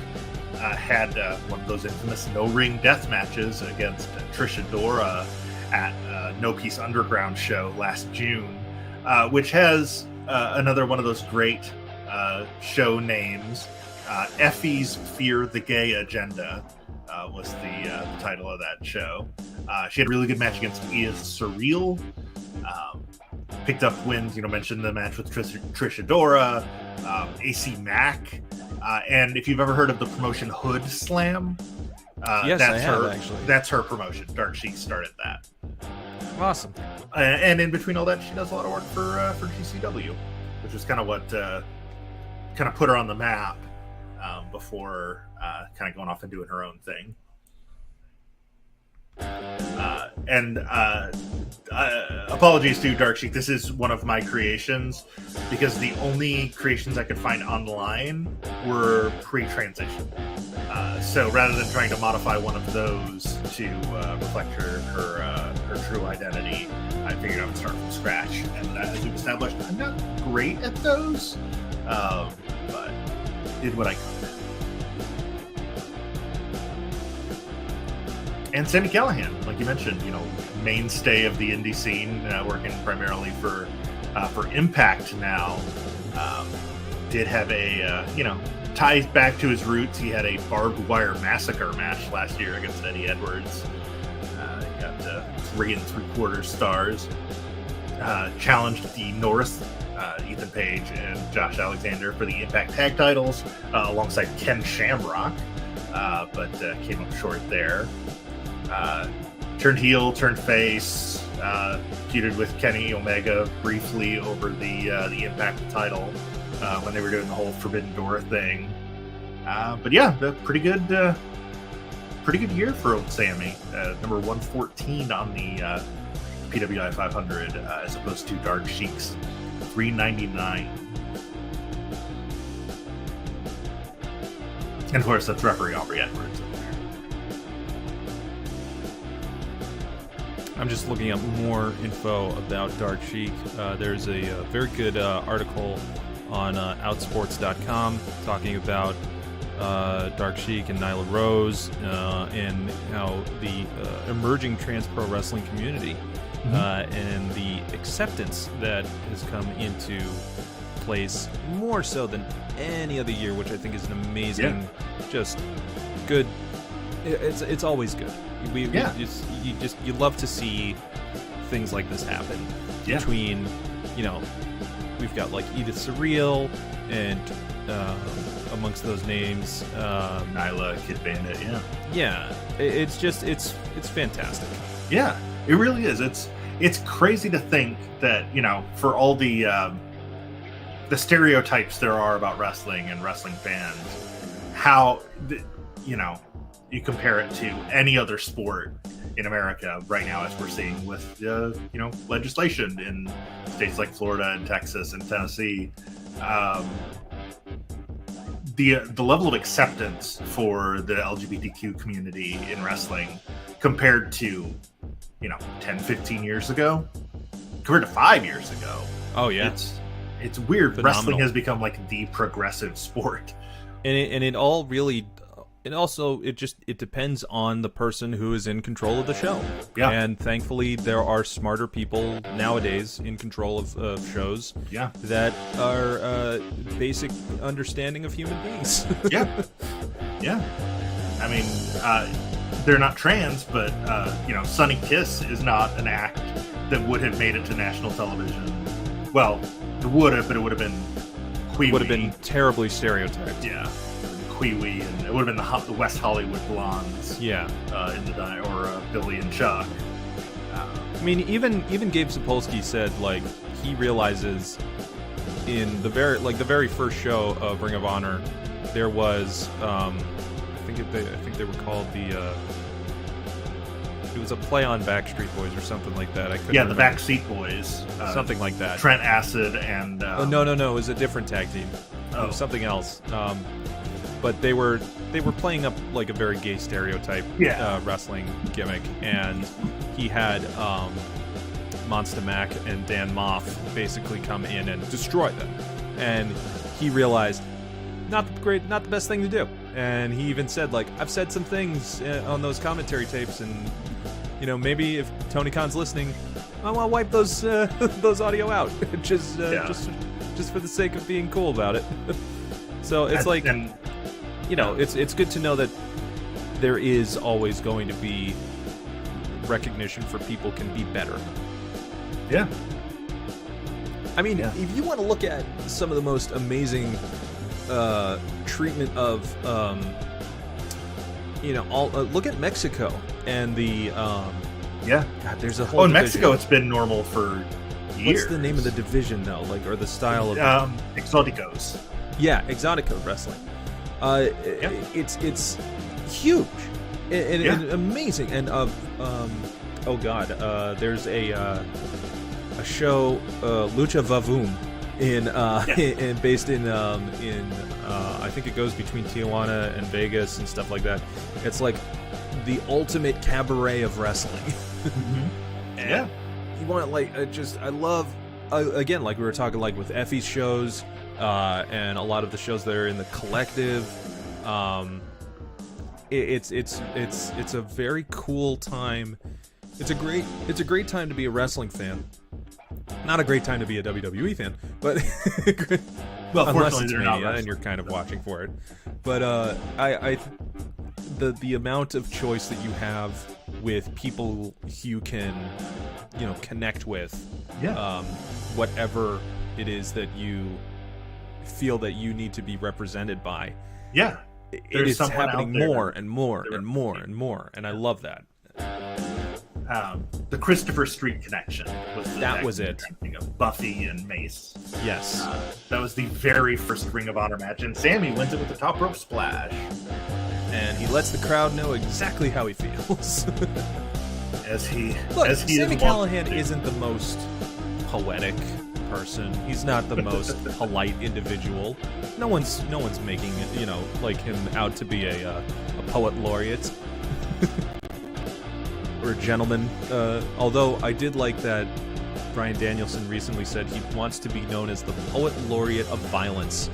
Had one of those infamous no-ring death matches against Trisha Dora at No Peace Underground show last June, which has another one of those great show names. Effie's Fear the Gay Agenda was the title of that show. She had a really good match against Ia Surreal. Picked up wins, mentioned the match with Trisha Dora, AC Mack, and if you've ever heard of the promotion Hood Slam, yes, I have, actually. That's her promotion. Dark Sheik started that. Awesome. And in between all that, she does a lot of work for GCW, which is kind of what kind of put her on the map before kind of going off and doing her own thing. Apologies to Dark Sheik. This is one of my creations because the only creations I could find online were pre-transition. So rather than trying to modify one of those to reflect her true identity, I figured I would start from scratch. And as we've established, I'm not great at those, but did what I could. And Sami Callihan, like you mentioned, mainstay of the indie scene, working primarily for Impact now. Did have a, ties back to his roots. He had a barbed wire massacre match last year against Eddie Edwards. He got 3 3/4 stars. Challenged the North, Ethan Page and Josh Alexander for the Impact Tag titles alongside Ken Shamrock, but came up short there. Turned heel, turned face, feuded with Kenny Omega briefly over the Impact title when they were doing the whole Forbidden Door thing. But yeah, pretty good year for old Sammy. Number 114 on the PWI 500 as opposed to Dark Sheik's 399. And of course, that's referee Aubrey Edwards. I'm just looking up more info about Dark Sheik. There's a very good article on Outsports.com talking about Dark Sheik and Nyla Rose and how the emerging trans pro wrestling community and the acceptance that has come into place more so than any other year, which I think is an amazing, just good. It's always good. You love to see things like this happen between, we've got like Edith Surreal and amongst those names, Nyla, Kid Bandit, it's fantastic. Yeah, it really is. It's crazy to think that, for all the stereotypes there are about wrestling and wrestling fans, how, you compare it to any other sport in America right now, as we're seeing with, legislation in states like Florida and Texas and Tennessee. The level of acceptance for the LGBTQ community in wrestling compared to, 10, 15 years ago, compared to 5 years ago. Oh, yeah. It's weird. Phenomenal. Wrestling has become like the progressive sport. And it all really... And also, it depends on the person who is in control of the show. Yeah. And thankfully, there are smarter people nowadays in control of shows that are basic understanding of human beings. Yeah. I mean, they're not trans, but, Sunny Kiss is not an act that would have made it to national television. Well, it would have, but it would have been Quee-wee. Would have been terribly stereotyped. Yeah. Quee-wee, and it would have been the West Hollywood Blondes. Yeah. In the or Billy and Chuck. I mean, even Gabe Sapolsky said, like, he realizes in the very first show of Ring of Honor, there was I think they were called the it was a play on Backstreet Boys or something like that. I couldn't remember. The Backseat Boys. Something like that. Trent Acid and no, it was a different tag team. It was something else. But they were playing up like a very gay stereotype wrestling gimmick, and he had Monster Mac and Dan Moff basically come in and destroy them. And he realized, not the best thing to do. And he even said, like, I've said some things on those commentary tapes, and maybe if Tony Khan's listening, I want to wipe those audio out, just for the sake of being cool about it. So it's it's good to know that there is always going to be recognition for people can be better. Yeah. I mean, if you want to look at some of the most amazing treatment of, look at Mexico and the, God, there's a whole in division. Mexico it's been normal for years. What's the name of the division, though? Like, or the style of... Exoticos. Yeah, Exotico wrestling. It's huge and amazing. And there's a show, Lucha Vavoom, based in I think it goes between Tijuana and Vegas and stuff like that. It's like the ultimate cabaret of wrestling. Mm-hmm. And you want I love again, like we were talking, like with Effie's shows and a lot of the shows that are in the collective. It's a very cool time. It's a great time to be a wrestling fan. Not a great time to be a WWE fan, but well, unless it's Mania and you're kind of watching for it. But the amount of choice that you have with people you can connect with, whatever it is that you feel that you need to be represented by. Yeah, it is happening more and more and more and more, and I love that. The Christopher Street connection was it. Of Buffy and Mace. Yes, that was the very first Ring of Honor match, and Sammy wins it with the top rope splash, and he lets the crowd know exactly how he feels. Sammy Callahan isn't the most poetic person. He's not the most polite individual. No one's making him out to be a poet laureate. Or a gentleman, although I did like that Bryan Danielson recently said he wants to be known as the poet laureate of violence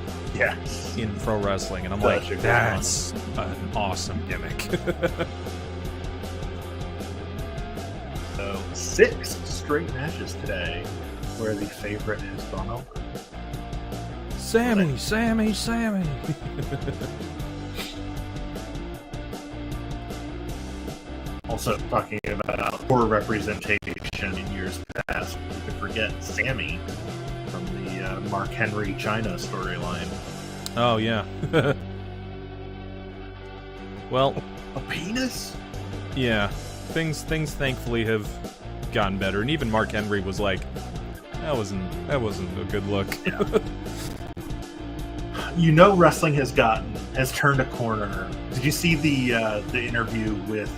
in pro wrestling, and I'm that's an awesome gimmick. So 6 straight matches today where the favorite has gone over. Sammy. Also, talking about poor representation in years past, you could forget Sammy from the Mark Henry China storyline. Oh, yeah. Well, a penis? Yeah, things thankfully have gotten better, and even Mark Henry was like, that wasn't a good look. Yeah. Wrestling has turned a corner. Did you see the interview with,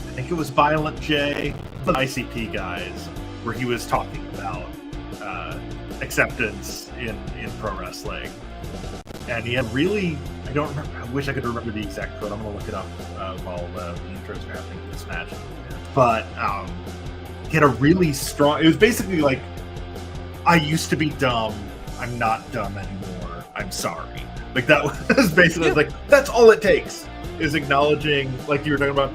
I think it was Violent J, the ICP guys, where he was talking about acceptance in pro wrestling, and he had really, I don't remember, I wish I could remember the exact quote. I'm gonna look it up while the intros are happening for this match. But he had a really strong, it was basically like, I used to be dumb, I'm not dumb anymore, I'm sorry. Like, that was basically like, that's all it takes. Is acknowledging, like you were talking about.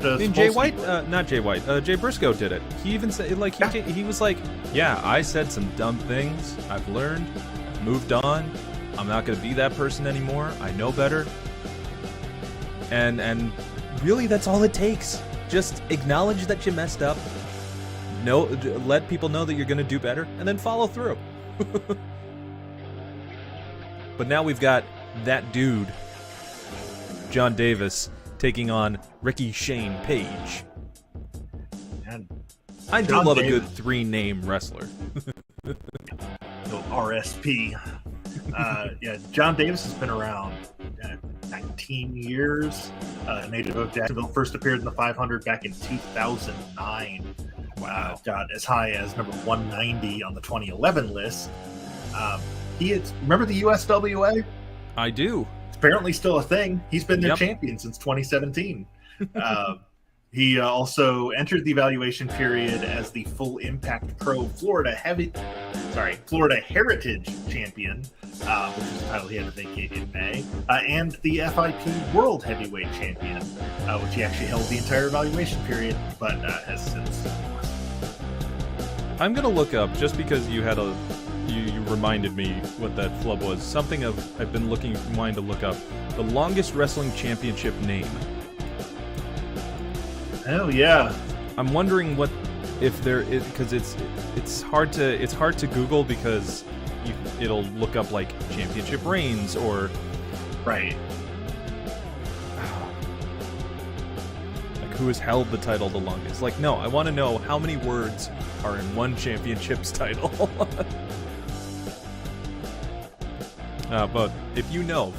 Jay Briscoe did it. He even said, like, he was like, yeah, I said some dumb things. I've learned, I've moved on. I'm not going to be that person anymore. I know better. And really, that's all it takes. Just acknowledge that you messed up. Let people know that you're going to do better, and then follow through. But now we've got that dude, John Davis, taking on Ricky Shane Page. And I do love a good 3-name wrestler. So RSP. John Davis has been around 19 years. Native of Jacksonville, first appeared in the 500 back in 2009. Wow. Got as high as number 190 on the 2011 list. Remember the USWA? I do. Apparently still a thing. He's been their champion since 2017. He also entered the evaluation period as the Full Impact Pro Florida Heritage Champion, which is a title he had to vacate in May, and the FIP World Heavyweight Champion, which he actually held the entire evaluation period, but has since lost. I'm gonna look up, just because you reminded me what that flub was. Something I've been wanting to look up. The longest wrestling championship name. Hell yeah! I'm wondering if there is, because it's hard to Google, because it'll look up like championship reigns or right. Like who has held the title the longest. Like, no, I want to know how many words are in one championship's title. But if you know,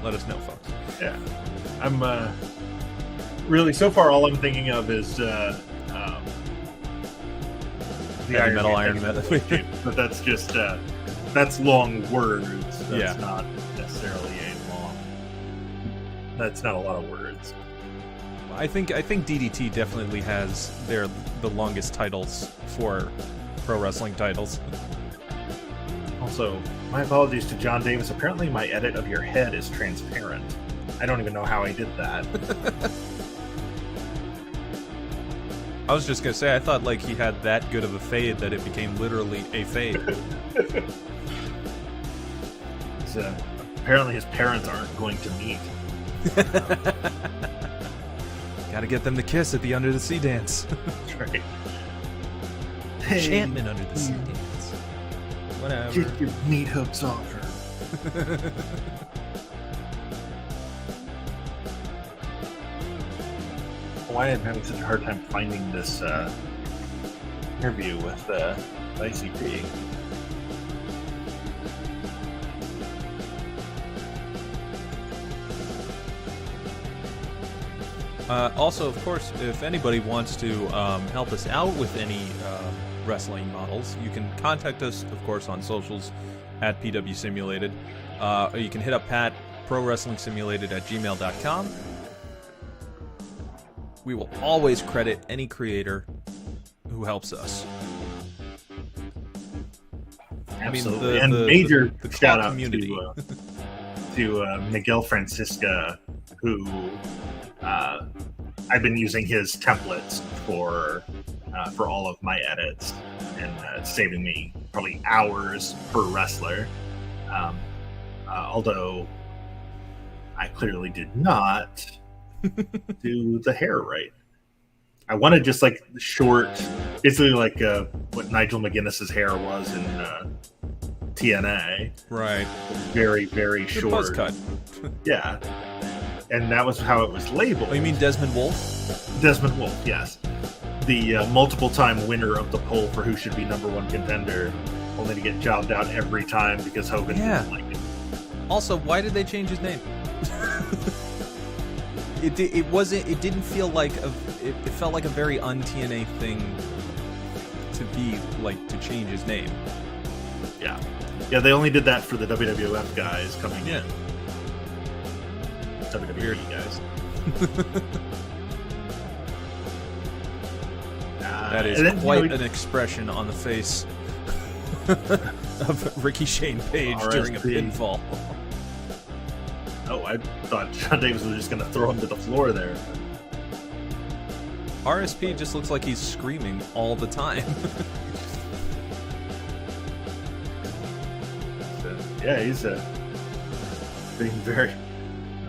let us know, folks. Yeah, I'm really, so far all I'm thinking of is the Heavy Metal Iron Man. But that's just that's long words. That's Yeah. not necessarily that's not a lot of words. I think DDT definitely has the longest titles for pro wrestling titles. Also, my apologies to John Davis. Apparently my edit of your head is transparent. I don't even know how I did that. I was just gonna say, I thought like he had that good of a fade that it became literally a fade. Apparently his parents aren't going to meet. Gotta get them to kiss at the Under the Sea dance. That's right. Enchantment Under the Sea dance. Whatever. Get your meat hooks off her. Why am I having such a hard time finding this interview with ICP? Also, of course, if anybody wants to help us out with any wrestling models, you can contact us, of course, on socials at PW Simulated. Or you can hit up Pat, ProWrestlingSimulated@gmail.com. We will always credit any creator who helps us. Absolutely. I mean, and major the shout out community. to Miguel Francisca, who I've been using his templates for all of my edits, and saving me probably hours per wrestler. Although I clearly did not do the hair right. I wanted just like short, basically like what Nigel McGuinness's hair was in TNA. Right. Very, very The short. buzz cut. Yeah. And that was how it was labeled. Oh, you mean Desmond Wolfe? Desmond Wolfe, yes. The multiple-time winner of the poll for who should be #1 contender, only to get jobbed out every time because Hogan didn't like it. Also, why did they change his name? It didn't feel like it felt like a very un-TNA thing to be like, to change his name. Yeah. Yeah, they only did that for the WWF guys coming in. WWE guys. That is quite an expression on the face of Ricky Shane Page during a pinfall. Oh, I thought John Davis was just going to throw him to the floor there. RSP just looks like he's screaming all the time. Yeah, he's being very...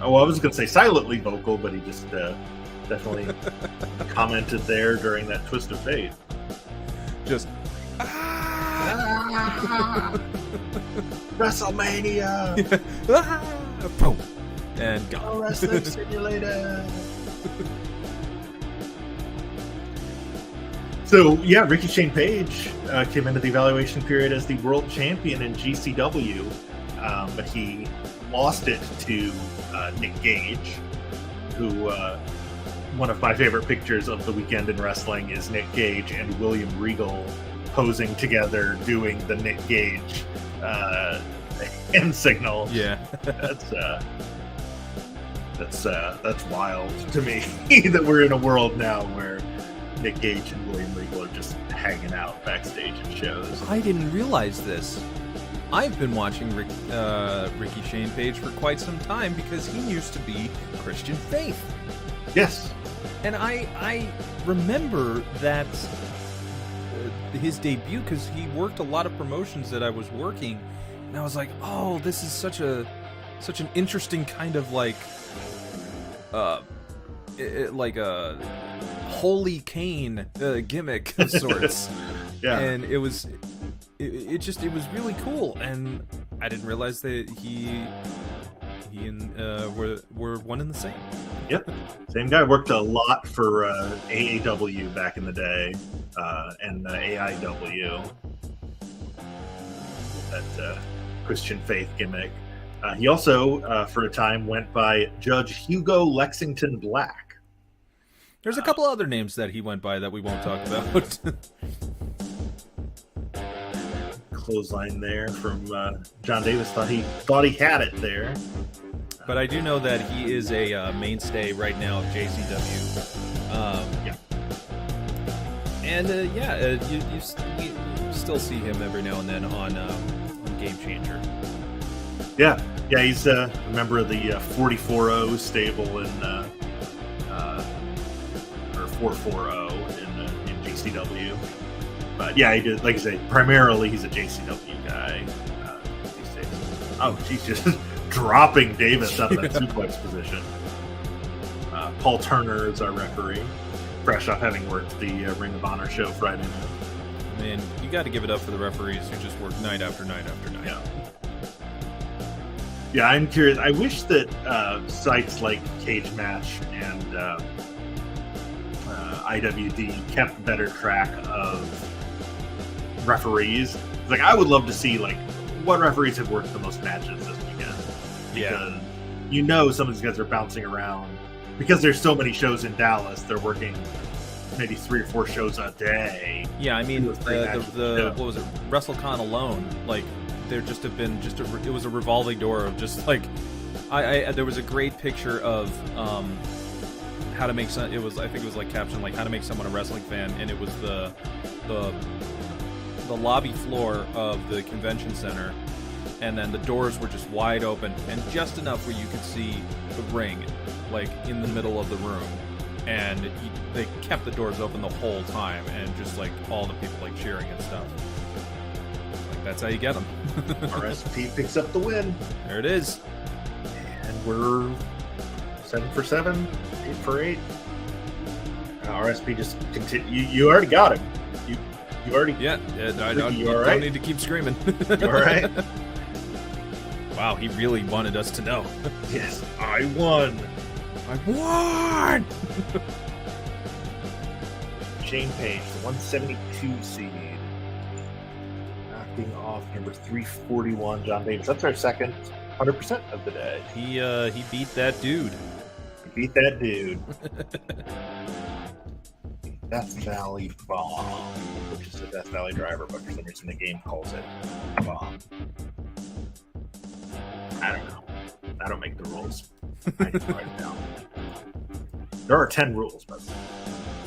Oh, I was going to say silently vocal, but he just definitely commented there during that twist of fate. Just... WrestleMania! Boom! And gone. Wrestling Simulator! So, yeah, Ricky Shane Page came into the evaluation period as the world champion in GCW, but he lost it to Nick Gage, who, one of my favorite pictures of the weekend in wrestling is Nick Gage and William Regal posing together doing the Nick Gage hand signal. Yeah. That's That's wild to me that we're in a world now where Nick Gage and William Regal are just hanging out backstage at shows. I didn't realize this. I've been watching Ricky Shane Page for quite some time because he used to be Christian Faith. Yes. And I remember that his debut, because he worked a lot of promotions that I was working, and I was like, oh, this is such an interesting kind of like a Holy Kane gimmick of sorts. Yeah. And it was really cool, and I didn't realize that he and were one and the same. Yep, same guy. Worked a lot for AAW back in the day, and AIW. That Christian Faith gimmick. He also, for a time, went by Judge Hugo Lexington Black. There's a couple other names that he went by that we won't talk about. Clothesline there from John Davis. Thought he had it there. But I do know that he is a mainstay right now of JCW. Yeah. And you still see him every now and then on Game Changer. Yeah, he's a member of the 440 stable in or 440 in JCW. But yeah, he did, like I say, primarily he's a JCW guy these days. Oh, he's just dropping Davis out of that suplex position. Paul Turner is our referee, fresh off having worked the Ring of Honor show Friday night. Man, you got to give it up for the referees who just work night after night after night. Yeah, I'm curious. I wish that sites like Cage Match and IWD kept better track of referees. Like, I would love to see like what referees have worked the most matches this weekend, because some of these guys are bouncing around because there's so many shows in Dallas. They're working maybe 3 or 4 shows a day. Yeah, I mean the what was it, WrestleCon alone? Like, there just have been it was a revolving door of just like there was a great picture of how to make I think it was like captioned like how to make someone a wrestling fan, and it was the lobby floor of the convention center, and then the doors were just wide open and just enough where you could see the ring like in the middle of the room, and they kept the doors open the whole time, and just like all the people like cheering and stuff. Like, that's how you get them. RSP picks up the win. There it is. And we're 7 for 7, 8 for 8. RSP just continue. You already got him. You already. Yeah. I don't need to keep screaming. You all right? Wow, he really wanted us to know. Yes, I won. I won. Shane Page, the 172 seed, knocking off number 341 John Davis. That's our second 100% of the day. He beat that dude. Death Valley Bomb, which is the Death Valley driver, but for some reason the game calls it Bomb. I don't know. I don't make the rules. I just write it down. There are 10 rules, but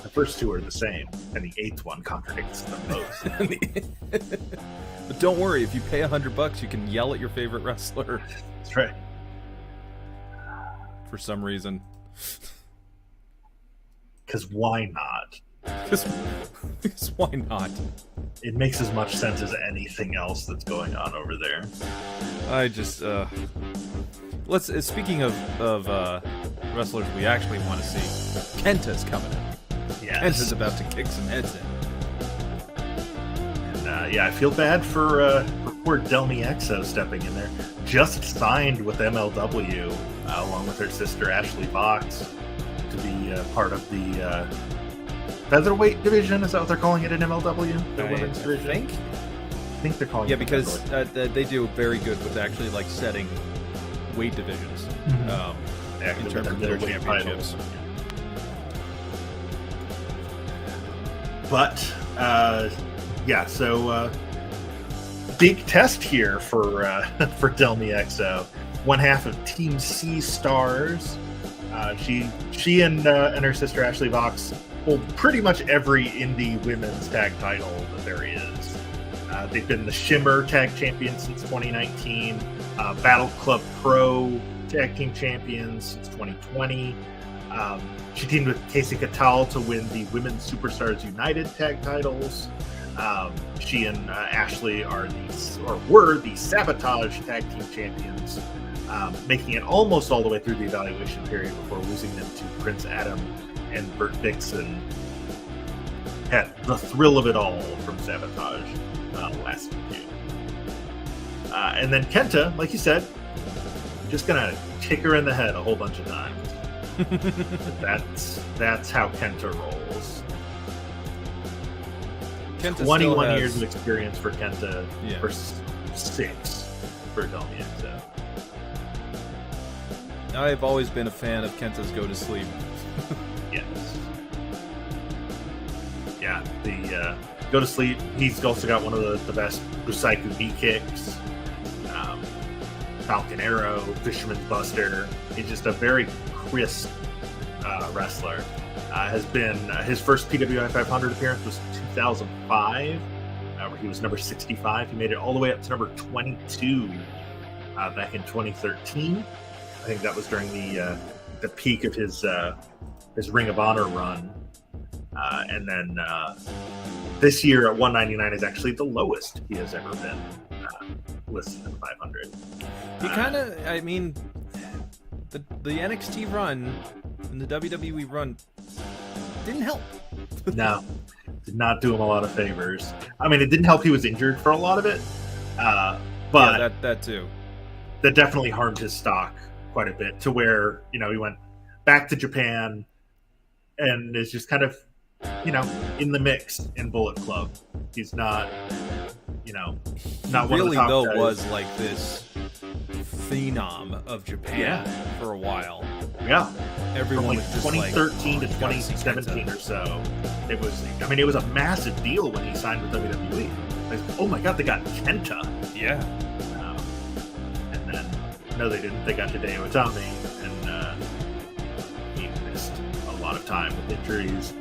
the first 2 are the same, and the 8th one contradicts them both. But don't worry, if you pay $100, you can yell at your favorite wrestler. That's right. For some reason. Because why not? Because why not? It makes as much sense as anything else that's going on over there. I just speaking of wrestlers we actually want to see, Kenta's coming in. Yes. Kenta's about to kick some heads in. And I feel bad for poor Delmi Exo stepping in there. Just signed with MLW along with her sister Ashley Fox to be part of the featherweight division. Is that what they're calling it in MLW? The women's division. I think they're calling it. Yeah, because they do very good with actually like setting weight divisions in terms of their championships. Titles. But so big test here for Delmi Exo. One half of Team C Stars She and her sister Ashley Vox hold pretty much every indie women's tag title that there is. They've been the Shimmer Tag Champions since 2019, Battle Club Pro Tag Team Champions since 2020. She teamed with Casey Catal to win the Women's Superstars United tag titles. She and Ashley were the Sabotage Tag Team Champions, making it almost all the way through the evaluation period before losing them to Prince Adam and Bert Dixon. Had the thrill of it all from Sabotage last weekend. And then Kenta, like you said, just gonna kick her in the head a whole bunch of times. That's how Kenta rolls. Kenta 21 years of experience for Kenta, Yeah. versus 6 for Del Miezo. I've always been a fan of Kenta's Go to Sleep. Yes. Yeah, the Go to Sleep. He's also got one of the best Busaiku knee kicks. Falcon Arrow, Fisherman's Buster. He's just a very crisp wrestler. Has been his first PWI 500 appearance was 2005, where he was number 65. He made it all the way up to number 22 back in 2013. I think that was during the peak of his Ring of Honor run. And then this year at 199 is actually the lowest he has ever been listed in 500. He kind of, I mean, the NXT run and the WWE run didn't help. No, did not do him a lot of favors. I mean, it didn't help he was injured for a lot of it, but yeah, that too. That definitely harmed his stock quite a bit, to where, he went back to Japan and is just kind of, in the mix in Bullet Club. He's not, not one really, of the top though, guys. was like this phenom of Japan for a while. Yeah. Everyone From was just 2013 like, to oh, you gotta see 2017 Kenta. or so. It was a massive deal when he signed with WWE. Like, oh my God, they got Kenta. Yeah. And then, no, they didn't. They got Hideo Itami, and he missed a lot of time with injuries.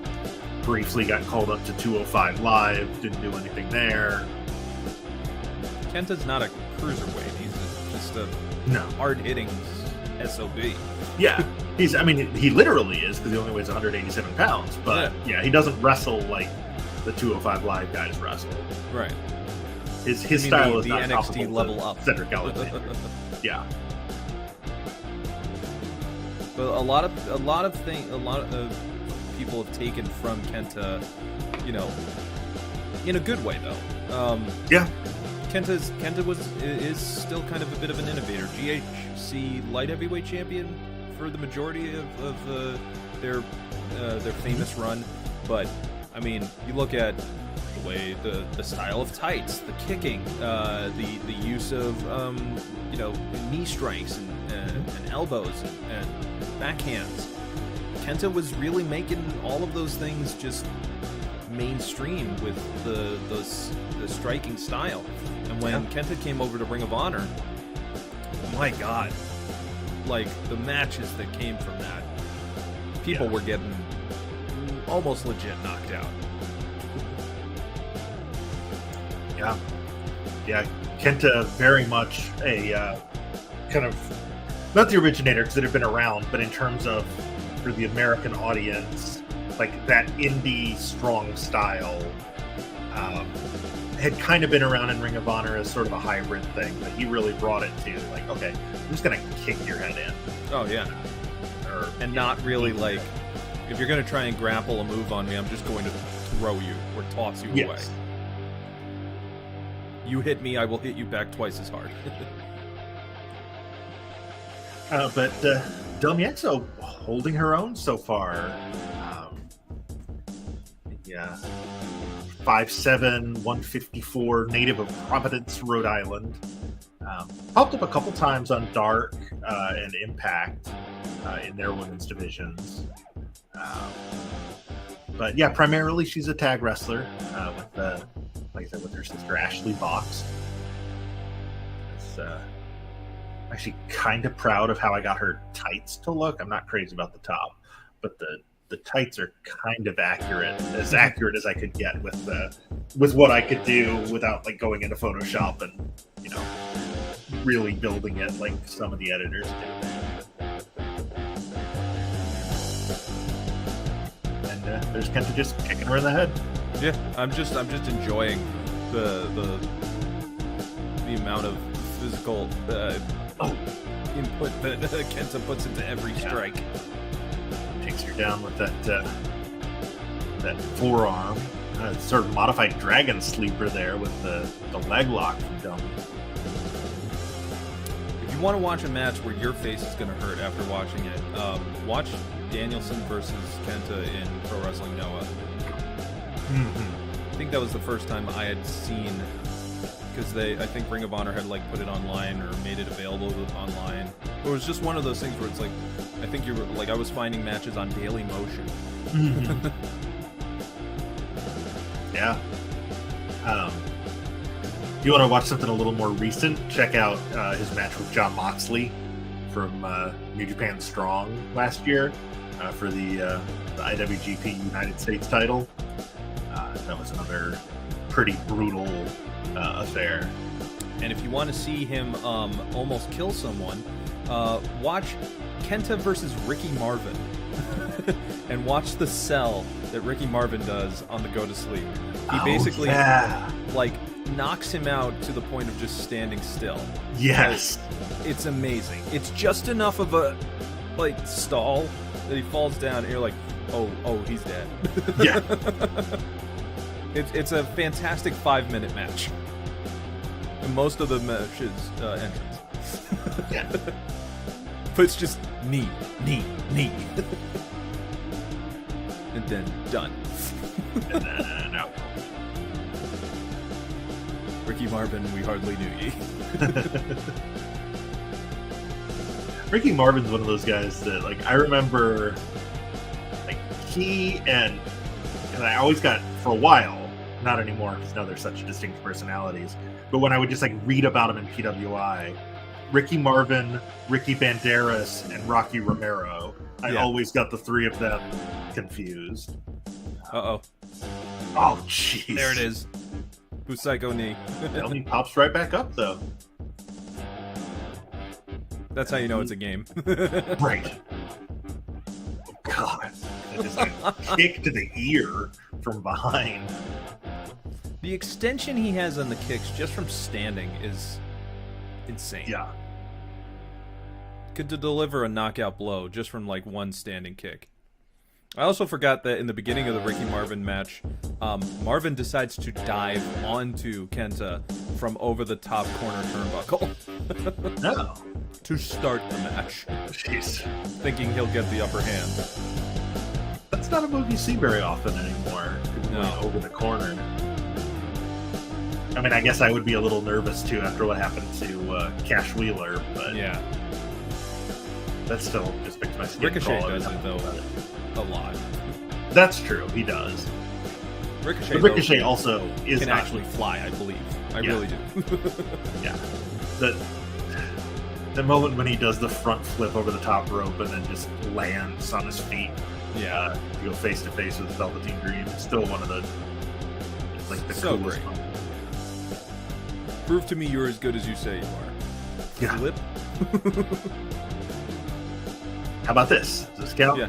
Briefly got called up to 205 Live, didn't do anything there. Kenta's not a cruiserweight. He's just a No. hard-hitting SOB. Yeah, he literally is, because he only weighs 187 pounds. But yeah, he doesn't wrestle like the 205 Live guys wrestle. Right. His You mean style is the not NXT comparable level to up. Cedric Alexander. Yeah. But a lot of people have taken from Kenta, in a good way though. Yeah. Kenta is still kind of a bit of an innovator. GHC light heavyweight champion for the majority of their famous run, but I mean, you look at the way the style of tights, the kicking, the use of knee strikes and elbows and backhands. Kenta was really making all of those things just mainstream with the striking style. And when Kenta came over to Ring of Honor, my God, like the matches that came from that, people were getting almost legit knocked out. Yeah, Kenta very much a kind of, not the originator because it had been around, but in terms of for the American audience, like that indie strong style had kind of been around in Ring of Honor as sort of a hybrid thing, but he really brought it to like, okay, I'm just gonna kick your head in. Oh yeah, and not really like, if you're gonna try and grapple a move on me, I'm just going to throw you or toss you away. You hit me, I will hit you back twice as hard. But Del Miezo holding her own so far. 5'7", 154, native of Providence, Rhode Island. Popped up a couple times on Dark and Impact in their women's divisions. But yeah, primarily she's a tag wrestler with, like I said, with her sister Ashley Vox. actually kind of proud of how I got her tights to look. I'm not crazy about the top, but the tights are kind of accurate as I could get with what I could do without like going into Photoshop and really building it like some of the editors do. And there's Kenta just kicking her in the head. Yeah, I'm just enjoying the amount of physical input that Kenta puts into every strike. Takes her down with that forearm. Sort of modified dragon sleeper there with the leg lock from Dummy. If you want to watch a match where your face is going to hurt after watching it, watch Danielson versus Kenta in Pro Wrestling Noah. I think that was the first time I had seen, because I think Ring of Honor had like put it online or made it available online. It was just one of those things where it's like, I think you were like, I was finding matches on Daily Motion. Yeah. If you want to watch something a little more recent, check out his match with Jon Moxley from New Japan Strong last year for the IWGP United States title. That was another pretty brutal affair. And if you want to see him almost kill someone, watch Kenta versus Ricky Marvin. And watch the sell that Ricky Marvin does on the Go to Sleep. He basically like knocks him out to the point of just standing still. Yes. It's amazing. It's just enough of a like stall that he falls down and you're like, oh, he's dead. Yeah. It's a fantastic 5-minute match. And most of the match is entrance. Yeah. But it's just knee. And then done. And then out. Ricky Marvin, we hardly knew ye. Ricky Marvin's one of those guys that, like, I remember, like, he and I always got, for a while, not anymore, because now they're such distinct personalities, but when I would just, like, read about him in PWI, Ricky Marvin, Ricky Banderas, and Rocky Romero, I always got the three of them confused. Uh-oh. Oh, jeez. There it is. Busaiku knee. Well, he pops right back up, though. That's how you know it's a game. Right. Oh, God. That just like kick to the ear from behind. The extension he has on the kicks just from standing is insane. Yeah. Could deliver a knockout blow just from like one standing kick. I also forgot that in the beginning of the Ricky Marvin match, Marvin decides to dive onto Kenta from over the top corner turnbuckle. No. To start the match. Jeez. Thinking he'll get the upper hand. That's not a move you see very often anymore. No. Over the corner. I mean, I guess I would be a little nervous too after what happened to Cash Wheeler, but yeah, that still just makes my skin Ricochet crawl does it though a lot. That's true, he does. Ricochet though, also is can not, actually fly, I believe. I really do. Yeah. The moment when he does the front flip over the top rope and then just lands on his feet, to go face to face with Velveteen Dream, still one of the so coolest great. moments. Prove to me you're as good as you say you are. Yeah. Flip. How about this? Does this count? Yeah.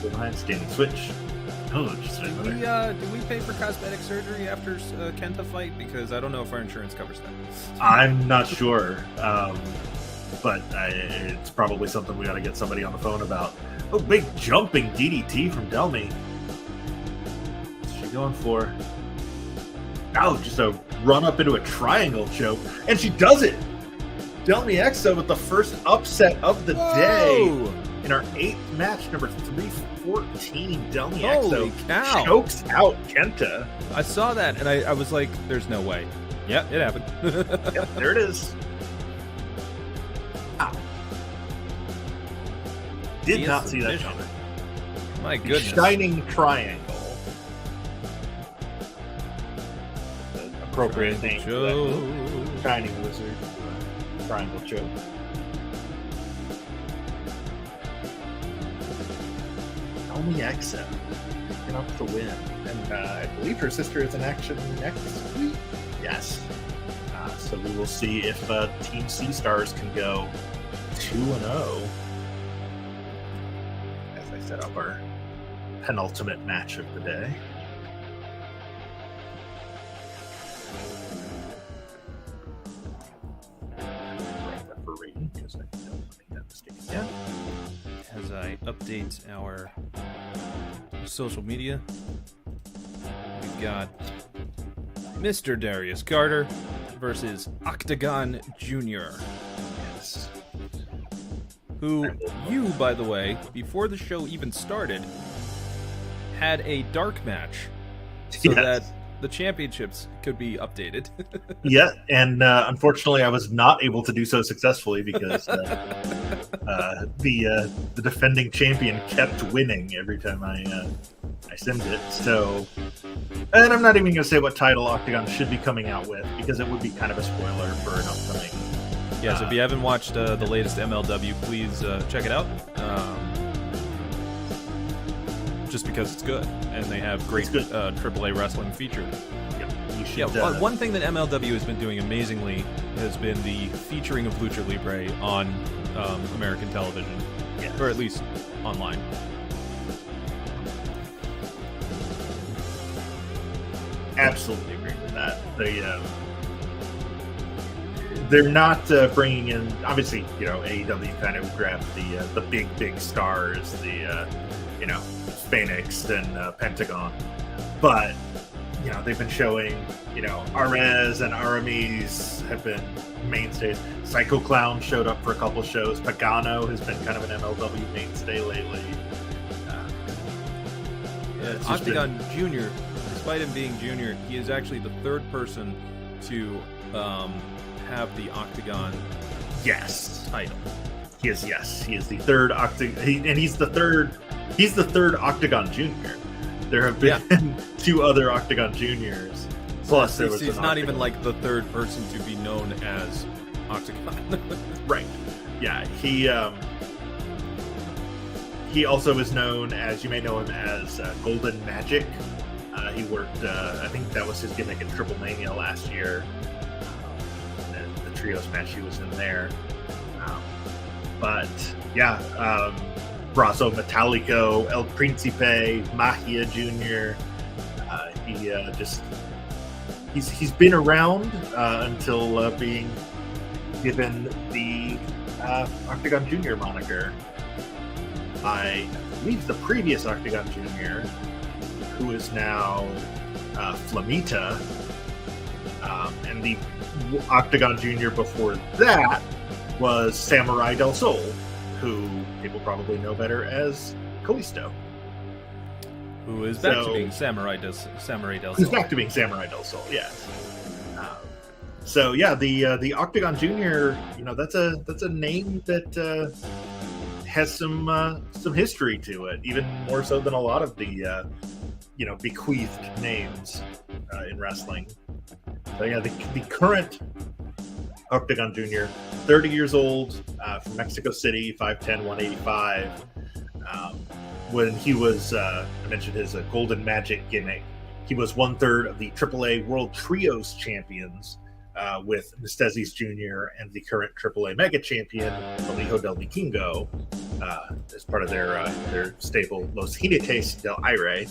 Behind standing switch. Oh, just a minute. Do we pay for cosmetic surgery after Kenta fight? Because I don't know if our insurance covers that. I'm not sure, but it's probably something we got to get somebody on the phone about. Oh, big jumping DDT from Delmy. What's she going for? Oh, just a run up into a triangle choke, and she does it. Delmy Exo with the first upset of the day in our 8th match, number 314. Delmy Holy Exo cow. chokes out Kenta. I saw that, and I was like, there's no way. Yep, it happened. Yep, there it is. Ow. Did not see that coming. My goodness. Shining triangle. appropriate name for that Choke. move. Shining Wizard. Triangle choke. Naomi Exo picking up the win. And I believe her sister is in action next week. Yes. So we will see if Team Sea Stars can go 2-0 as I set up our penultimate match of the day. Write that for rating because I don't want to make that mistake again. As I update our social media, we've got Mr. Darius Carter versus Octagon Jr. Yes. Who you, by the way, before the show even started, had a dark match so Yes. that the championships could be updated. Yeah, and unfortunately, I was not able to do so successfully because the defending champion kept winning every time I simmed it. So, and I'm not even going to say what title Octagon should be coming out with because it would be kind of a spoiler for an upcoming. Yes, if you haven't watched the latest MLW, please check it out. Just because it's good, and they have great AAA wrestling featured. You should, one thing that MLW has been doing amazingly has been the featuring of Lucha Libre on American television, yes. or at least online. Absolutely agree with that. They're not bringing in, obviously, AEW kind of grabbed the big stars, the Phoenix and Pentagon, but they've been showing, Arez and Aramis have been mainstays. Psycho Clown showed up for a couple shows. Pagano has been kind of an MLW mainstay lately. Octagon Jr., despite him being junior, he is actually the third person to have the Octagon title. He is the third and he's the third Octagon Junior. There have been two other Octagon Juniors. Plus, there was he's not even like the third person to be known as Octagon. Right. Yeah. He also is known as, you may know him as Golden Magic. He worked, I think that was his gimmick in Triple Mania last year. The trios match he was in there. Brasso Metallico, El Principe, Magia Jr. He's been around until being given the Octagon Jr. moniker by, I believe, the previous Octagon Jr., who is now Flamita, and the Octagon Jr. before that was Samurai del Sol, who people probably know better as Kalisto. Who is back to being Samurai del Sol. Who's back to being Samurai del Sol, yes. The Octagon Jr., that's a name that has some history to it, even more so than a lot of the bequeathed names in wrestling. So the current Octagon Jr., 30 years old, from Mexico City, 5'10", 185. When he was, I mentioned his Golden Magic gimmick, he was 1/3 of the AAA World Trios Champions with Mestezis Jr. and the current AAA Mega Champion, Elijo del Vikingo, as part of their stable Los Jinetes del Aire.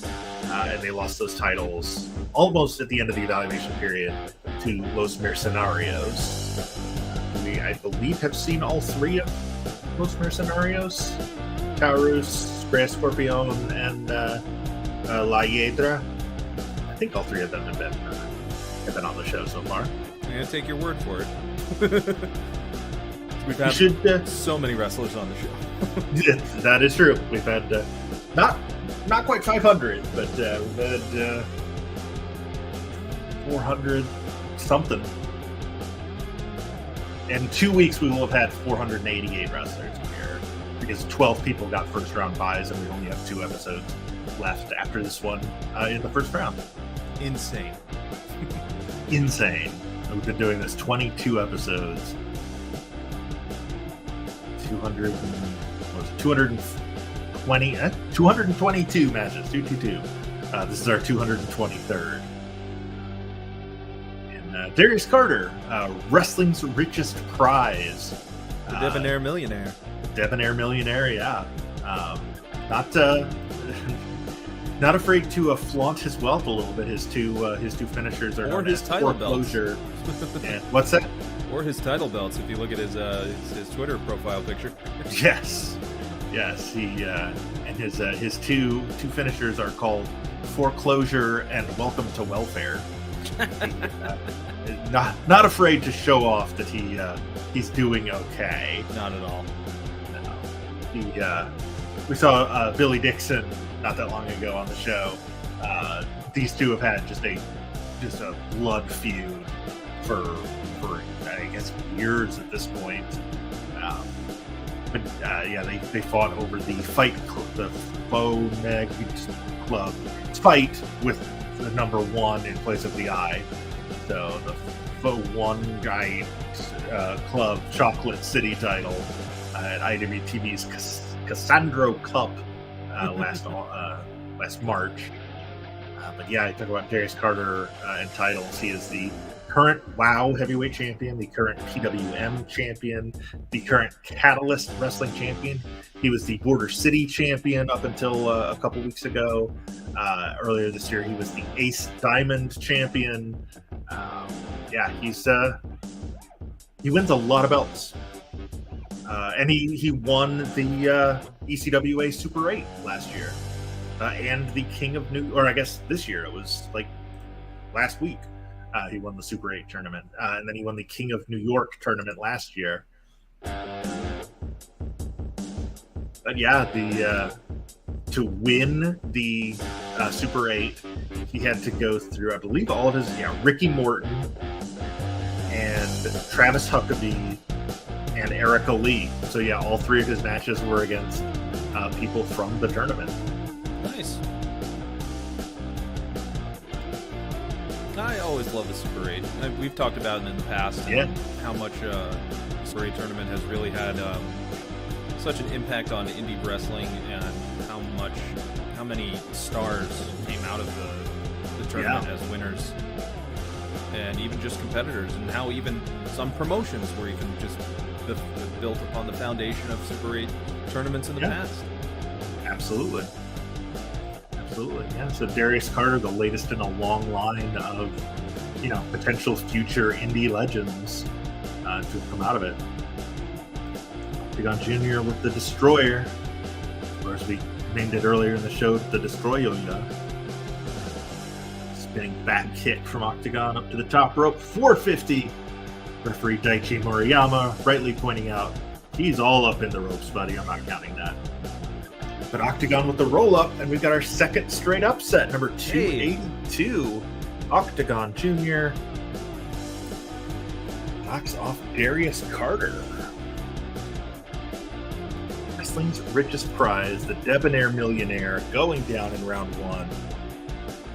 And they lost those titles almost at the end of the evaluation period to Los Mercenarios. We, I believe, have seen all three of Los Mercenarios: Taurus, Spray Scorpion, and La Hiedra. I think all three of them have been on the show so far. I'm going to take your word for it. We've had so many wrestlers on the show. That is true. We've had not quite 500, but we've had 400 something. In 2 weeks, we will have had 488 wrestlers here because 12 people got first round buys, and we only have 2 episodes left after this one in the first round. Insane. insane. We've been doing this 22 episodes. 222 matches. 222. This is our 223rd. And Darius Carter, wrestling's richest prize. The Debonair Millionaire. Debonair Millionaire, yeah. Not afraid to flaunt his wealth a little bit. His two finishers are known his as title foreclosure. And what's that? Or his title belts, if you look at his Twitter profile picture. Yes. He and his two finishers are called Foreclosure and Welcome to Welfare. Not afraid to show off that he's doing okay. Not at all. No. We saw Billy Dixon not that long ago on the show. These two have had just a blood feud for I guess years at this point. They fought over the Fight Club, the Faux Neg Club fight with the number 1 in place of the I. So the Faux One Guy Club Chocolate City title at IWTV's Cassandro Cup last March. But yeah, I talk about Darius Carter and titles. He is the current WOW heavyweight champion, the current PWM champion, the current Catalyst wrestling champion. He was the Border City champion up until a couple weeks ago. Earlier this year, he was the Ace Diamond champion. He wins a lot of belts. And he won the ECWA Super 8 last year. And the King of this year, it was like last week. He won the Super 8 tournament. And then he won the King of New York tournament last year. But yeah, to win the Super 8, he had to go through, I believe, all of his, Ricky Morton and Travis Huckabee and Erica Lee. So yeah, all 3 of his matches were against people from the tournament. Nice. I always love the Super 8. We've talked about it in the past. How much the Super 8 tournament has really had such an impact on indie wrestling, and how many stars came out of the tournament as winners, and even just competitors, and how even some promotions were even just built upon the foundation of Super 8 tournaments in the past. Absolutely. Yeah. So Darius Carter, the latest in a long line of, potential future indie legends to come out of it. Octagon Jr. with the Destroyer, or as we named it earlier in the show, the Destroyer. Spinning back kick from Octagon up to the top rope, 450. Referee Daichi Moriyama rightly pointing out, he's all up in the ropes, buddy. I'm not counting that. But Octagon with the roll-up, and we've got our second straight upset, number 282. Octagon Jr. knocks off Darius Carter. Wrestling's richest prize, the Debonair Millionaire, going down in round 1.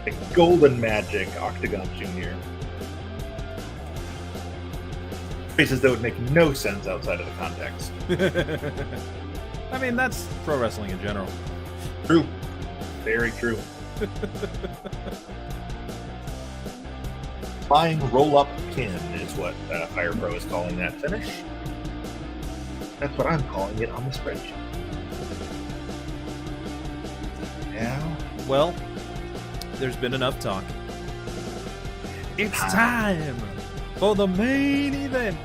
The Golden Magic, Octagon Jr. Faces that would make no sense outside of the context. I mean, that's pro wrestling in general. True. Very true. Flying roll-up pin is what Fire Pro is calling that finish. That's what I'm calling it on the spreadsheet. Now, well, there's been enough talk. It's time for the main event.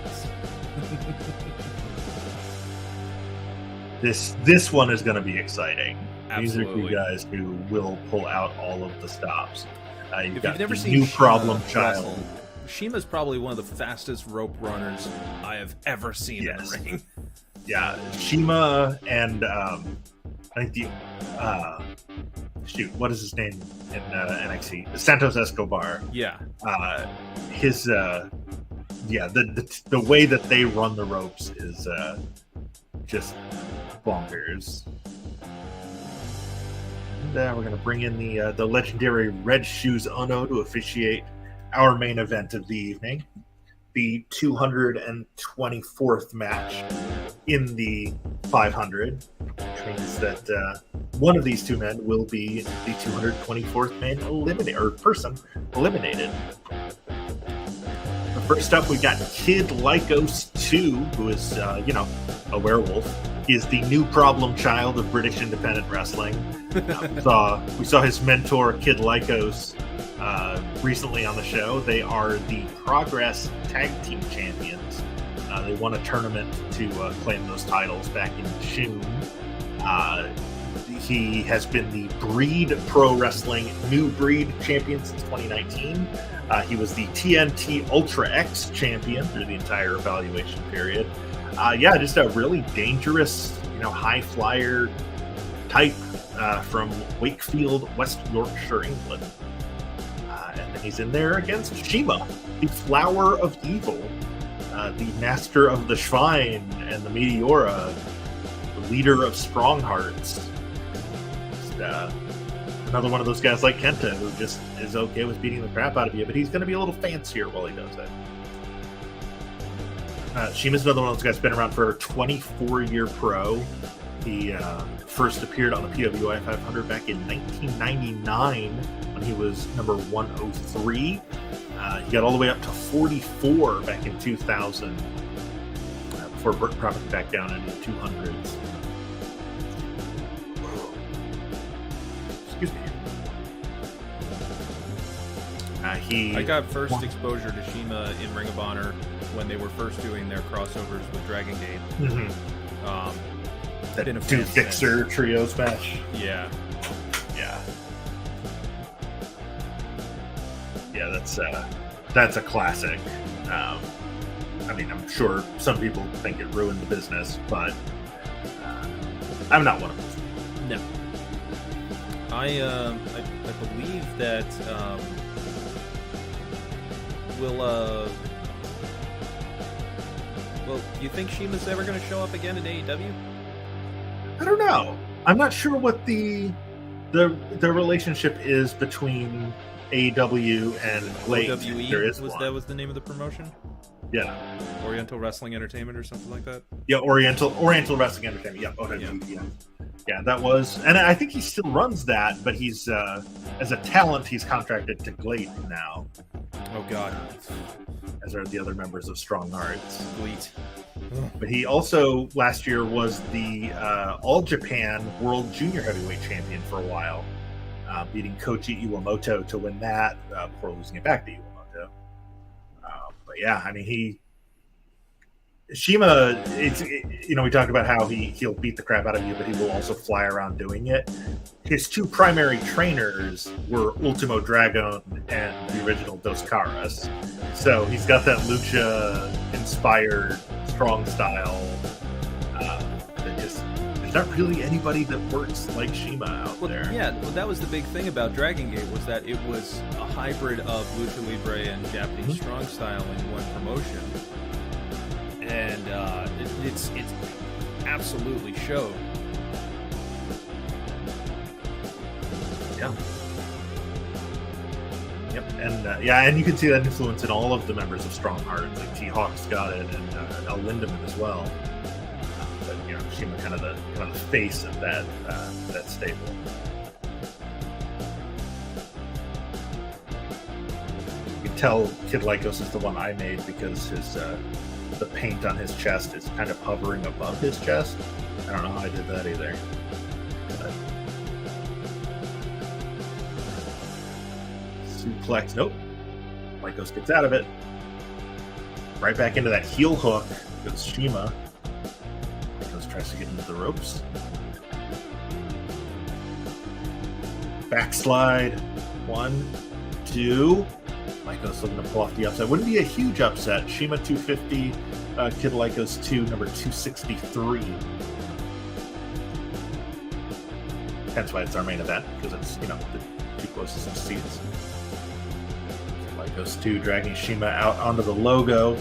This one is going to be exciting. Absolutely. These are two guys who will pull out all of the stops. If you've never seen new Shima problem child. wrestle, Shima's probably one of the fastest rope runners I have ever seen in the ring. Yeah, Shima and I think the what is his name in NXT? Santos Escobar. Yeah. His the way that they run the ropes is just bonkers. And we're going to bring in the legendary Red Shoes Ono to officiate our main event of the evening, the 224th match in the 500, which means that one of these two men will be the 224th man person eliminated. First up, we got Kid Lycos 2, who is, a werewolf. He is the new problem child of British independent wrestling. We saw his mentor, Kid Lycos, recently on the show. They are the Progress Tag Team Champions. They won a tournament to claim those titles back in June. He has been the Breed Pro Wrestling New Breed Champion since 2019. He was the TNT Ultra X Champion through the entire evaluation period. Just a really dangerous, high flyer type from Wakefield, West Yorkshire, England. And then he's in there against Shima, the Flower of Evil, the Master of the Shrine and the Meteora, the leader of Strong Hearts. Another one of those guys like Kenta who just is okay with beating the crap out of you, but he's going to be a little fancier while he does it. Shima's another one of those guys, been around for a 24-year pro. He first appeared on the PWI 500 back in 1999 when he was number 103. He got all the way up to 44 back in 2000 before dropping back down into the 200s. Excuse me. I got first exposure to Shima in Ring of Honor when they were first doing their crossovers with Dragon Gate. Mm-hmm. That been a two fan fixer since. trios match. Yeah, that's a classic. I'm sure some people think it ruined the business, but I'm not one of them. no. I believe that you think Shima's ever going to show up again in AEW? I don't know. I'm not sure what the relationship is between AEW and Blade. OWE There is that was the name of the promotion? Yeah. Oriental Wrestling Entertainment or something like that? Yeah, Oriental Wrestling Entertainment. Yeah, OWE. Yeah, that was, and I think he still runs that, but he's as a talent, he's contracted to Glade now. Oh God. As are the other members of Strong Hearts. Sweet. But he also last year was the All Japan World Junior Heavyweight Champion for a while, beating Koji Iwamoto to win that before losing it back to Iwamoto. But yeah, Shima, we talked about how he'll beat the crap out of you, but he will also fly around doing it. His two primary trainers were Ultimo Dragon and the original Dos Caras. So he's got that lucha-inspired strong style. There's not really anybody that works like Shima out there. Yeah, well, that was the big thing about Dragon Gate, was that it was a hybrid of lucha libre and Japanese strong style in one promotion. And it's absolutely showed. Yeah. Yep. And and you can see that influence in all of the members of Strong Hearts. Like T-Hawk's got it, and El Lindemann as well. But Shima kind of the face of that stable. You can tell Kid Lycos is the one I made because his the paint on his chest is kind of hovering above his chest. I don't know how I did that either. But suplex, nope. Lycos gets out of it. Right back into that heel hook goes Shima. Lycos tries to get into the ropes. Backslide. 1, 2. Lycos looking to pull off the upset. Wouldn't be a huge upset. Shima 250, Kid Lycos 2, number 263. That's why it's our main event, because it's, the two closest seats. Lycos 2 dragging Shima out onto the logo.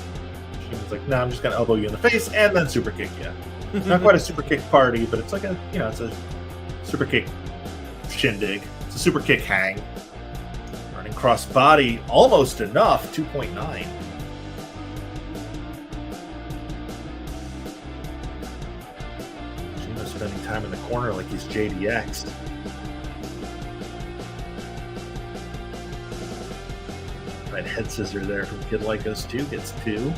Shima's like, no, I'm just going to elbow you in the face and then super kick you. Not quite a super kick party, but it's like it's a super kick shindig. It's a super kick hang. And crossbody, almost enough, 2.9. Gino's spending time in the corner like he's JDX. Right head scissor there from Kid Like Us 2 gets 2.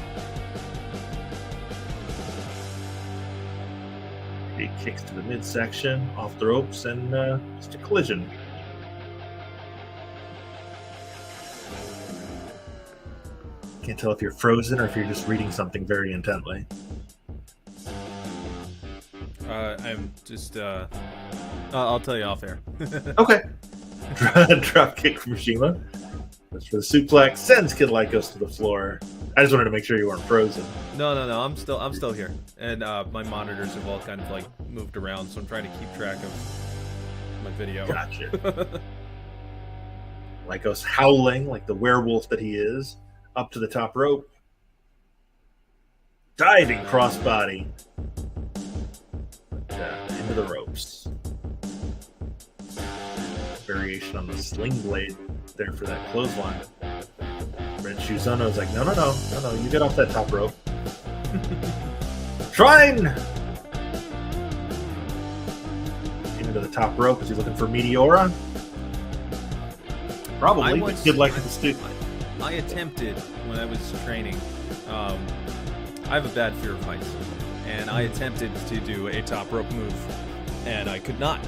He kicks to the midsection, off the ropes, and just a collision. Can't tell if you're frozen or if you're just reading something very intently. I'm just. I'll tell you off air. Okay. Drop kick from Shima. That's for the suplex. Sends Kid Like Us to the floor. I just wanted to make sure you weren't frozen. No. I'm still here, and my monitors have all kind of like moved around, so I'm trying to keep track of my video. Gotcha. Lycos howling like the werewolf that he is, up to the top rope. Diving crossbody. Into the ropes. Variation on the sling blade there for that clothesline. Red Shuzono's like, no, you get off that top rope. Trying! Into the top rope. Is he looking for Meteora? Probably, but Kid Like Us 2. I attempted when I was training. I have a bad fear of heights, and I attempted to do a top rope move, and I could not.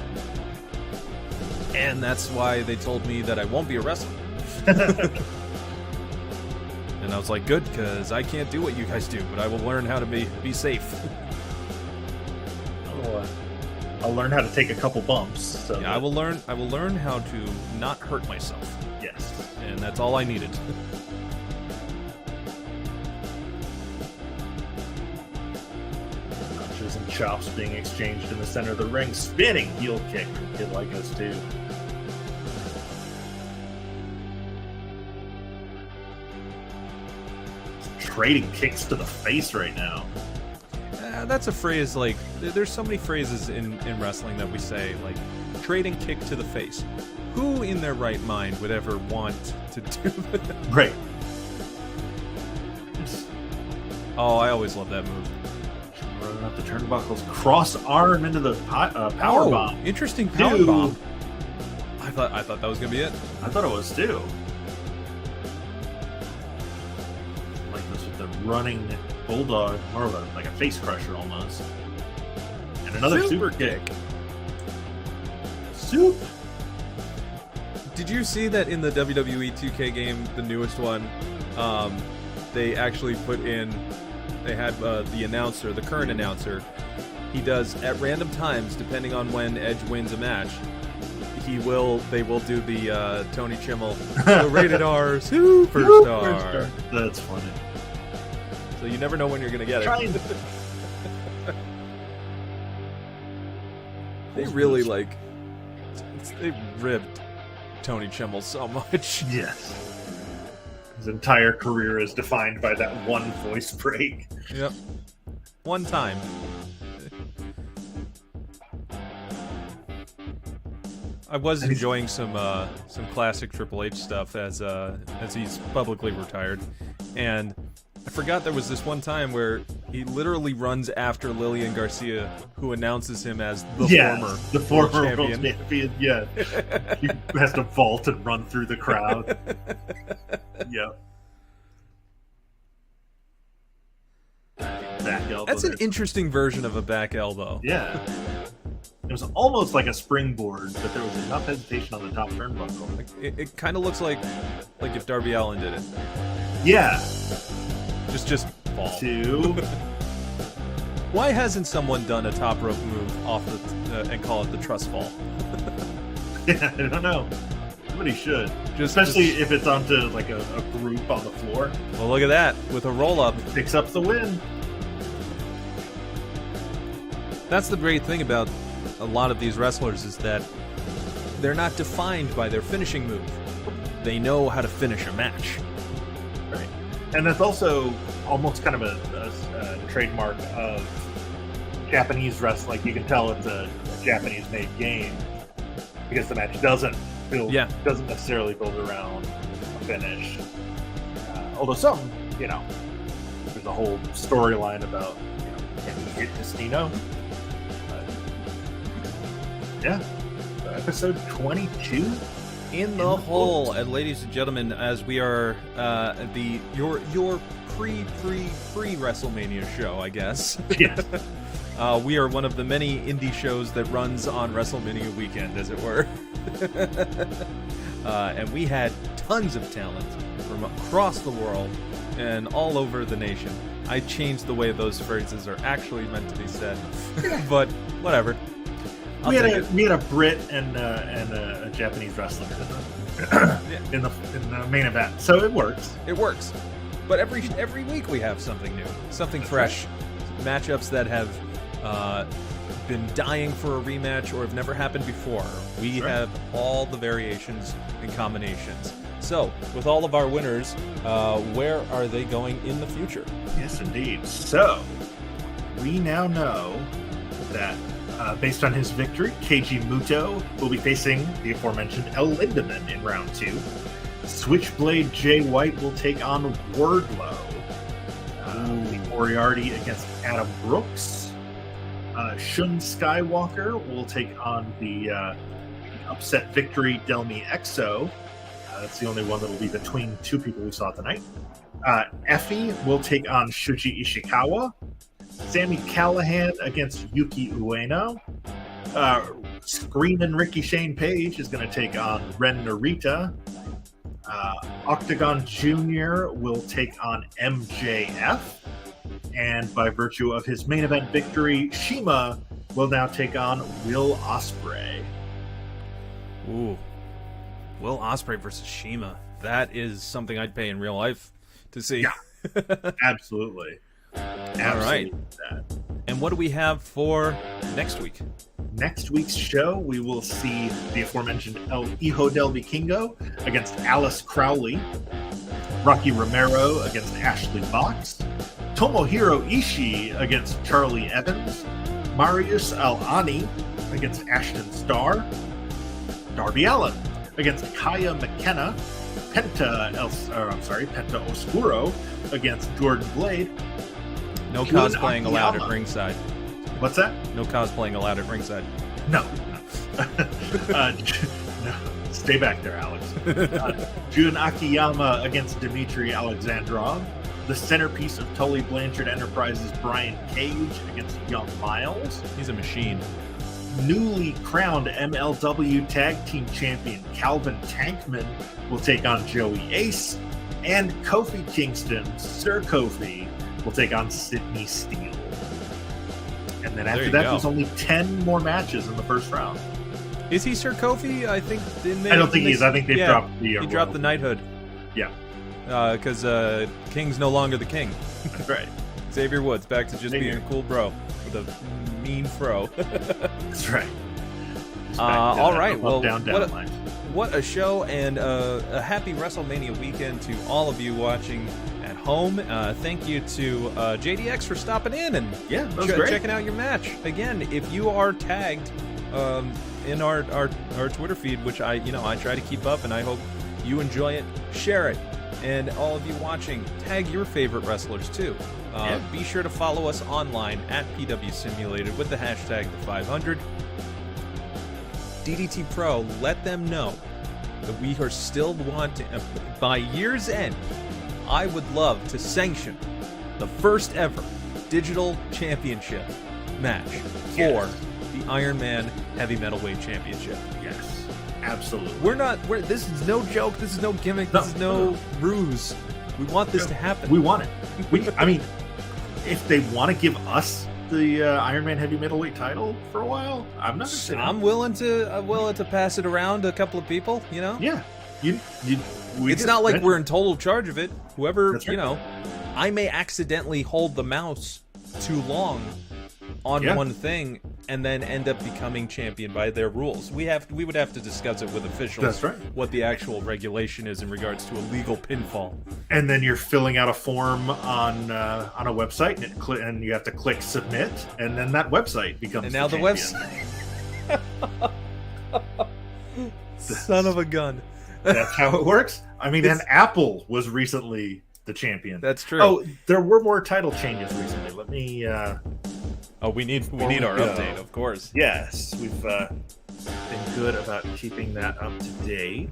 And that's why they told me that I won't be a wrestler. And I was like, good, because I can't do what you guys do, but I will learn how to be safe. I'll learn how to take a couple bumps. So yeah, I will learn how to not hurt myself. Yes. And that's all I needed. Punches and chops being exchanged in the center of the ring. Spinning heel kick from Kid Like Us 2. Trading kicks to the face right now. That's a phrase, like, there's so many phrases in wrestling that we say, like, trading kick to the face. Who in their right mind would ever want to do that? Right. Oh, I always love that move. Running up the turnbuckles, cross arm into the power bomb. Interesting power bomb. I thought that was gonna be it. I thought it was too. Like this with the running bulldog, more of a face crusher almost. And another super kick. Soup. Did you see that in the WWE 2K game, the newest one? They actually put in. They had the announcer, the current announcer. He does at random times, depending on when Edge wins a match. They will do the Tony Chimmel, the rated R Superstar. That's funny. So you never know when you're gonna get it. They really they ribbed Tony Chimmel so much. Yes. His entire career is defined by that one voice break. Yep. One time. I was enjoying some classic Triple H stuff as he's publicly retired, and I forgot there was this one time where he literally runs after Lillian Garcia, who announces him as the former world champion. Yeah, he has to vault and run through the crowd. Yep. Back elbow. That's an interesting version of a back elbow. Yeah. It was almost like a springboard, but there was enough hesitation on the top turnbuckle. It kind of looks like if Darby Allin did it. Yeah. Just fall. 2. Why hasn't someone done a top rope move off and call it the trust fall? Yeah, I don't know. Somebody should. Especially if it's onto like a group on the floor. Well, look at that. With a roll-up. Picks up the win. That's the great thing about a lot of these wrestlers is that they're not defined by their finishing move. They know how to finish a match. Right. And that's also almost kind of a trademark of Japanese wrestling. Like, you can tell it's a Japanese-made game because the match doesn't doesn't necessarily build around a finish. Although some, there's a whole storyline about, can he hit Destino? Yeah. Episode 22 in the hole. And ladies and gentlemen, as we are your pre WrestleMania show, I guess. Yes. We are one of the many indie shows that runs on WrestleMania weekend, as it were. And we had tons of talent from across the world and all over the nation. I changed the way those phrases are actually meant to be said, but whatever. We had a Brit and a Japanese wrestler in the main event, so it works. It works, but every week we have something new, something fresh, matchups that have been dying for a rematch or have never happened before. We have all the variations and combinations. So, with all of our winners, where are they going in the future? Yes, indeed. So, we now know that based on his victory, Keiji Muto will be facing the aforementioned El Lindemann in round 2. Switchblade Jay White will take on Wardlow. Moriarty against Adam Brooks. Shun Skywalker will take on the upset victory Delmi Exo. That's the only one that will be between two people we saw tonight. Effie will take on Shuji Ishikawa. Sami Callihan against Yuki Ueno. Screamin' Ricky Shane Page is going to take on Ren Narita. Octagon Jr. will take on MJF. And by virtue of his main event victory, Shima will now take on Will Ospreay. Ooh. Will Ospreay versus Shima. That is something I'd pay in real life to see. Yeah, absolutely. All right. And what do we have for next week? Next week's show, we will see the aforementioned El Hijo del Vikingo against Alice Crowley. Rocky Romero against Ashley Fox. Tomohiro Ishii against Charlie Evans. Marius Al-Ani against Ashton Starr. Darby Allin against Kaya McKenna. Penta Oscuro against Jordan Blade. No cosplaying allowed at ringside. What's that? No cosplaying allowed at ringside. No. No. Stay back there, Alex. Jun Akiyama against Dmitry Alexandrov. The centerpiece of Tully Blanchard Enterprises, Brian Cage against Young Miles. He's a machine. Newly crowned MLW Tag Team Champion Calvin Tankman will take on Joey Ace. And Kofi Kingston, Sir Kofi, will take on Sidney Steele. And then after that, there's only 10 more matches in the first round. Is he Sir Kofi? I think. I don't think he is. I think they've dropped the. He dropped the knighthood. Yeah. Because King's no longer the king. That's right. Xavier Woods back to just being a cool bro with a mean fro. That's right. All right. Well, line. What a show, and a happy WrestleMania weekend to all of you watching at home. Thank you to JDX for stopping in and checking out your match. Again, if you are tagged in our Twitter feed, which I try to keep up, and I hope you enjoy it, share it. And all of you watching, tag your favorite wrestlers too. Be sure to follow us online at PW Simulated with the hashtag the500. DDT Pro, let them know that we are still wanting, by year's end, I would love to sanction the first ever digital championship match for the Iron Man Heavy Metalweight Championship. Yes. Absolutely. This is no joke. This is no gimmick. This is no ruse. We want this to happen. We want it. I mean, if they want to give us the Iron Man Heavy Middleweight title for a while, I'm not. I'm willing to pass it around to a couple of people. Yeah. It's not like we're in total charge of it. Whoever I may accidentally hold the mouse too long on one thing and then end up becoming champion by their rules. We would have to discuss it with officials. That's right. What the actual regulation is in regards to a legal pinfall. And then you're filling out a form on a website, and you have to click submit, and then that website becomes. And now the website. Son of a gun. That's how it works. I mean, and Apple was recently the champion. That's true. Oh, there were more title changes recently. Let me. We need our update, of course. Yes, we've been good about keeping that up to date.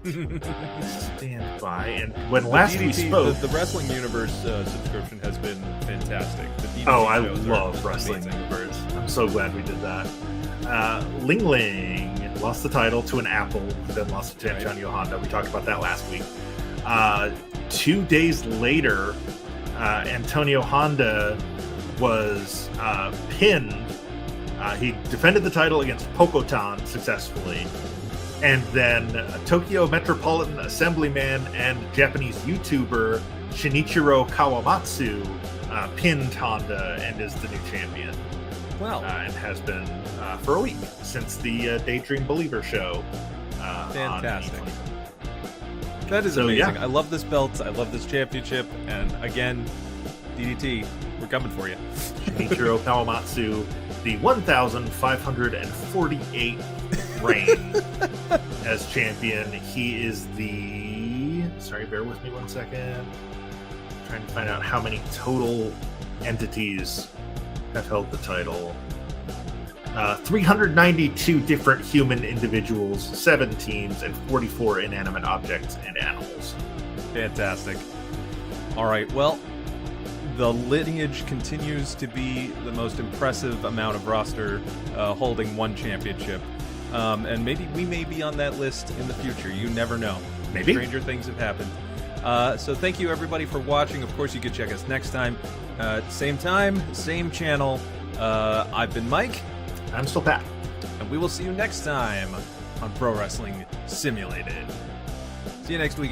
Stand by. And when last we spoke, the Wrestling Universe subscription has been fantastic. The DDT I shows love are Wrestling amazing. Universe. I'm so glad we did that. Ling Ling lost the title to an Apple, then lost it to Antonio Honda. We talked about that last week. 2 days later, Antonio Honda was pinned. He defended the title against Pokotan successfully. And then Tokyo Metropolitan Assemblyman and Japanese YouTuber Shinichiro Kawamatsu pinned Honda and is the new champion. Wow. And has been for a week since the Daydream Believer show. Fantastic. That is amazing. Yeah. I love this belt. I love this championship. And again, DDT, we're coming for you. Shinichiro Kawamatsu, the 1,548th reign as champion. He is the... Sorry, bear with me 1 second. I'm trying to find out how many total entities have held the title. 392 different human individuals, 7 teams, and 44 inanimate objects and animals. Fantastic. All right, well, the lineage continues to be the most impressive amount of roster holding one championship. And maybe we may be on that list in the future. You never know. Maybe. Stranger things have happened. So thank you, everybody, for watching. Of course, you can check us next time. Same time, same channel. I've been Mike. I'm still Pat. And we will see you next time on Pro Wrestling Simulated. See you next week.